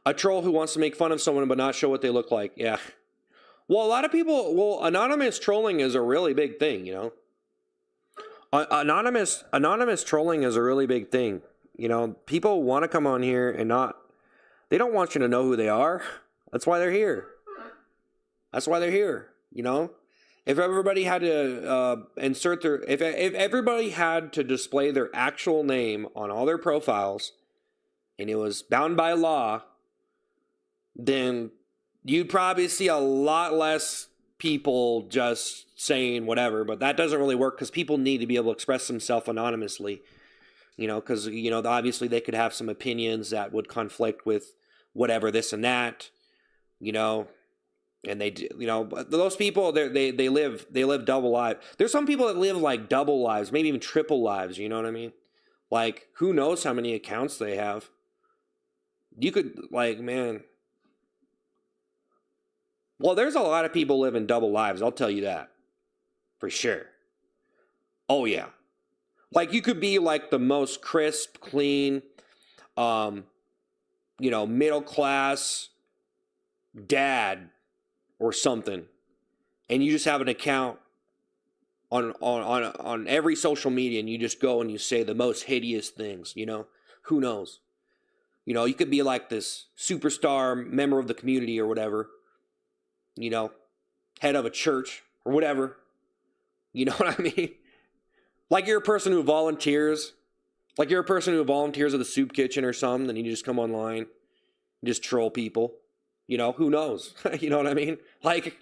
A troll who wants to make fun of someone but not show what they look like. Yeah. Well, a lot of people, anonymous trolling is a really big thing, you know. Anonymous trolling is a really big thing. You know, people want to come on here and they don't want you to know who they are. That's why they're here. You know, if everybody had to if everybody had to display their actual name on all their profiles and it was bound by law, then you'd probably see a lot less people just saying whatever, but that doesn't really work because people need to be able to express themselves anonymously, you know, because, you know, obviously they could have some opinions that would conflict with whatever, this and that, you know, and they, you know, those people, they live double lives. There's some people that live like double lives, maybe even triple lives, you know what I mean? Like, who knows how many accounts they have? You could, like, man. Well, there's a lot of people living double lives, I'll tell you that. For sure. Oh, yeah. Like, you could be, like, the most crisp, clean, you know, middle-class dad or something. And you just have an account on every social media, and you just go and you say the most hideous things, you know? Who knows? You know, you could be, like, this superstar member of the community or whatever. You know, head of a church or whatever. You know what I mean? Like you're a person who volunteers. Like you're a person who volunteers at the soup kitchen or something, and you just come online and just troll people. You know, who knows? You know what I mean? Like,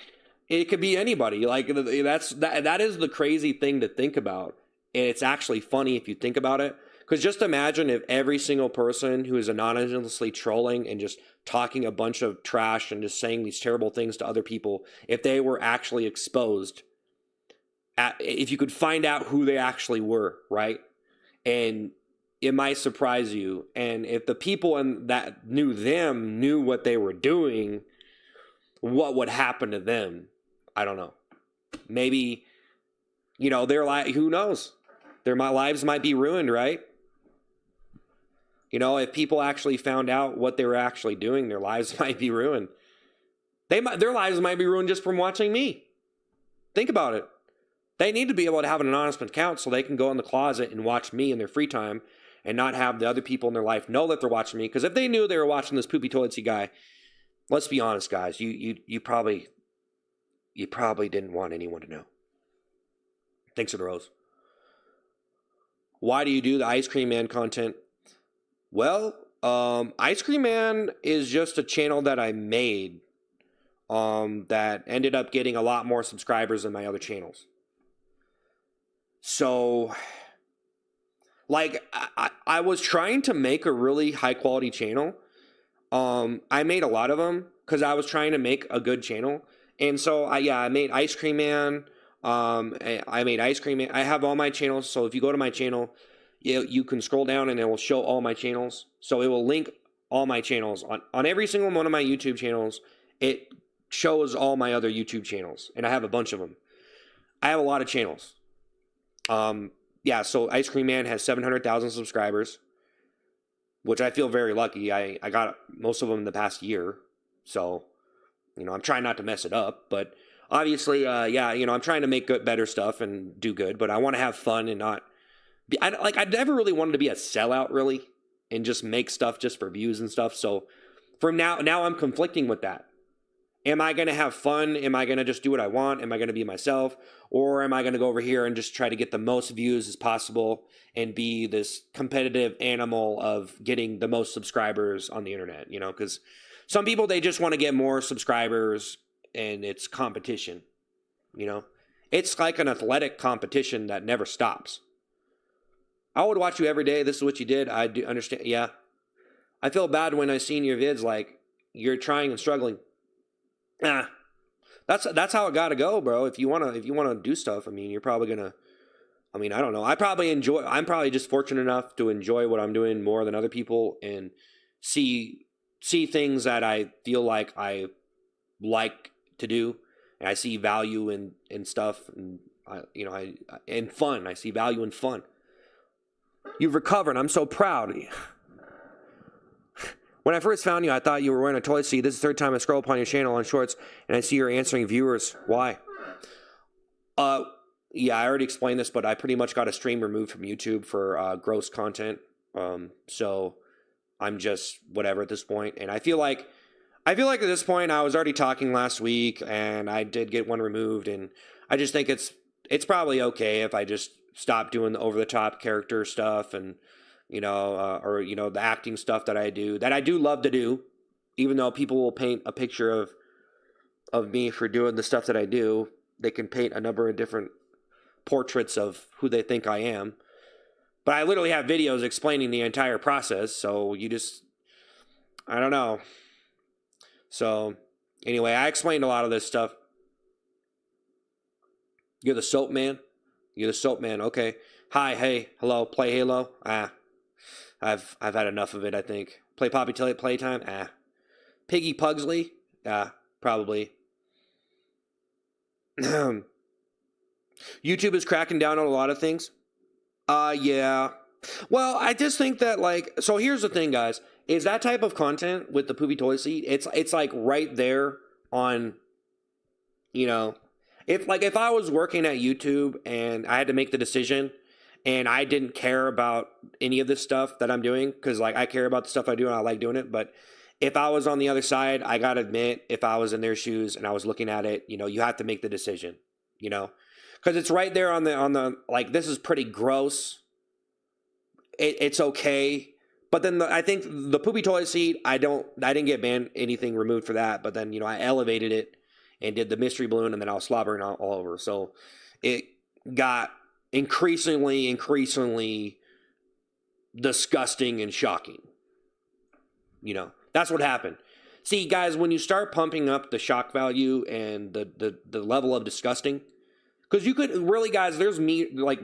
it could be anybody. Like, that is the crazy thing to think about. And it's actually funny if you think about it. Because just imagine if every single person who is anonymously trolling and just talking a bunch of trash and just saying these terrible things to other people, if they were actually exposed, if you could find out who they actually were, right? And it might surprise you. And if the people that knew them knew what they were doing, what would happen to them? I don't know. Maybe, you know, who knows? Their lives might be ruined, right? You know, if people actually found out what they were actually doing, their lives might be ruined. Their lives might be ruined just from watching me. Think about it. They need to be able to have an anonymous account so they can go in the closet and watch me in their free time and not have the other people in their life know that they're watching me. Because if they knew they were watching this poopy toilet seat guy, let's be honest, guys, you probably didn't want anyone to know. Thanks for the rose. Why do you do the Ice Cream Man content? Well, Ice Cream Man is just a channel that I made that ended up getting a lot more subscribers than my other channels. So, like, I was trying to make a really high quality channel. I made a lot of them because I was trying to make a good channel. And so, I made Ice Cream Man. I made Ice Cream Man. I have all my channels. So if you go to my channel, you can scroll down and it will show all my channels. So it will link all my channels. On every single one of my YouTube channels, it shows all my other YouTube channels. And I have a bunch of them. I have a lot of channels. So Ice Cream Man has 700,000 subscribers, which I feel very lucky. I got most of them in the past year. So, you know, I'm trying not to mess it up. But obviously, I'm trying to make better stuff and do good. But I want to have fun and not... I never really wanted to be a sellout, really, and just make stuff just for views and stuff. So from now I'm conflicting with that. Am I going to have fun? Am I going to just do what I want? Am I going to be myself? Or am I going to go over here and just try to get the most views as possible and be this competitive animal of getting the most subscribers on the internet? You know, because some people, they just want to get more subscribers and it's competition. You know, it's like an athletic competition that never stops. I would watch you every day. This is what you did. I do understand. Yeah. I feel bad when I seen your vids like you're trying and struggling. That's how it got to go, bro. If you wanna do stuff, I mean, you're probably gonna. I mean, I don't know. I'm probably just fortunate enough to enjoy what I'm doing more than other people, and see things that I feel like I like to do, and I see value in stuff, and in fun. I see value in fun. You've recovered. I'm so proud. When I first found you, I thought you were wearing a toilet seat. This is the third time I scroll upon your channel on Shorts, and I see you're answering viewers. Why? Yeah, I already explained this, but I pretty much got a stream removed from YouTube for gross content. So I'm just whatever at this point, and I feel like at this point I was already talking last week, and I did get one removed, and I just think it's probably okay if I just stop doing the over the top character stuff, and or the acting stuff that I do love to do, even though people will paint a picture of me for doing the stuff that I do. They can paint a number of different portraits of who they think I am, but I literally have videos explaining the entire process, so I don't know. So anyway, I explained a lot of this stuff. You're the soap man? Okay. Hi, hey, hello, play Halo? I've had enough of it, I think. Play Poppy Tilly Playtime? Piggy Pugsley? Probably. YouTube is cracking down on a lot of things. Yeah. Well, I just think that, so here's the thing, guys, is that type of content with the poopy toilet seat, it's like right there on, if I was working at YouTube and I had to make the decision and I didn't care about any of this stuff that I'm doing, because I care about the stuff I do and I like doing it, but if I was on the other side, I gotta admit, if I was in their shoes and I was looking at it, you have to make the decision, because it's right there on the this is pretty gross. It's okay, but then I think the poopy toilet seat, I didn't get banned, anything removed for that, but then I elevated it and did the mystery balloon, and then I was slobbering all over, so it got increasingly disgusting and shocking. That's what happened. See, guys, when you start pumping up the shock value and the level of disgusting, because you could really, guys, there's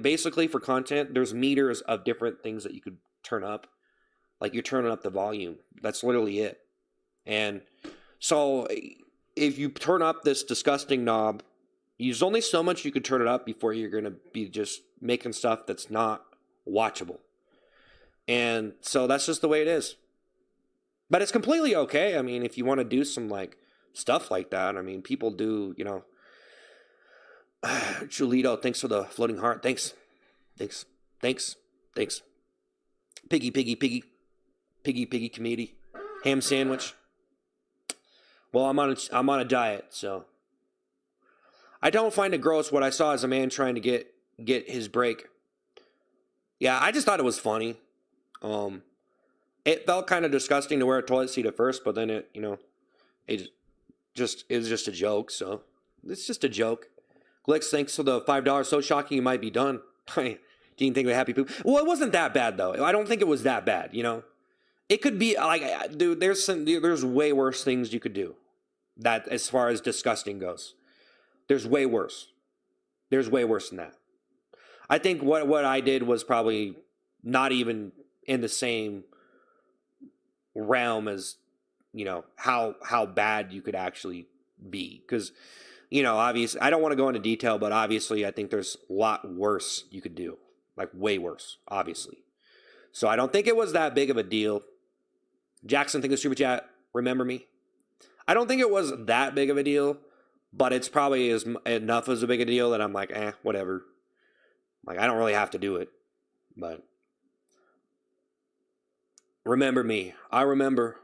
basically for content, there's meters of different things that you could turn up. You're turning up the volume. That's literally it. And so if you turn up this disgusting knob, there's only so much you could turn it up before you're going to be just making stuff that's not watchable. And so that's just the way it is. But it's completely okay. I mean, if you want to do some stuff like that, I mean, people do, Julito, thanks for the floating heart. Thanks. Piggy committee. Ham sandwich. Well, I'm on a diet, so I don't find it gross. What I saw is a man trying to get his break. Yeah, I just thought it was funny. It felt kind of disgusting to wear a toilet seat at first, but then it was just a joke. So it's just a joke. Glix, thanks for the $5. So shocking you might be done. Didn't think of happy poop. Well, it wasn't that bad though. I don't think it was that bad. It could be dude. There's way worse things you could do. That as far as disgusting goes, there's way worse. There's way worse than that. I think what I did was probably not even in the same realm as how bad you could actually be, because obviously I don't want to go into detail, but obviously I think there's a lot worse you could do, way worse, obviously. So I don't think it was that big of a deal. Jackson, think of super chat. Remember me. I don't think it was that big of a deal, but it's probably enough as a big a deal that I'm whatever. I don't really have to do it, but remember me. I remember.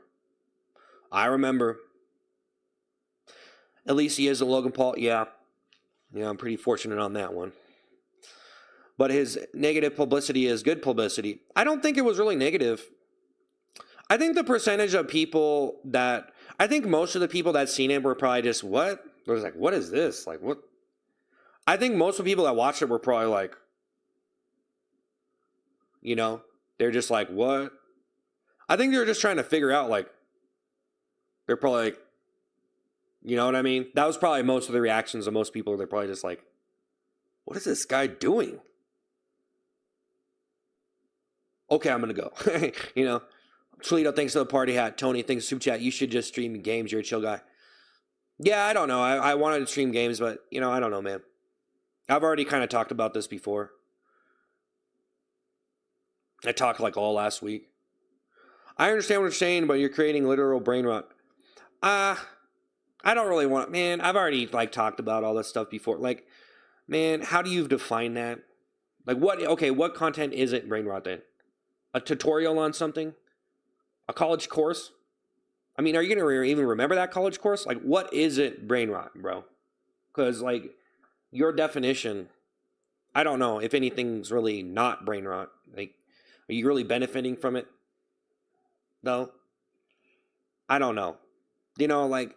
At least he is a Logan Paul. Yeah, I'm pretty fortunate on that one. But his negative publicity is good publicity. I don't think it was really negative. I think the percentage of people I think most of the people that seen it were probably just, what? It was what is this? What? I think most of the people that watched it were probably they're just what? I think they're just trying to figure out, they're probably You know what I mean? That was probably most of the reactions of most people. They're probably just like, what is this guy doing? Okay, I'm going to go. You know? Toledo, thanks for the party hat. Tony, thanks for super chat. You should just stream games. You're a chill guy. Yeah, I don't know. I wanted to stream games, but, you know, I don't know, man. I've already kind of talked about this before. I talked like all last week. I understand what you're saying, but you're creating literal brain rot. I don't really want, man, I've already like talked about all this stuff before. Like, man, how do you define that? Like what content isn't brain rot then? A tutorial on something? A college course? I mean, are you going to even remember that college course? Like, what isn't brain rot, bro? Because, like, your definition, I don't know if anything's really not brain rot. Like, are you really benefiting from it? Though? I don't know. You know, like,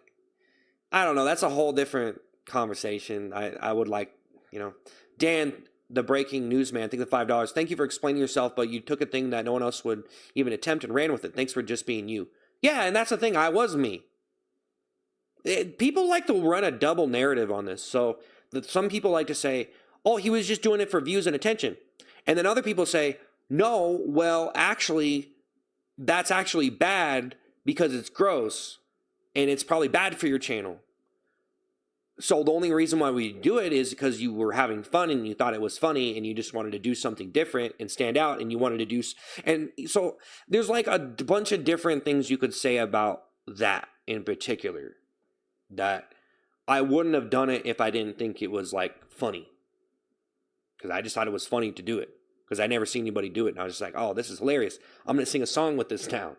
I don't know. That's a whole different conversation. I would like, you know. Dan, the breaking news man, think the $5. Thank you for explaining yourself, but you took a thing that no one else would even attempt and ran with it. Thanks for just being you. Yeah, and that's the thing. I was me. People like to run a double narrative on this. So some people like to say, oh, he was just doing it for views and attention. And then other people say, no, well, actually, that's actually bad because it's gross. And it's probably bad for your channel. So the only reason why we do it is because you were having fun and you thought it was funny and you just wanted to do something different and stand out and you wanted to do. And so there's like a bunch of different things you could say about that in particular. That I wouldn't have done it if I didn't think it was like funny. Because I just thought it was funny to do it. Because I never seen anybody do it. And I was just like, oh, this is hilarious. I'm going to sing a song with this now.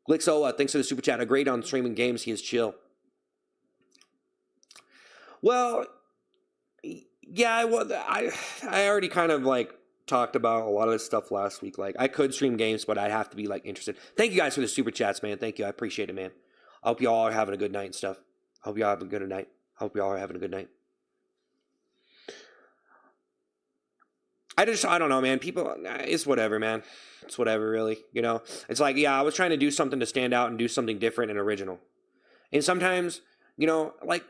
Glixola, thanks for the super chat. Agreed on streaming games. He is chill. Well, yeah, I already kind of like talked about a lot of this stuff last week. Like, I could stream games, but I'd have to be like interested. Thank you guys for the super chats, man. Thank you. I appreciate it, man. I hope y'all are having a good night and stuff. I hope y'all having a good night. I hope y'all are having a good night. I don't know, man. People, it's whatever, man. It's whatever, really. You know, it's like, yeah, I was trying to do something to stand out and do something different and original. And sometimes, you know, like,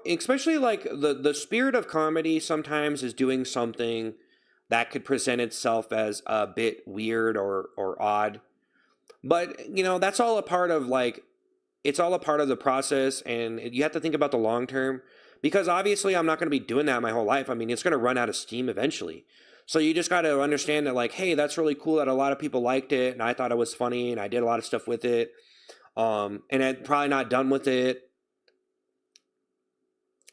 especially like the spirit of comedy sometimes is doing something that could present itself as a bit weird or odd. But, you know, that's all a part of like, it's all a part of the process, and you have to think about the long term, because obviously I'm not going to be doing that my whole life. I mean, it's going to run out of steam eventually. So you just got to understand that, like, hey, that's really cool that a lot of people liked it, and I thought it was funny, and I did a lot of stuff with it, and I'm probably not done with it.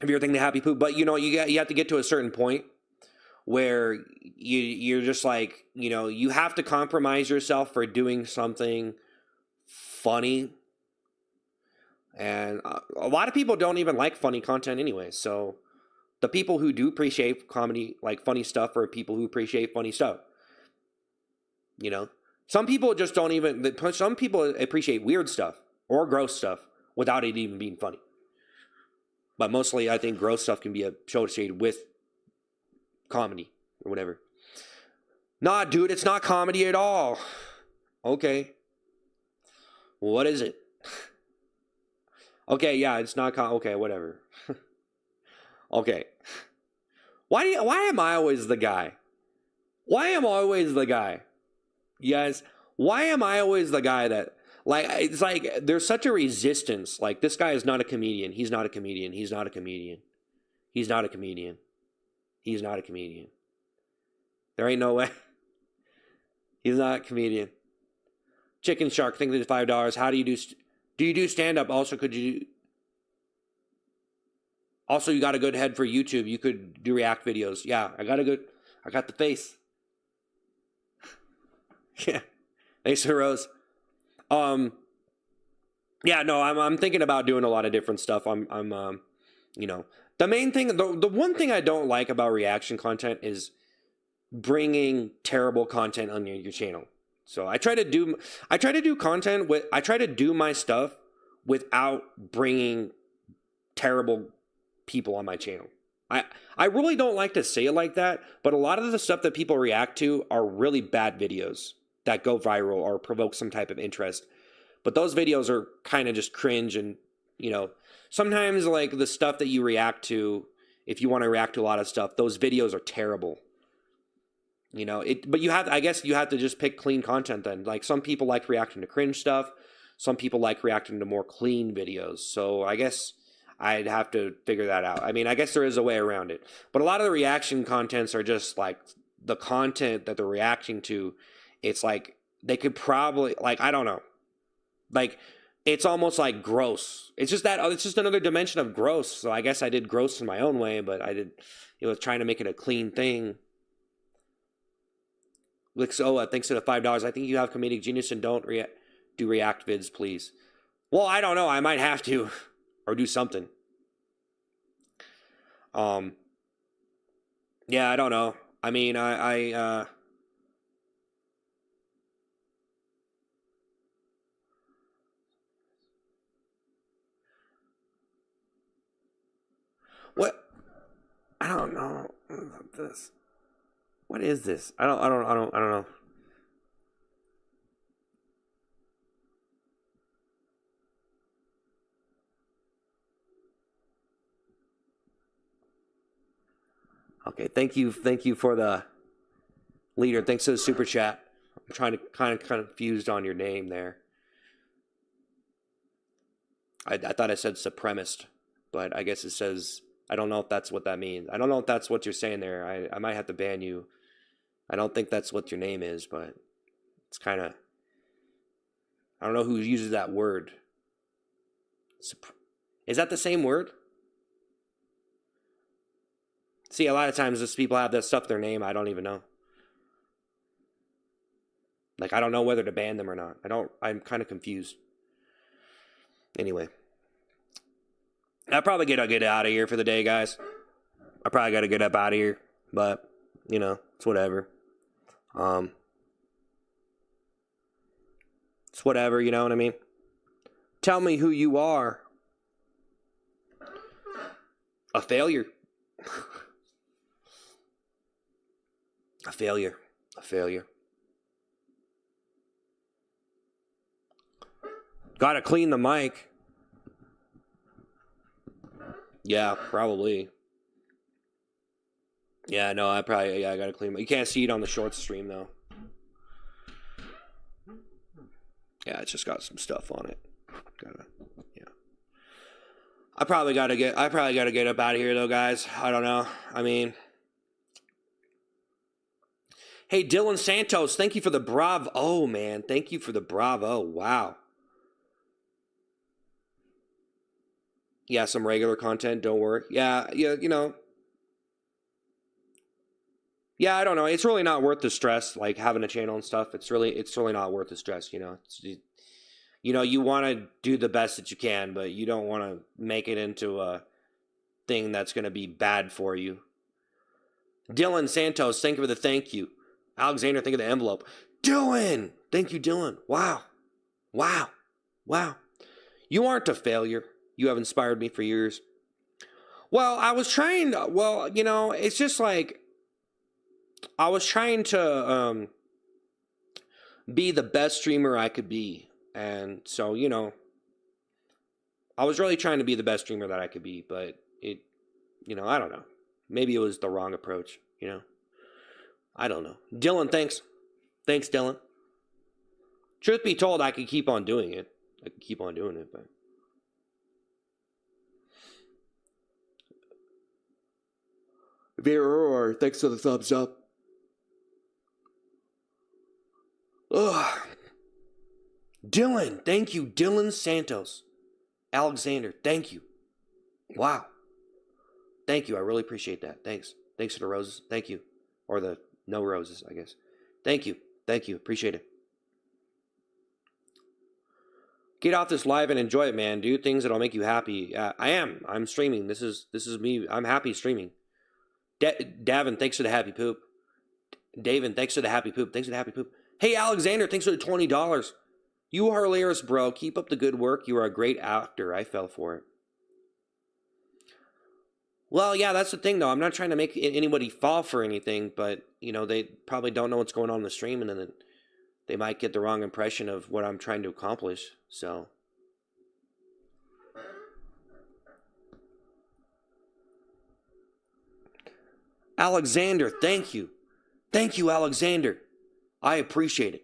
If you're thinking the happy poop, but you know, you have to get to a certain point where you're just like, you know, you have to compromise yourself for doing something funny. And a lot of people don't even like funny content anyway. So the people who do appreciate comedy, like funny stuff, are people who appreciate funny stuff. You know, some people just don't even, some people appreciate weird stuff or gross stuff without it even being funny. But mostly I think gross stuff can be associated with comedy or whatever. Nah, dude, it's not comedy at all. Okay. What is it? Okay, yeah, it's not okay, whatever. Okay. Why am I always the guy? Why am I always the guy? You guys, why am I always the guy that, like, it's like there's such a resistance. Like, this guy is not a comedian. He's not a comedian. He's not a comedian. He's not a comedian. He's not a comedian. There ain't no way. He's not a comedian. Chicken Shark, think it's $5. How do you you do stand-up? Also, also, you got a good head for YouTube. You could do react videos. Yeah, I got the face. Yeah. Thanks for Rose. Yeah, no, I'm thinking about doing a lot of different stuff. I'm you know, the main thing, the one thing I don't like about reaction content is bringing terrible content on your channel. So I try to do my stuff without bringing terrible people on my channel. I really don't like to say it like that, but a lot of the stuff that people react to are really bad videos that go viral or provoke some type of interest. But those videos are kind of just cringe and, you know, sometimes like the stuff that you react to, if you want to react to a lot of stuff, those videos are terrible. You know, but I guess you have to just pick clean content then. Like some people like reacting to cringe stuff. Some people like reacting to more clean videos. So I guess I'd have to figure that out. I mean, I guess there is a way around it. But a lot of the reaction contents are just like the content that they're reacting to. It's like they could probably, like, I don't know. Like, it's almost like gross. It's just another dimension of gross. So I guess I did gross in my own way, but trying to make it a clean thing. Lixoa, thanks to the $5. I think you have comedic genius and don't do react vids, please. Well, I don't know. I might have to, or do something. Yeah, I don't know. I mean, what? I don't know. This. What is this? I don't know. Okay, thank you for the leader. Thanks for the super chat. I'm trying to kind of confused on your name there. I thought it said supremacist, but I guess it says, I don't know if that's what that means. I don't know if that's what you're saying there. I might have to ban you. I don't think that's what your name is, but it's kind of, I don't know who uses that word. Is that the same word? See, a lot of times these people have that stuff in their name. I don't even know. Like, I don't know whether to ban them or not. I'm kind of confused. Anyway. I probably gotta get out of here for the day, guys. I probably gotta get up out of here. But, you know, it's whatever. It's whatever, you know what I mean? Tell me who you are. A failure. A failure. A failure. Gotta clean the mic. Yeah, probably. Yeah, no, I gotta clean. You can't see it on the short stream though. Yeah, it's just got some stuff on it. Yeah. I probably gotta get up out of here though, guys. I don't know. I mean, hey, Dylan Santos, thank you for the bravo. Oh man, thank you for the bravo. Wow. Yeah, some regular content. Don't worry. Yeah, you know. Yeah, I don't know. It's really not worth the stress, like having a channel and stuff. It's really not worth the stress, you know. You want to do the best that you can, but you don't want to make it into a thing that's going to be bad for you. Dylan Santos, thank you for the thank you. Alexander, thank you for the envelope. Dylan! Thank you, Dylan. Wow. You aren't a failure. You have inspired me for years. Well, you know, it's just like, I was trying to be the best streamer I could be. And so, you know, I was really trying to be the best streamer that I could be, but it, you know, I don't know. Maybe it was the wrong approach, you know. I don't know. Dylan, thanks. Thanks, Dylan. Truth be told, I could keep on doing it. But Vera, thanks for the thumbs up. Ugh. Dylan, thank you. Dylan Santos. Alexander, thank you. Wow. Thank you. I really appreciate that. Thanks. Thanks for the roses. Thank you. Or the no roses, I guess. Thank you. Appreciate it. Get off this live and enjoy it, man. Do things that'll make you happy. I am. I'm streaming. This is me. I'm happy streaming. Davin, thanks for the happy poop. Davin, thanks for the happy poop. Hey, Alexander, thanks for the $20. You are hilarious, bro. Keep up the good work. You are a great actor. I fell for it. Well, yeah, that's the thing, though. I'm not trying to make anybody fall for anything, but, you know, they probably don't know what's going on in the stream, and then they might get the wrong impression of what I'm trying to accomplish, so. Alexander, thank you. Thank you, Alexander. I appreciate it.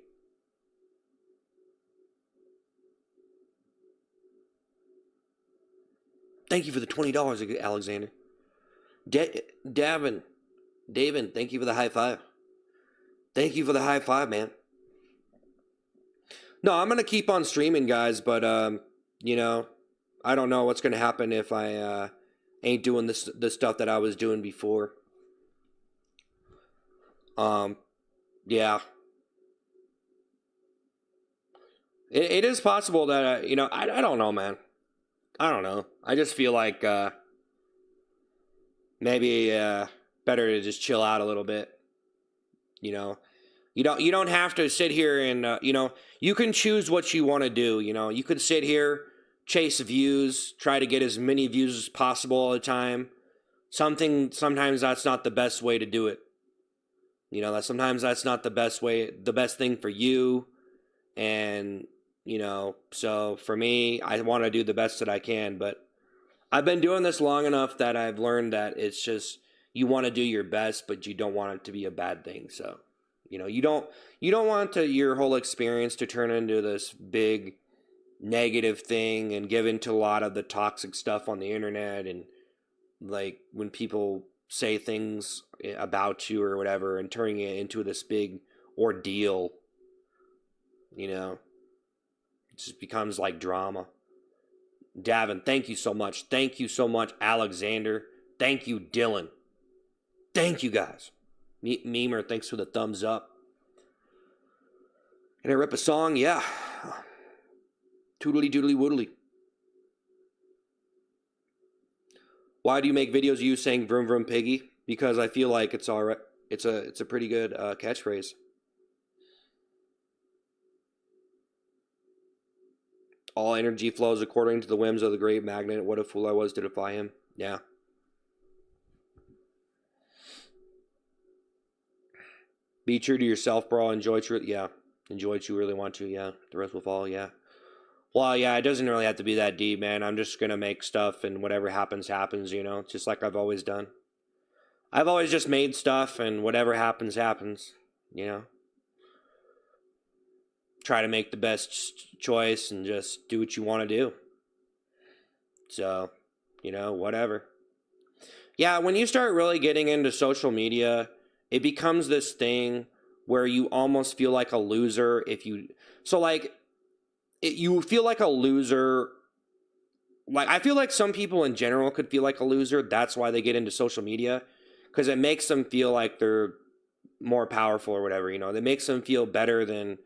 Thank you for the $20, Alexander. David, thank you for the high five. Thank you for the high five, man. No, I'm going to keep on streaming, guys, but, you know, I don't know what's going to happen if I ain't doing the stuff that I was doing before. Yeah. It is possible that, you know, I don't know, man. I don't know. I just feel like maybe better to just chill out a little bit. You know, you don't have to sit here and you know, you can choose what you want to do. You know, you could sit here, chase views, try to get as many views as possible all the time. Sometimes that's not the best way to do it. You know, sometimes that's not the best thing for you. And, you know, so for me, I want to do the best that I can, but I've been doing this long enough that I've learned that it's just, you want to do your best, but you don't want it to be a bad thing. So, you know, you don't want your whole experience to turn into this big negative thing and give into a lot of the toxic stuff on the internet, and like when people say things about you or whatever and turning it into this big ordeal, you know, it just becomes like drama. Davin, thank you so much. Thank you so much, Alexander. Thank you, Dylan. Thank you, guys. Memer, thanks for the thumbs up. Can I rip a song? Yeah. Toodly doodly woodly. Why do you make videos of you saying vroom vroom piggy? Because I feel like it's all right. It's a pretty good catchphrase. All energy flows according to the whims of the great magnet. What a fool I was to defy him. Yeah. Be true to yourself, bro. Enjoy truth. Yeah. Enjoy what you really want to. Yeah. The rest will follow. Yeah. Well, yeah, it doesn't really have to be that deep, man. I'm just going to make stuff, and whatever happens, happens, you know, just like I've always done. I've always just made stuff, and whatever happens, happens, you know. Try to make the best choice and just do what you want to do. So, you know, whatever. Yeah, when you start really getting into social media, it becomes this thing where you almost feel like a loser if you... So, like, you feel like a loser. Like, I feel like some people in general could feel like a loser. That's why they get into social media, because it makes them feel like they're more powerful or whatever, you know. It makes them feel better than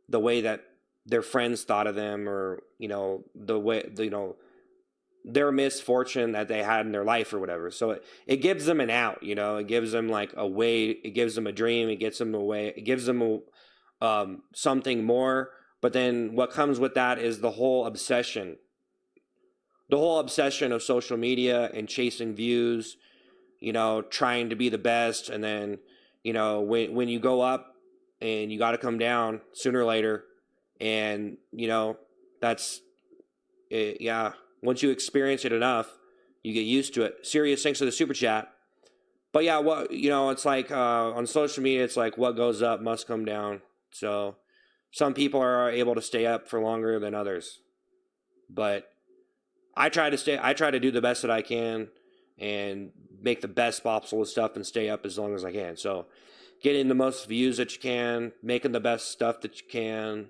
the way that their friends thought of them, or, you know, the way, you know, their misfortune that they had in their life or whatever. So it gives them an out, you know. It gives them like a way. It gives them a dream. It gets them a way. It gives them something more. But then what comes with that is the whole obsession. The whole obsession of social media and chasing views, you know, trying to be the best. And then, you know, when you go up and you got to come down sooner or later. And, you know, that's it. Yeah. Once you experience it enough, you get used to it. Serious, thanks for the super chat. But yeah, what, you know, it's like on social media, it's like what goes up must come down. So some people are able to stay up for longer than others. But I try to do the best that I can and make the best possible stuff and stay up as long as I can. So getting the most views that you can, making the best stuff that you can,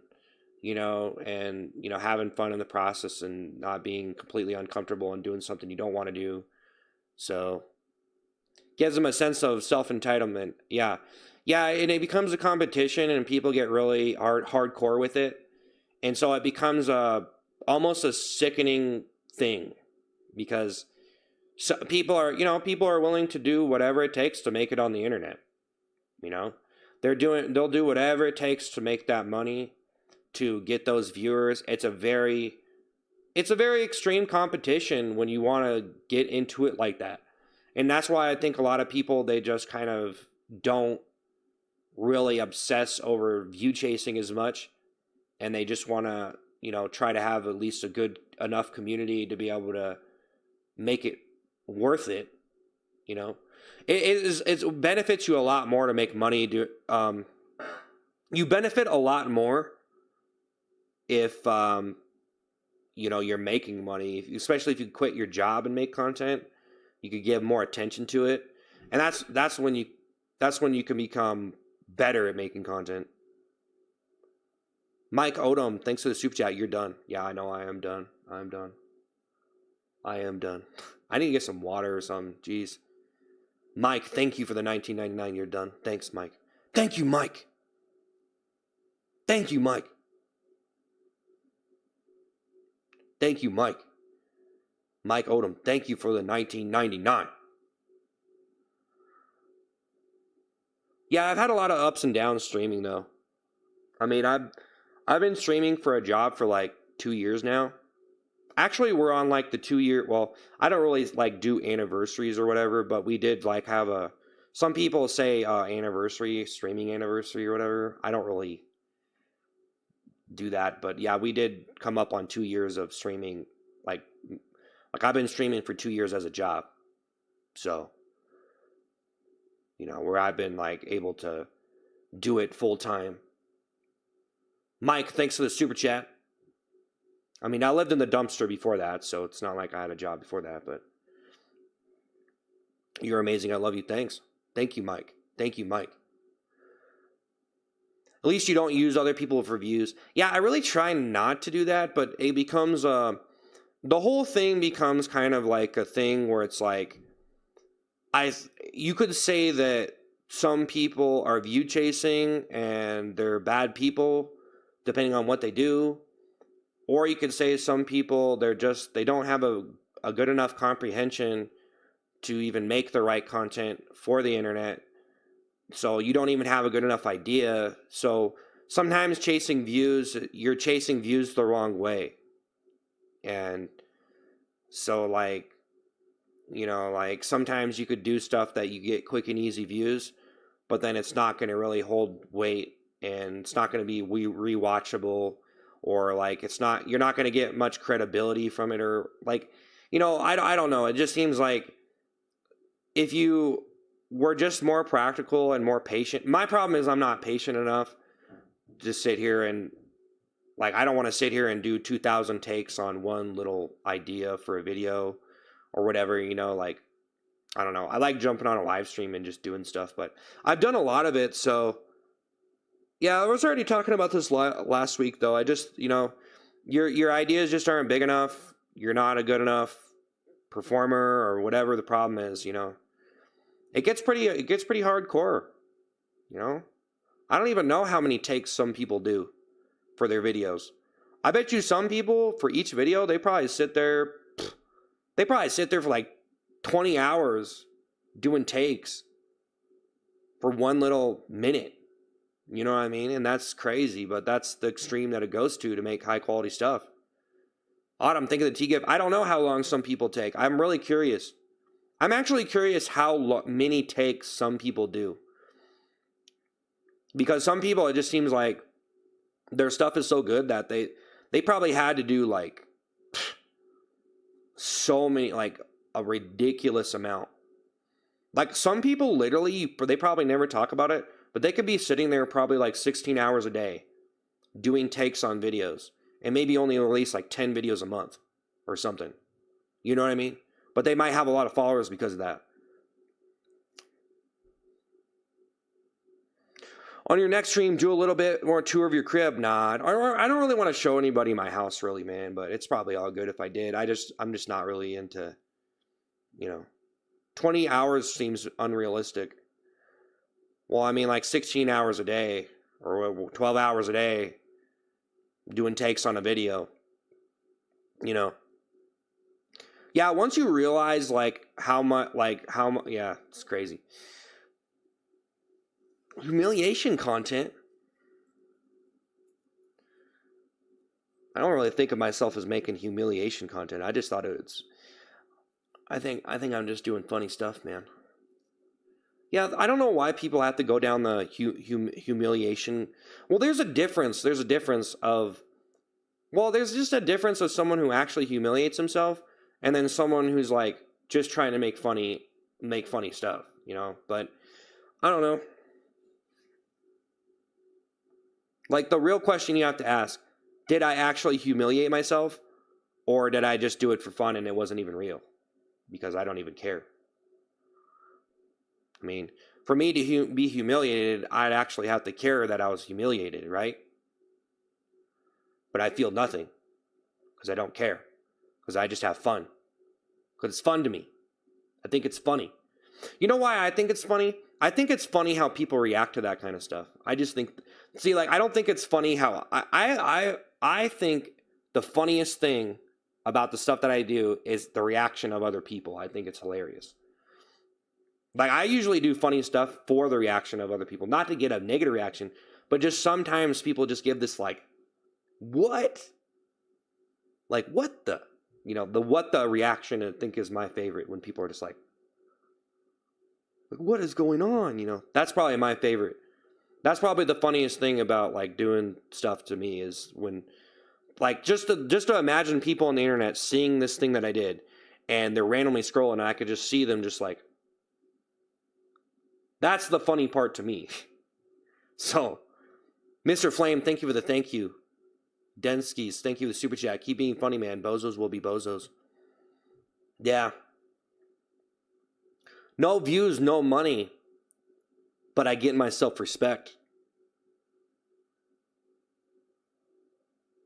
you know, and, you know, having fun in the process and not being completely uncomfortable and doing something you don't want to do. So gives them a sense of self-entitlement. Yeah. Yeah, and it becomes a competition and people get really hardcore with it. And so it becomes almost a sickening thing, because people are willing to do whatever it takes to make it on the internet. You know, they'll do whatever it takes to make that money, to get those viewers. It's a very extreme competition when you want to get into it like that. And that's why I think a lot of people, they just kind of don't really obsess over view chasing as much, and they just want to, you know, try to have at least a good enough community to be able to make it worth it. You know, it benefits you a lot more to make money. You benefit a lot more if you know, you're making money, especially if you quit your job and make content. You could give more attention to it, and that's when you can become better at making content. Mike Odom, thanks for the super chat. You're done. Yeah, I know. I am done. I'm done. I am done. I need to get some water or something. Jeez. Mike, thank you for the 19.99. You're done. Thanks, Mike. Thank you, Mike. Thank you, Mike. Thank you, Mike. Mike Odom, thank you for the 19.99. Yeah, I've had a lot of ups and downs streaming though. I mean, I've been streaming for a job for like 2 years now. Actually, we're on like the 2 year. Well, I don't really like do anniversaries or whatever, but we did like have a. Some people say anniversary, streaming anniversary or whatever. I don't really do that, but yeah, we did come up on 2 years of streaming. Like I've been streaming for 2 years as a job, so you know, where I've been like able to do it full time. Mike, thanks for the super chat. I mean, I lived in the dumpster before that, so it's not like I had a job before that, but you're amazing. I love you. Thanks. Thank you, Mike. Thank you, Mike. At least you don't use other people for views. Yeah, I really try not to do that, but it becomes the whole thing becomes kind of like a thing where it's like you could say that some people are view chasing and they're bad people depending on what they do. Or you could say some people, they don't have a good enough comprehension to even make the right content for the internet. So you don't even have a good enough idea. So sometimes you're chasing views the wrong way. And so like, you know, like sometimes you could do stuff that you get quick and easy views, but then it's not going to really hold weight and it's not going to be rewatchable. Or like you're not going to get much credibility from it, or like, you know, I don't know. It just seems like if you were just more practical and more patient. My problem is I'm not patient enough to sit here and like, I don't want to sit here and do 2,000 takes on one little idea for a video or whatever, you know, like, I don't know. I like jumping on a live stream and just doing stuff, but I've done a lot of it. So yeah, I was already talking about this last week, though. I just, you know, your ideas just aren't big enough. You're not a good enough performer, or whatever the problem is. You know, it gets pretty hardcore. You know, I don't even know how many takes some people do for their videos. I bet you some people for each video they probably sit there for like 20 hours doing takes for one little minute. You know what I mean? And that's crazy, but that's the extreme that it goes to make high quality stuff. Autumn, think of the T-GIF. I don't know how long some people take. I'm really curious. I'm actually curious how many takes some people do. Because some people, it just seems like their stuff is so good that they probably had to do like so many, like a ridiculous amount. Like some people literally, they probably never talk about it, but they could be sitting there probably like 16 hours a day doing takes on videos and maybe only release like 10 videos a month or something. You know what I mean? But they might have a lot of followers because of that. On your next stream, do a little bit more tour of your crib. Nah, I don't really want to show anybody my house really, man, but it's probably all good if I did. I'm just not really into, you know, 20 hours seems unrealistic. Well, I mean, like 16 hours a day or 12 hours a day doing takes on a video, you know. Yeah, once you realize yeah, it's crazy. Humiliation content. I don't really think of myself as making humiliation content. I just thought I think I'm just doing funny stuff, man. Yeah, I don't know why people have to go down the humiliation. Well, there's a difference. There's just a difference of someone who actually humiliates himself and then someone who's like just trying to make funny make funny stuff, you know? But I don't know. Like, the real question you have to ask, did I actually humiliate myself? Or did I just do it for fun and it wasn't even real? Because I don't even care. I mean, for me to be humiliated, I'd actually have to care that I was humiliated, right? But I feel nothing because I don't care. Because I just have fun. Because it's fun to me. I think it's funny. You know why I think it's funny? I think it's funny how people react to that kind of stuff. I just think, see, like, I don't think it's funny how, I think the funniest thing about the stuff that I do is the reaction of other people. I think it's hilarious. Like, I usually do funny stuff for the reaction of other people. Not to get a negative reaction, but just sometimes people just give this, like, what? Like, what the? You know, the what the reaction, I think, is my favorite when people are just like, what is going on? You know, that's probably my favorite. That's probably the funniest thing about, like, doing stuff to me is when, like, just to imagine people on the internet seeing this thing that I did and they're randomly scrolling and I could just see them just like, that's the funny part to me. So, Mr. Flame, thank you for the thank you. Denskis, thank you for the super chat. Keep being funny, man. Bozos will be bozos. Yeah. No views, no money, but I get my self-respect.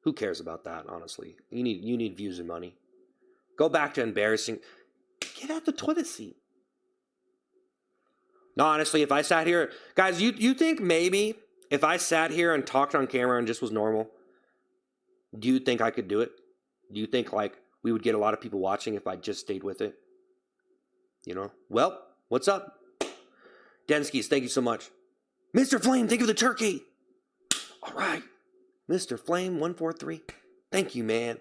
Who cares about that, honestly? You need views and money. Go back to embarrassing. Get out the toilet seat. No, honestly, if I sat here, guys, you think maybe if I sat here and talked on camera and just was normal, do you think I could do it? Do you think, like, we would get a lot of people watching if I just stayed with it? You know? Well, what's up? Denskis, thank you so much. Mr. Flame, thank you for the turkey. All right. Mr. Flame, 143. Thank you, man.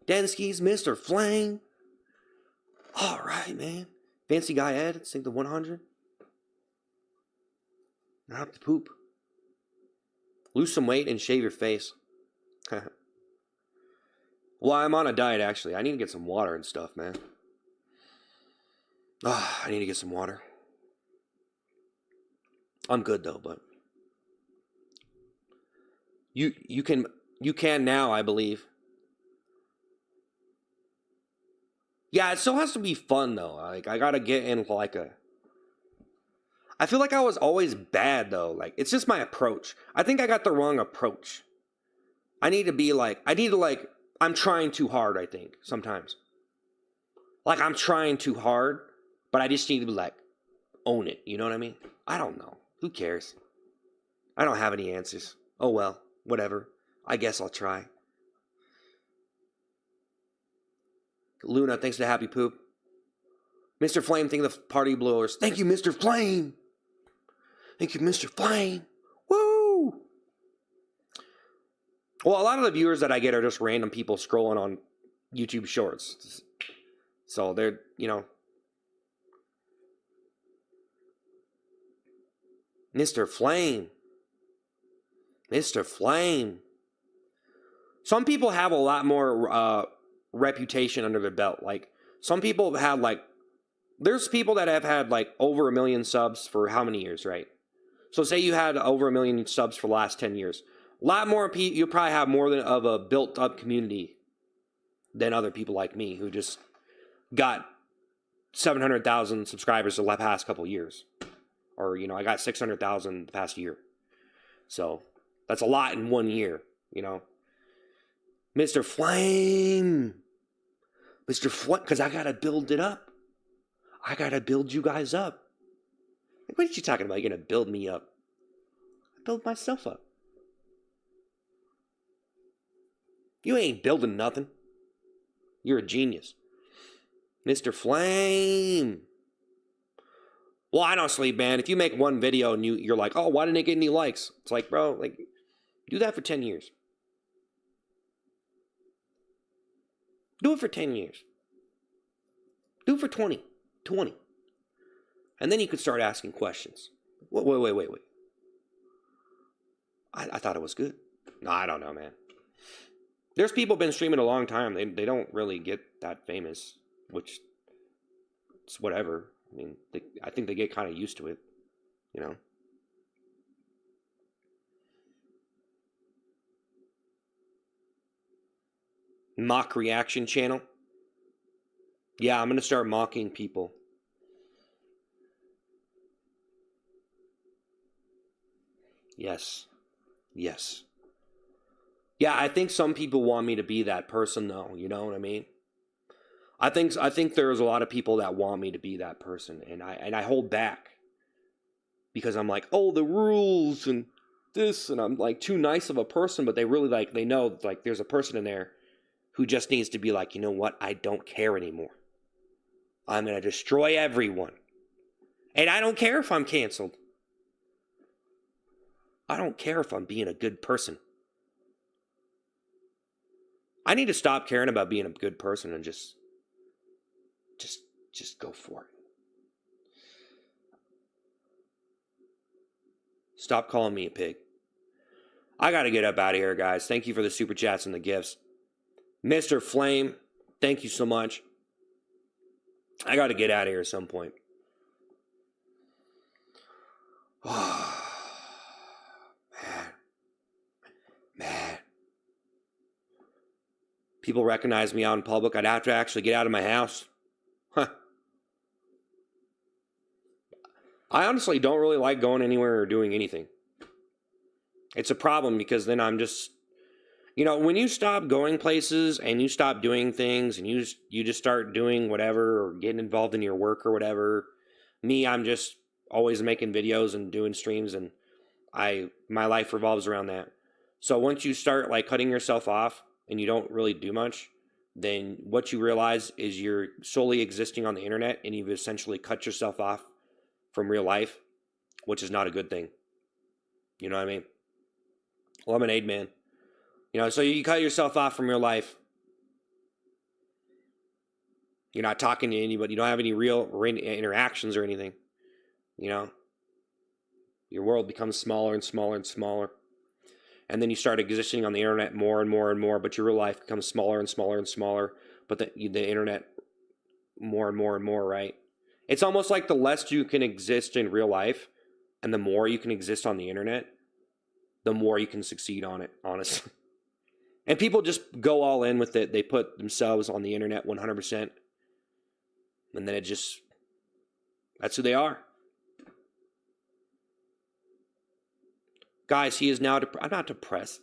Denskis, Mr. Flame. All right, man. Fancy Guy Ed, sing the 100. I have to poop. Lose some weight and shave your face. Well, I'm on a diet, actually. I need to get some water and stuff, man. I need to get some water. I'm good, though, but... You can now, I believe. Yeah, it still has to be fun, though. Like, I gotta get in, like, a... I feel like I was always bad, though. Like, it's just my approach. I think I got the wrong approach. I need to be, like... I'm trying too hard, I think, sometimes. Like, I'm trying too hard, but I just need to, like, own it. You know what I mean? I don't know. Who cares? I don't have any answers. Oh, well. Whatever. I guess I'll try. Luna, thanks to Happy Poop. Mr. Flame, thank you the party blowers. Thank you, Mr. Flame. Thank you, Mr. Flame. Woo! Well, a lot of the viewers that I get are just random people scrolling on YouTube Shorts. So they're, you know. Mr. Flame. Mr. Flame. Some people have a lot more reputation under their belt. Like, some people have, like, there's people that have had, like, over 1 million subs for how many years, right? So say you had over 1 million subs for the last 10 years. A lot more people, you probably have more of a built-up community than other people like me who just got 700,000 subscribers the past couple years. Or, you know, I got 600,000 the past year. So... that's a lot in 1 year, you know. Mr. Flame. Mr. Flame, because I got to build it up. I got to build you guys up. Like, what are you talking about? You're going to build me up. I build myself up. You ain't building nothing. You're a genius. Mr. Flame. Well, I don't sleep, man. If you make one video and you're like, oh, why didn't it get any likes? It's like, bro, like, do that for 10 years. Do it for 10 years. Do it for 20. And then you could start asking questions. Wait. I thought it was good. No, I don't know, man. There's people been streaming a long time. They don't really get that famous, which it's whatever. I mean, I think they get kind of used to it, you know. Mock reaction channel. Yeah, I'm going to start mocking people. Yes. Yes. Yeah, I think some people want me to be that person though, you know what I mean? I think there's a lot of people that want me to be that person, and I hold back because I'm like, "Oh, the rules and this," and I'm like too nice of a person, but they really like they know like there's a person in there who just needs to be like, "You know what? I don't care anymore. I'm going to destroy everyone." And I don't care if I'm canceled. I don't care if I'm being a good person. I need to stop caring about being a good person and just go for it. Stop calling me a pig. I got to get up out of here, guys. Thank you for the super chats and the gifts. Mr. Flame, thank you so much. I got to get out of here at some point. Man. People recognize me out in public. I'd have to actually get out of my house. Huh. I honestly don't really like going anywhere or doing anything. It's a problem because then I'm just, you know, when you stop going places and you stop doing things and you just start doing whatever or getting involved in your work or whatever. Me, I'm just always making videos and doing streams, and my life revolves around that. So once you start like cutting yourself off and you don't really do much, then what you realize is you're solely existing on the internet and you've essentially cut yourself off from real life, which is not a good thing. You know what I mean? Lemonade man. You know, so you cut yourself off from real life. You're not talking to anybody. You don't have any real interactions or anything. You know? Your world becomes smaller and smaller and smaller. And then you start existing on the internet more and more and more, but your real life becomes smaller and smaller and smaller, but the internet more and more and more, right? It's almost like the less you can exist in real life and the more you can exist on the internet, the more you can succeed on it, honestly. And people just go all in with it. They put themselves on the internet 100%. And then that's who they are. Guys, he is now, I'm not depressed.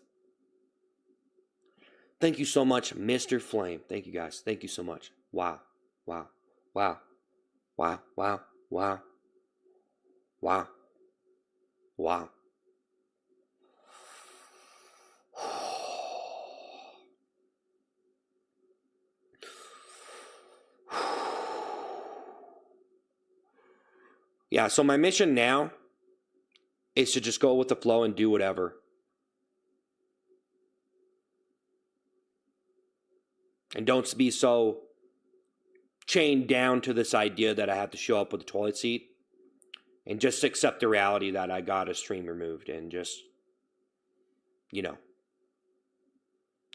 Thank you so much, Mr. Flame. Thank you, guys. Thank you so much. Wow. Wow. Wow. Wow. Wow. Wow. Wow. Wow. Yeah, so my mission now is to just go with the flow and do whatever. And don't be so chained down to this idea that I have to show up with a toilet seat, and just accept the reality that I got a stream removed, and just, you know,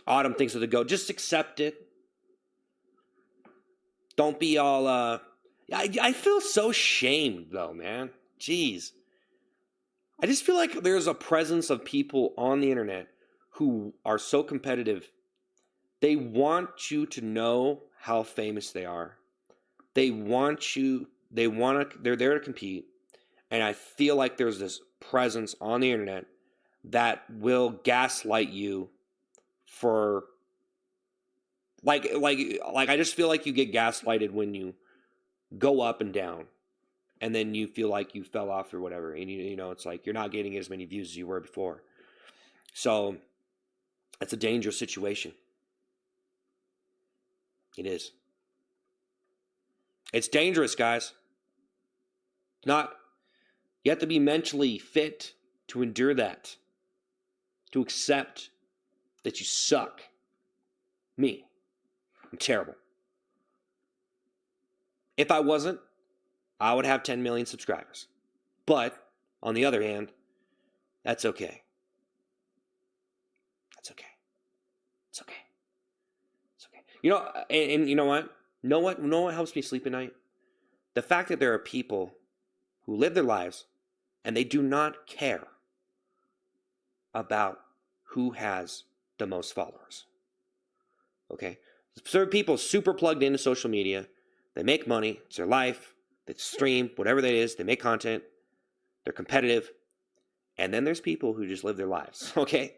Autumn thinks of the go. Just accept it. Don't be all, I feel so shamed though, man. Jeez. I just feel like there's a presence of people on the internet who are so competitive. They want you to know how famous they are. They're there to compete. And I feel like there's this presence on the internet that will gaslight you for like I just feel like you get gaslighted when you go up and down, and then you feel like you fell off or whatever, and you know it's like you're not getting as many views as you were before. So that's a dangerous situation. It is. It's dangerous, guys. Not You have to be mentally fit to endure that, to accept that you suck. Me, I'm terrible. If I wasn't, I would have 10 million subscribers. But, on the other hand, that's okay. That's okay. It's okay. It's okay. You know, and you know what? Know what helps me sleep at night? the fact that there are people who live their lives and they do not care about who has the most followers. Okay? So there are people super plugged into social media. They make money. It's their life. They stream, whatever that is. They make content. They're competitive. And then there's people who just live their lives. Okay?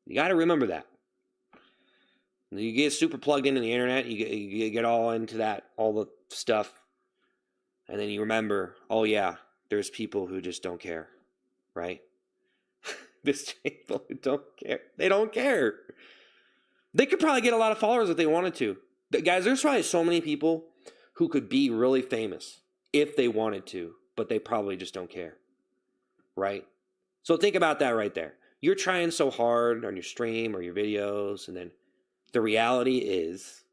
You got to remember that. You get super plugged into the internet. You get all into that, all the stuff. And then you remember, oh yeah, there's people who just don't care. Right? There's people who don't care. They don't care. They could probably get a lot of followers if they wanted to. Guys, there's probably so many people who could be really famous if they wanted to, but they probably just don't care. Right? So think about that right there. You're trying so hard on your stream or your videos, and then the reality is,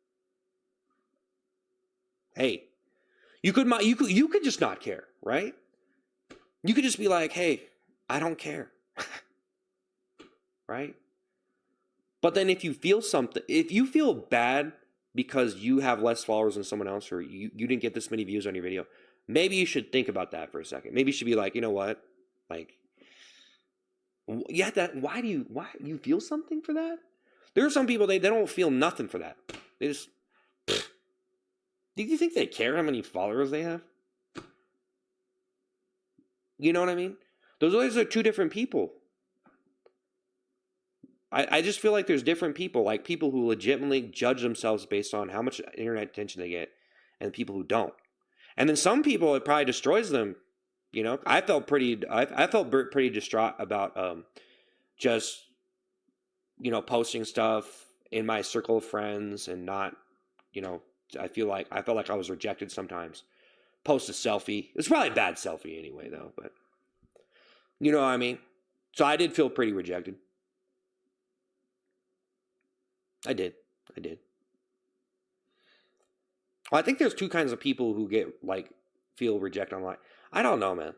hey, you could just not care, right? You could just be like, hey, I don't care. Right? But then if you feel bad because you have less followers than someone else, or you didn't get this many views on your video, maybe you should think about that for a second. Maybe you should be like, you know what? Like, yeah, why do you feel something for that? There are some people, they don't feel nothing for that. They just, do you think they care how many followers they have? You know what I mean? Those are two different people. I just feel like there's different people, like people who legitimately judge themselves based on how much internet attention they get, and people who don't. And then some people, it probably destroys them. You know, I felt pretty distraught about just, you know, posting stuff in my circle of friends and not, you know, I felt like I was rejected sometimes. Post a selfie. It's probably a bad selfie anyway, though, but you know what I mean? So I did feel pretty rejected. I did. Well, I think there's two kinds of people who feel rejected online. I don't know, man.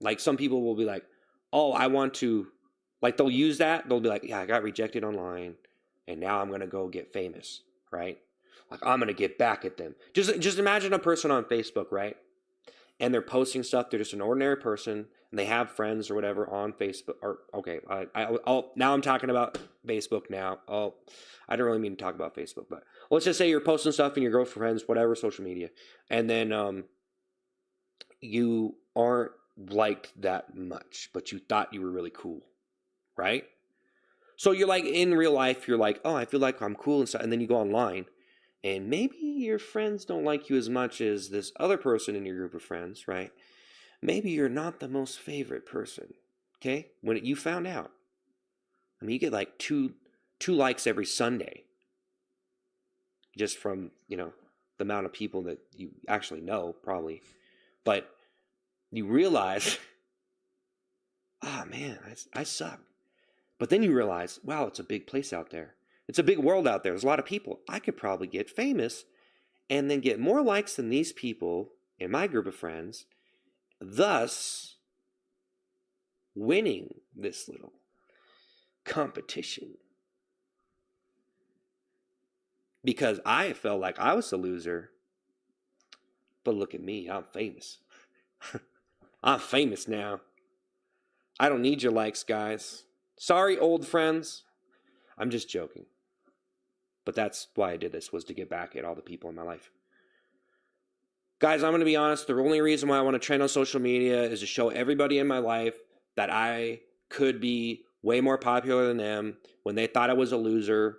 Like, some people will be like, oh, I want to, like, they'll use that. They'll be like, yeah, I got rejected online, and now I'm going to go get famous, right? Like, I'm going to get back at them. Just imagine a person on Facebook, right? And they're posting stuff. They're just an ordinary person, and they have friends or whatever on Facebook. Or, okay, now I'm talking about Facebook now. Oh, I don't really mean to talk about Facebook, but let's just say you're posting stuff in your girlfriend's, whatever, social media, and then you aren't liked that much, but you thought you were really cool, right? So you're like, in real life, you're like, oh, I feel like I'm cool and stuff, and then you go online, and maybe your friends don't like you as much as this other person in your group of friends, right? Maybe you're not the most favorite person, okay? When you found out, I mean, you get like two likes every Sunday, just from, you know, the amount of people that you actually know, probably. But you realize, ah, man, I suck. But then you realize, wow, it's a big place out there. It's a big world out there. There's a lot of people. I could probably get famous and then get more likes than these people in my group of friends, thus winning this little competition. Because I felt like I was a loser, but look at me, I'm famous. I'm famous now. I don't need your likes, guys. Sorry, old friends. I'm just joking. But that's why I did this, was to get back at all the people in my life. Guys, I'm going to be honest. The only reason why I want to trend on social media is to show everybody in my life that I could be way more popular than them when they thought I was a loser.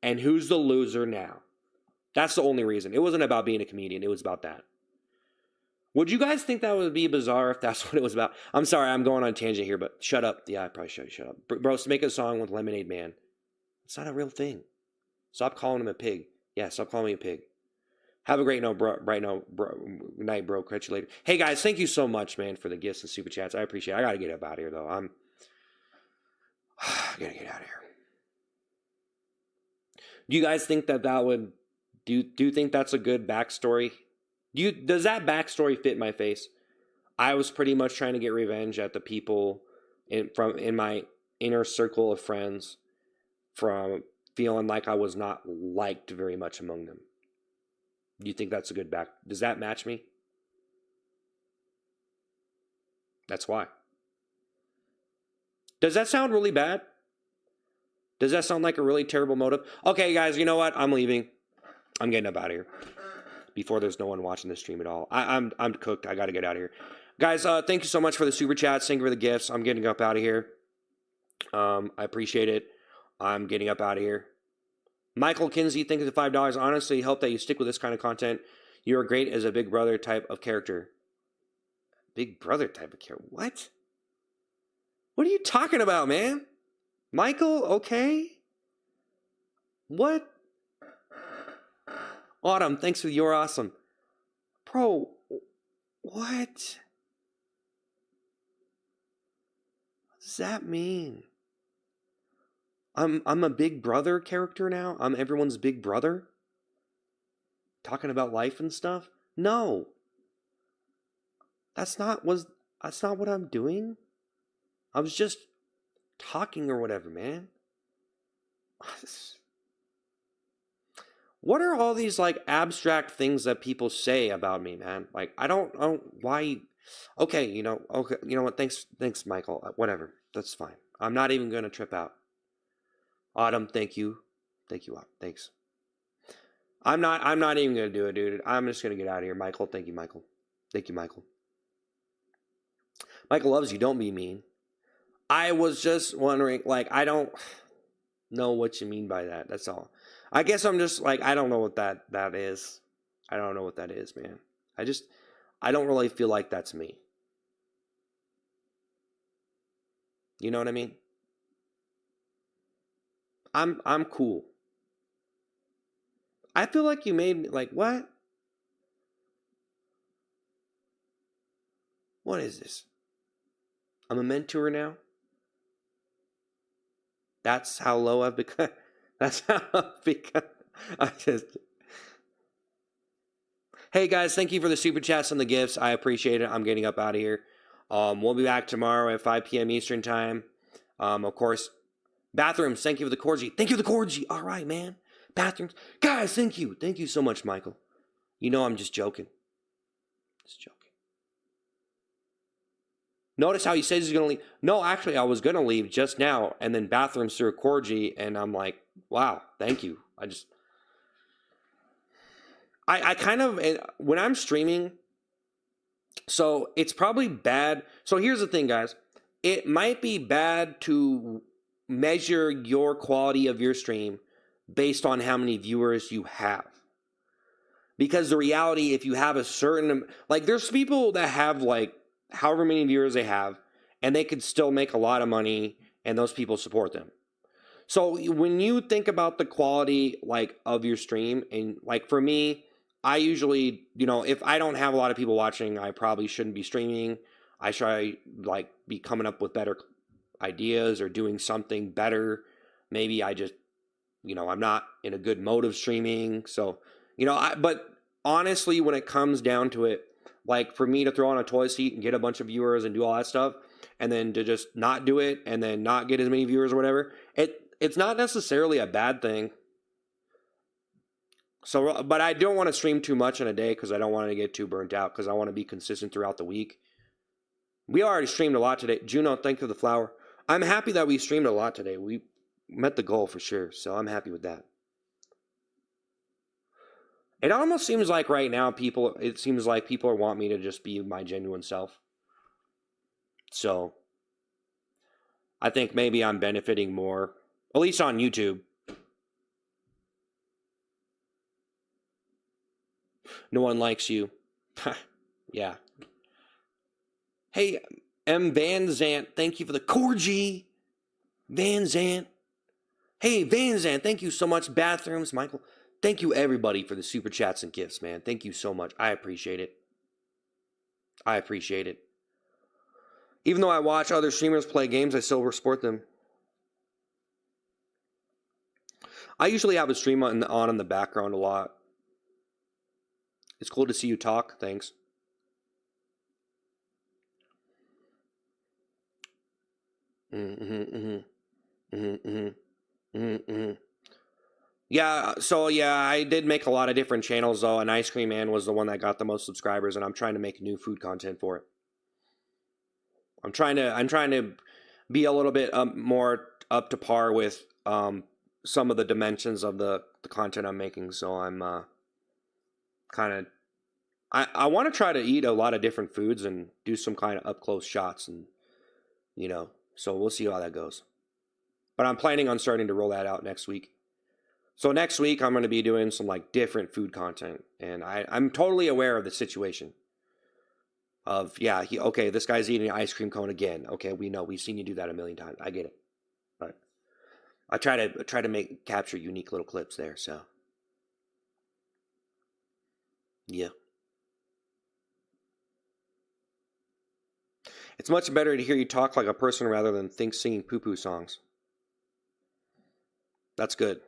And who's the loser now? That's the only reason. It wasn't about being a comedian. It was about that. Would you guys think that would be bizarre if that's what it was about? I'm sorry, I'm going on a tangent here, but shut up. Yeah, I probably should shut up. Bro, make a song with Lemonade Man. It's not a real thing. Stop calling him a pig. Yeah, stop calling me a pig. Have a great night, bro. Catch you later. Hey, guys, thank you so much, man, for the gifts and super chats. I appreciate it. I got to get up out of here, though. I got to get out of here. Do you guys think that would... Do you think that's a good backstory? Does that backstory fit my face? I was pretty much trying to get revenge at the people in my inner circle of friends from feeling like I was not liked very much among them. Do you think that's a good back? Does that match me? That's why. Does that sound really bad? Does that sound like a really terrible motive? Okay, guys, you know what? I'm leaving. I'm getting up out of here before there's no one watching the stream at all. I'm cooked. I got to get out of here. Guys, thank you so much for the super chats. Thank you for the gifts. I'm getting up out of here. I appreciate it. I'm getting up out of here. Michael Kinsey, thank you for the $5. Honestly, hope that you stick with this kind of content. You're great as a Big Brother type of character. Big Brother type of character? What? What are you talking about, man? Michael, okay? What? Autumn, thanks for You're Awesome. Bro, what? What does that mean? I'm a Big Brother character now? I'm everyone's big brother? Talking about life and stuff? No. That's not what I'm doing. I was just talking or whatever, man. What are all these like abstract things that people say about me, man? Like I don't why. Okay, okay, you know what? Thanks, Michael. Whatever, that's fine. I'm not even gonna trip out. Autumn, thank you, Autumn. Thanks. I'm not even gonna do it, dude. I'm just gonna get out of here, Michael. Thank you, Michael. Thank you, Michael. Michael loves you. Don't be mean. I was just wondering, like, I don't know what you mean by that. That's all. I guess I'm just like, I don't know what that is. I don't know what that is, man. I don't really feel like that's me. You know what I mean? I'm cool. I feel like you made me like, what? What is this? I'm a mentor now? That's how low I've become. That's how I've become. Hey guys, thank you for the super chats and the gifts. I appreciate it. I'm getting up out of here. We'll be back tomorrow at 5 p.m. Eastern time. Of course, bathrooms. Thank you for the corgi. Thank you for the corgi. All right, man. Bathrooms, guys. Thank you. Thank you so much, Michael. You know I'm just joking. Just joking. Notice how he says he's gonna leave. No, actually, I was gonna leave just now, and then bathrooms through a corgi, and I'm like, wow, thank you. I kind of, when I'm streaming, so it's probably bad. So here's the thing, guys. It might be bad to measure your quality of your stream based on how many viewers you have. Because the reality, if you have a certain, like there's people that have like however many viewers they have, and they could still make a lot of money, and those people support them. So when you think about the quality like of your stream, and like for me, I usually, if I don't have a lot of people watching, I probably shouldn't be streaming. I try like be coming up with better ideas or doing something better. Maybe I just, I'm not in a good mode of streaming. So, but honestly, when it comes down to it, like for me to throw on a toilet seat and get a bunch of viewers and do all that stuff, and then to just not do it and then not get as many viewers or whatever, it's not necessarily a bad thing. So, but I don't want to stream too much in a day because I don't want to get too burnt out because I want to be consistent throughout the week. We already streamed a lot today. Juno, thank you for the flower. I'm happy that we streamed a lot today. We met the goal for sure, so I'm happy with that. It almost seems like right now people want me to just be my genuine self. So I think maybe I'm benefiting more, at least on YouTube. No one likes you. Yeah. Hey, M. Van Zant, thank you for the corgi. Van Zant. Hey, Van Zant, thank you so much. Bathrooms, Michael. Thank you, everybody, for the super chats and gifts, man. Thank you so much. I appreciate it. I appreciate it. Even though I watch other streamers play games, I still support them. I usually have a stream on in the background a lot. It's cool to see you talk. Thanks. Yeah, so yeah, I did make a lot of different channels though, and Ice Cream Man was the one that got the most subscribers, and I'm trying to make new food content for it. I'm trying to be a little bit more up to par with some of the dimensions of the content I'm making. So I'm kind of I want to try to eat a lot of different foods and do some kind of up close shots, and so we'll see how that goes. But I'm planning on starting to roll that out next week. So next week I'm going to be doing some like different food content, and I'm totally aware of the situation. Of yeah, okay, this guy's eating an ice cream cone again. Okay, we know, we've seen you do that a million times. I get it, but I try to make capture unique little clips there. So yeah, it's much better to hear you talk like a person rather than think singing poo poo songs. That's good.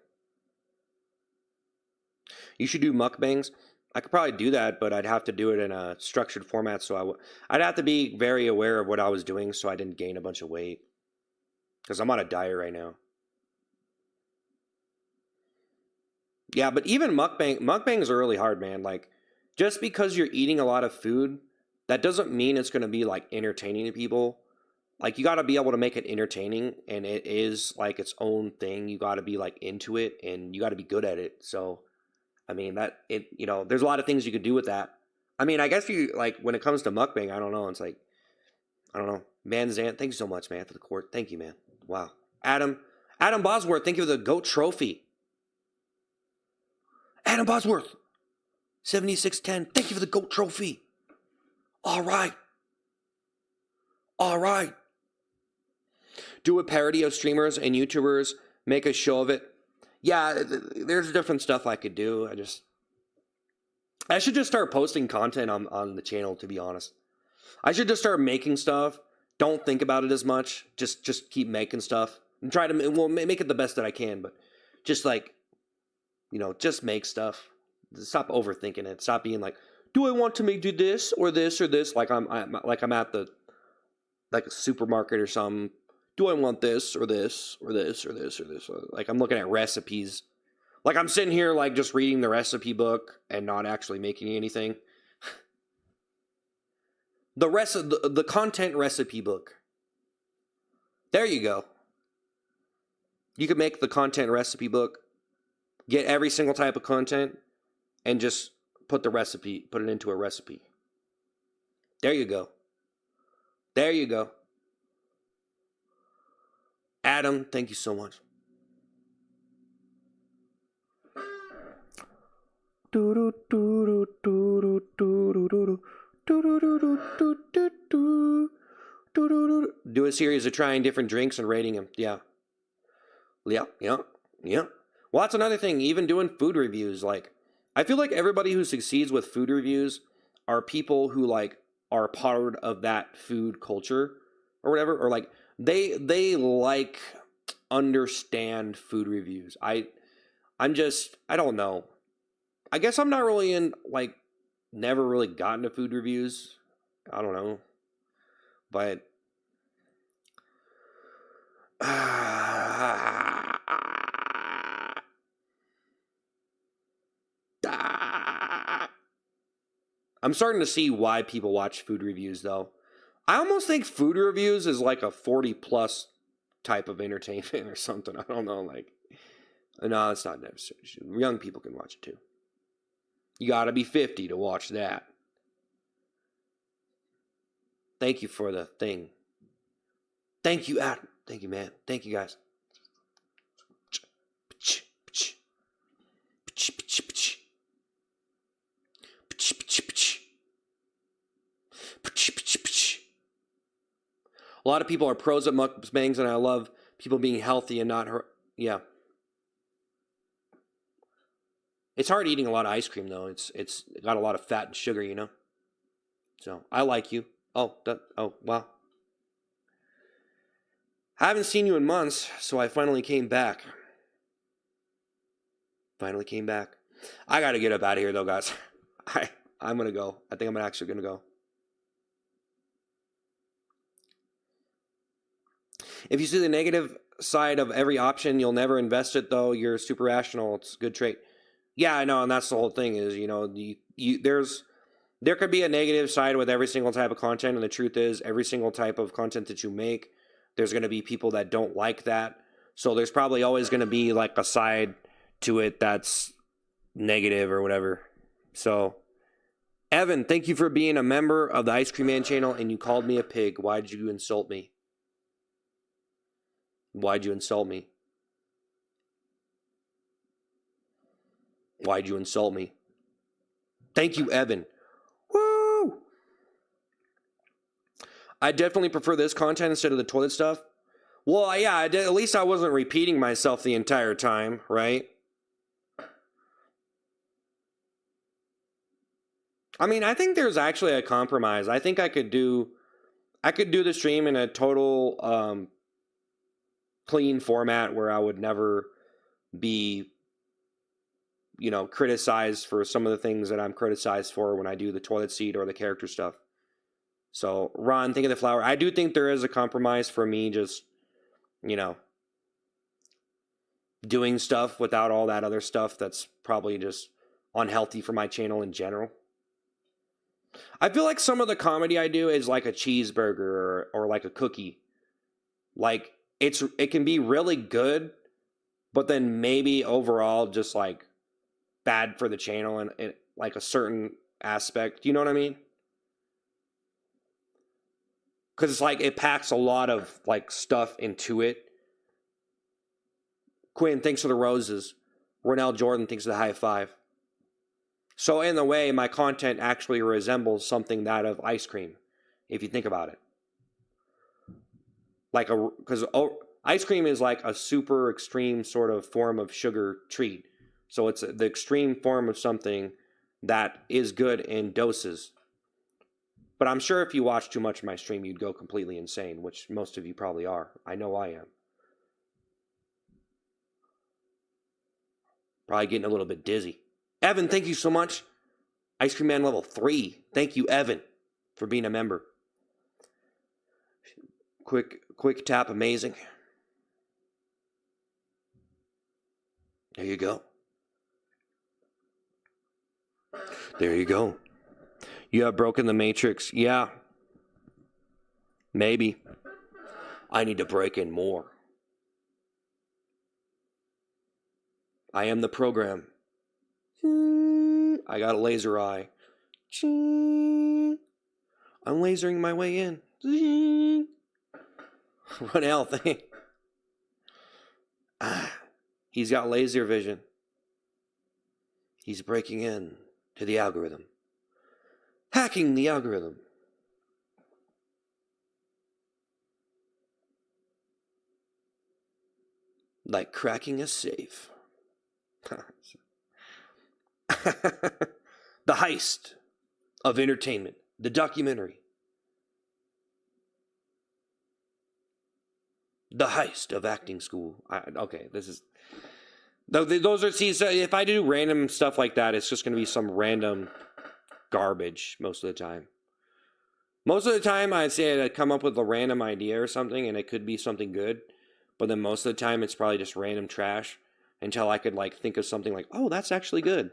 You should do mukbangs. I could probably do that, but I'd have to do it in a structured format. So I'd have to be very aware of what I was doing, so I didn't gain a bunch of weight. Because I'm on a diet right now. Yeah, but even mukbangs are really hard, man. Like, just because you're eating a lot of food, that doesn't mean it's going to be like entertaining to people. Like, you got to be able to make it entertaining, and it is like its own thing. You got to be like into it, and you got to be good at it. So, I mean, there's a lot of things you could do with that. I mean, I guess you like when it comes to mukbang, I don't know. It's like, I don't know. Man Zant, thank you so much, man, for the court. Thank you, man. Wow. Adam Bosworth, thank you for the GOAT trophy. Adam Bosworth, 7610, thank you for the GOAT trophy. All right. All right. Do a parody of streamers and YouTubers, make a show of it. Yeah, there's different stuff I could do. I should just start posting content on the channel, to be honest. I should just start making stuff. Don't think about it as much. Just keep making stuff and try to make it the best that I can. But just like, just make stuff. Stop overthinking it. Stop being like, do I want to do this or this or this? Like I'm at the like a supermarket or something. Do I want this or this or this or this or this? Like I'm looking at recipes. Like I'm sitting here like just reading the recipe book and not actually making anything. The content recipe book. There you go. You could make the content recipe book, get every single type of content, and just put it into a recipe. There you go. There you go. Adam, thank you so much. Do a series of trying different drinks and rating them. Yeah. Yeah. Well, that's another thing. Even doing food reviews, like, I feel like everybody who succeeds with food reviews are people who like are part of that food culture or whatever, or like they like understand food reviews. I don't know. I guess I'm not really like never really gotten to food reviews. I don't know. But I'm starting to see why people watch food reviews, though. I almost think food reviews is like a 40 plus type of entertainment or something. I don't know. Like, no, it's not necessary. Young people can watch it too. You gotta be 50 to watch that. Thank you for the thing. Thank you, Adam. Thank you, man. Thank you, guys. A lot of people are pros at mukbangs, and I love people being healthy and not hurt. Yeah. It's hard eating a lot of ice cream, though. It's got a lot of fat and sugar, So, I like you. Oh, wow. I haven't seen you in months, so I finally came back. I gotta get up out of here, though, guys. I'm gonna go. I think I'm actually gonna go. If you see the negative side of every option. You'll never invest it though. You're super rational. It's a good trait. Yeah, I know, and that's the whole thing. Is there could be a negative side with every single type of content, and the truth is, every single type of content that you make, there's going to be people that don't like that. So there's probably always going to be like a side to it that's negative or whatever. So, Evan, thank you for being a member of the Ice Cream Man channel, and you called me a pig. Why'd you insult me? Why'd you insult me? Why'd you insult me? Thank you, Evan. Woo! I definitely prefer this content instead of the toilet stuff. Well, yeah, at least I wasn't repeating myself the entire time, right? I mean, I think there's actually a compromise. I think I could do the stream in a total clean format where I would never be, criticized for some of the things that I'm criticized for when I do the toilet seat or the character stuff. So, Ron, think of the flower. I do think there is a compromise for me just, doing stuff without all that other stuff that's probably just unhealthy for my channel in general. I feel like some of the comedy I do is like a cheeseburger or like a cookie. Like, it can be really good, but then maybe overall just like bad for the channel and like a certain aspect. You know what I mean? Because it's like it packs a lot of like stuff into it. Quinn, thanks for the roses. Ronell Jordan, thanks for the high five. So in a way, my content actually resembles something that of ice cream, if you think about it. Because ice cream is like a super extreme sort of form of sugar treat. So it's the extreme form of something that is good in doses. But I'm sure if you watch too much of my stream, you'd go completely insane, which most of you probably are. I know I am. Probably getting a little bit dizzy. Evan, thank you so much. Ice Cream Man level 3. Thank you, Evan, for being a member. Quick tap, amazing. There you go. There you go. You have broken the matrix. Yeah. Maybe. I need to break in more. I am the program. I got a laser eye. I'm lasering my way in. Run out thing. He's got laser vision. He's breaking in to the algorithm. Hacking the algorithm. Like cracking a safe. The heist of entertainment. The documentary. The heist of acting school. Okay, this is... Those are... See, so if I do random stuff like that, it's just going to be some random garbage most of the time. Most of the time, I'd say I'd come up with a random idea or something, and it could be something good. But then most of the time, it's probably just random trash until I could like think of something like, oh, that's actually good.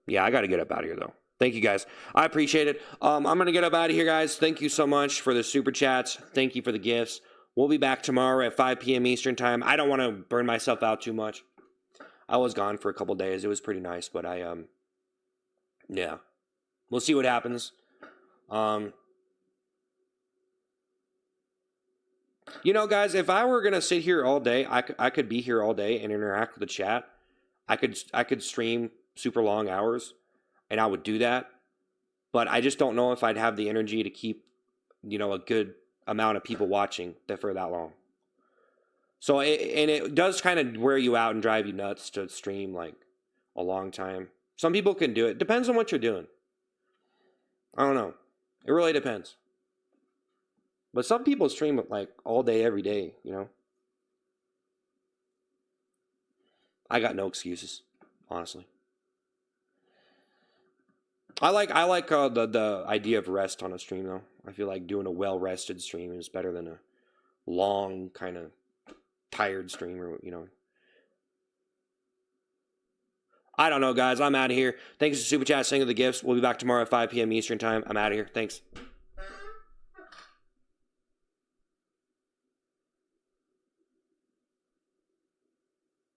Yeah, I got to get up out of here, though. Thank you, guys. I appreciate it. I'm going to get up out of here, guys. Thank you so much for the super chats. Thank you for the gifts. We'll be back tomorrow at 5 p.m. Eastern time. I don't want to burn myself out too much. I was gone for a couple days. It was pretty nice, but yeah. We'll see what happens. You know, guys, if I were going to sit here all day, I could be here all day and interact with the chat. I could stream super long hours, and I would do that. But I just don't know if I'd have the energy to keep, a good amount of people watching for that long. So, it does kind of wear you out and drive you nuts to stream, like, a long time. Some people can do it. Depends on what you're doing. I don't know. It really depends. But some people stream it, like, all day, every day, I got no excuses, honestly. I like the idea of rest on a stream though. I feel like doing a well rested stream is better than a long kind of tired stream, or I don't know, guys. I'm out of here. Thanks to Super Chat, sending the gifts. We'll be back tomorrow at 5 p.m. Eastern time. I'm out of here. Thanks.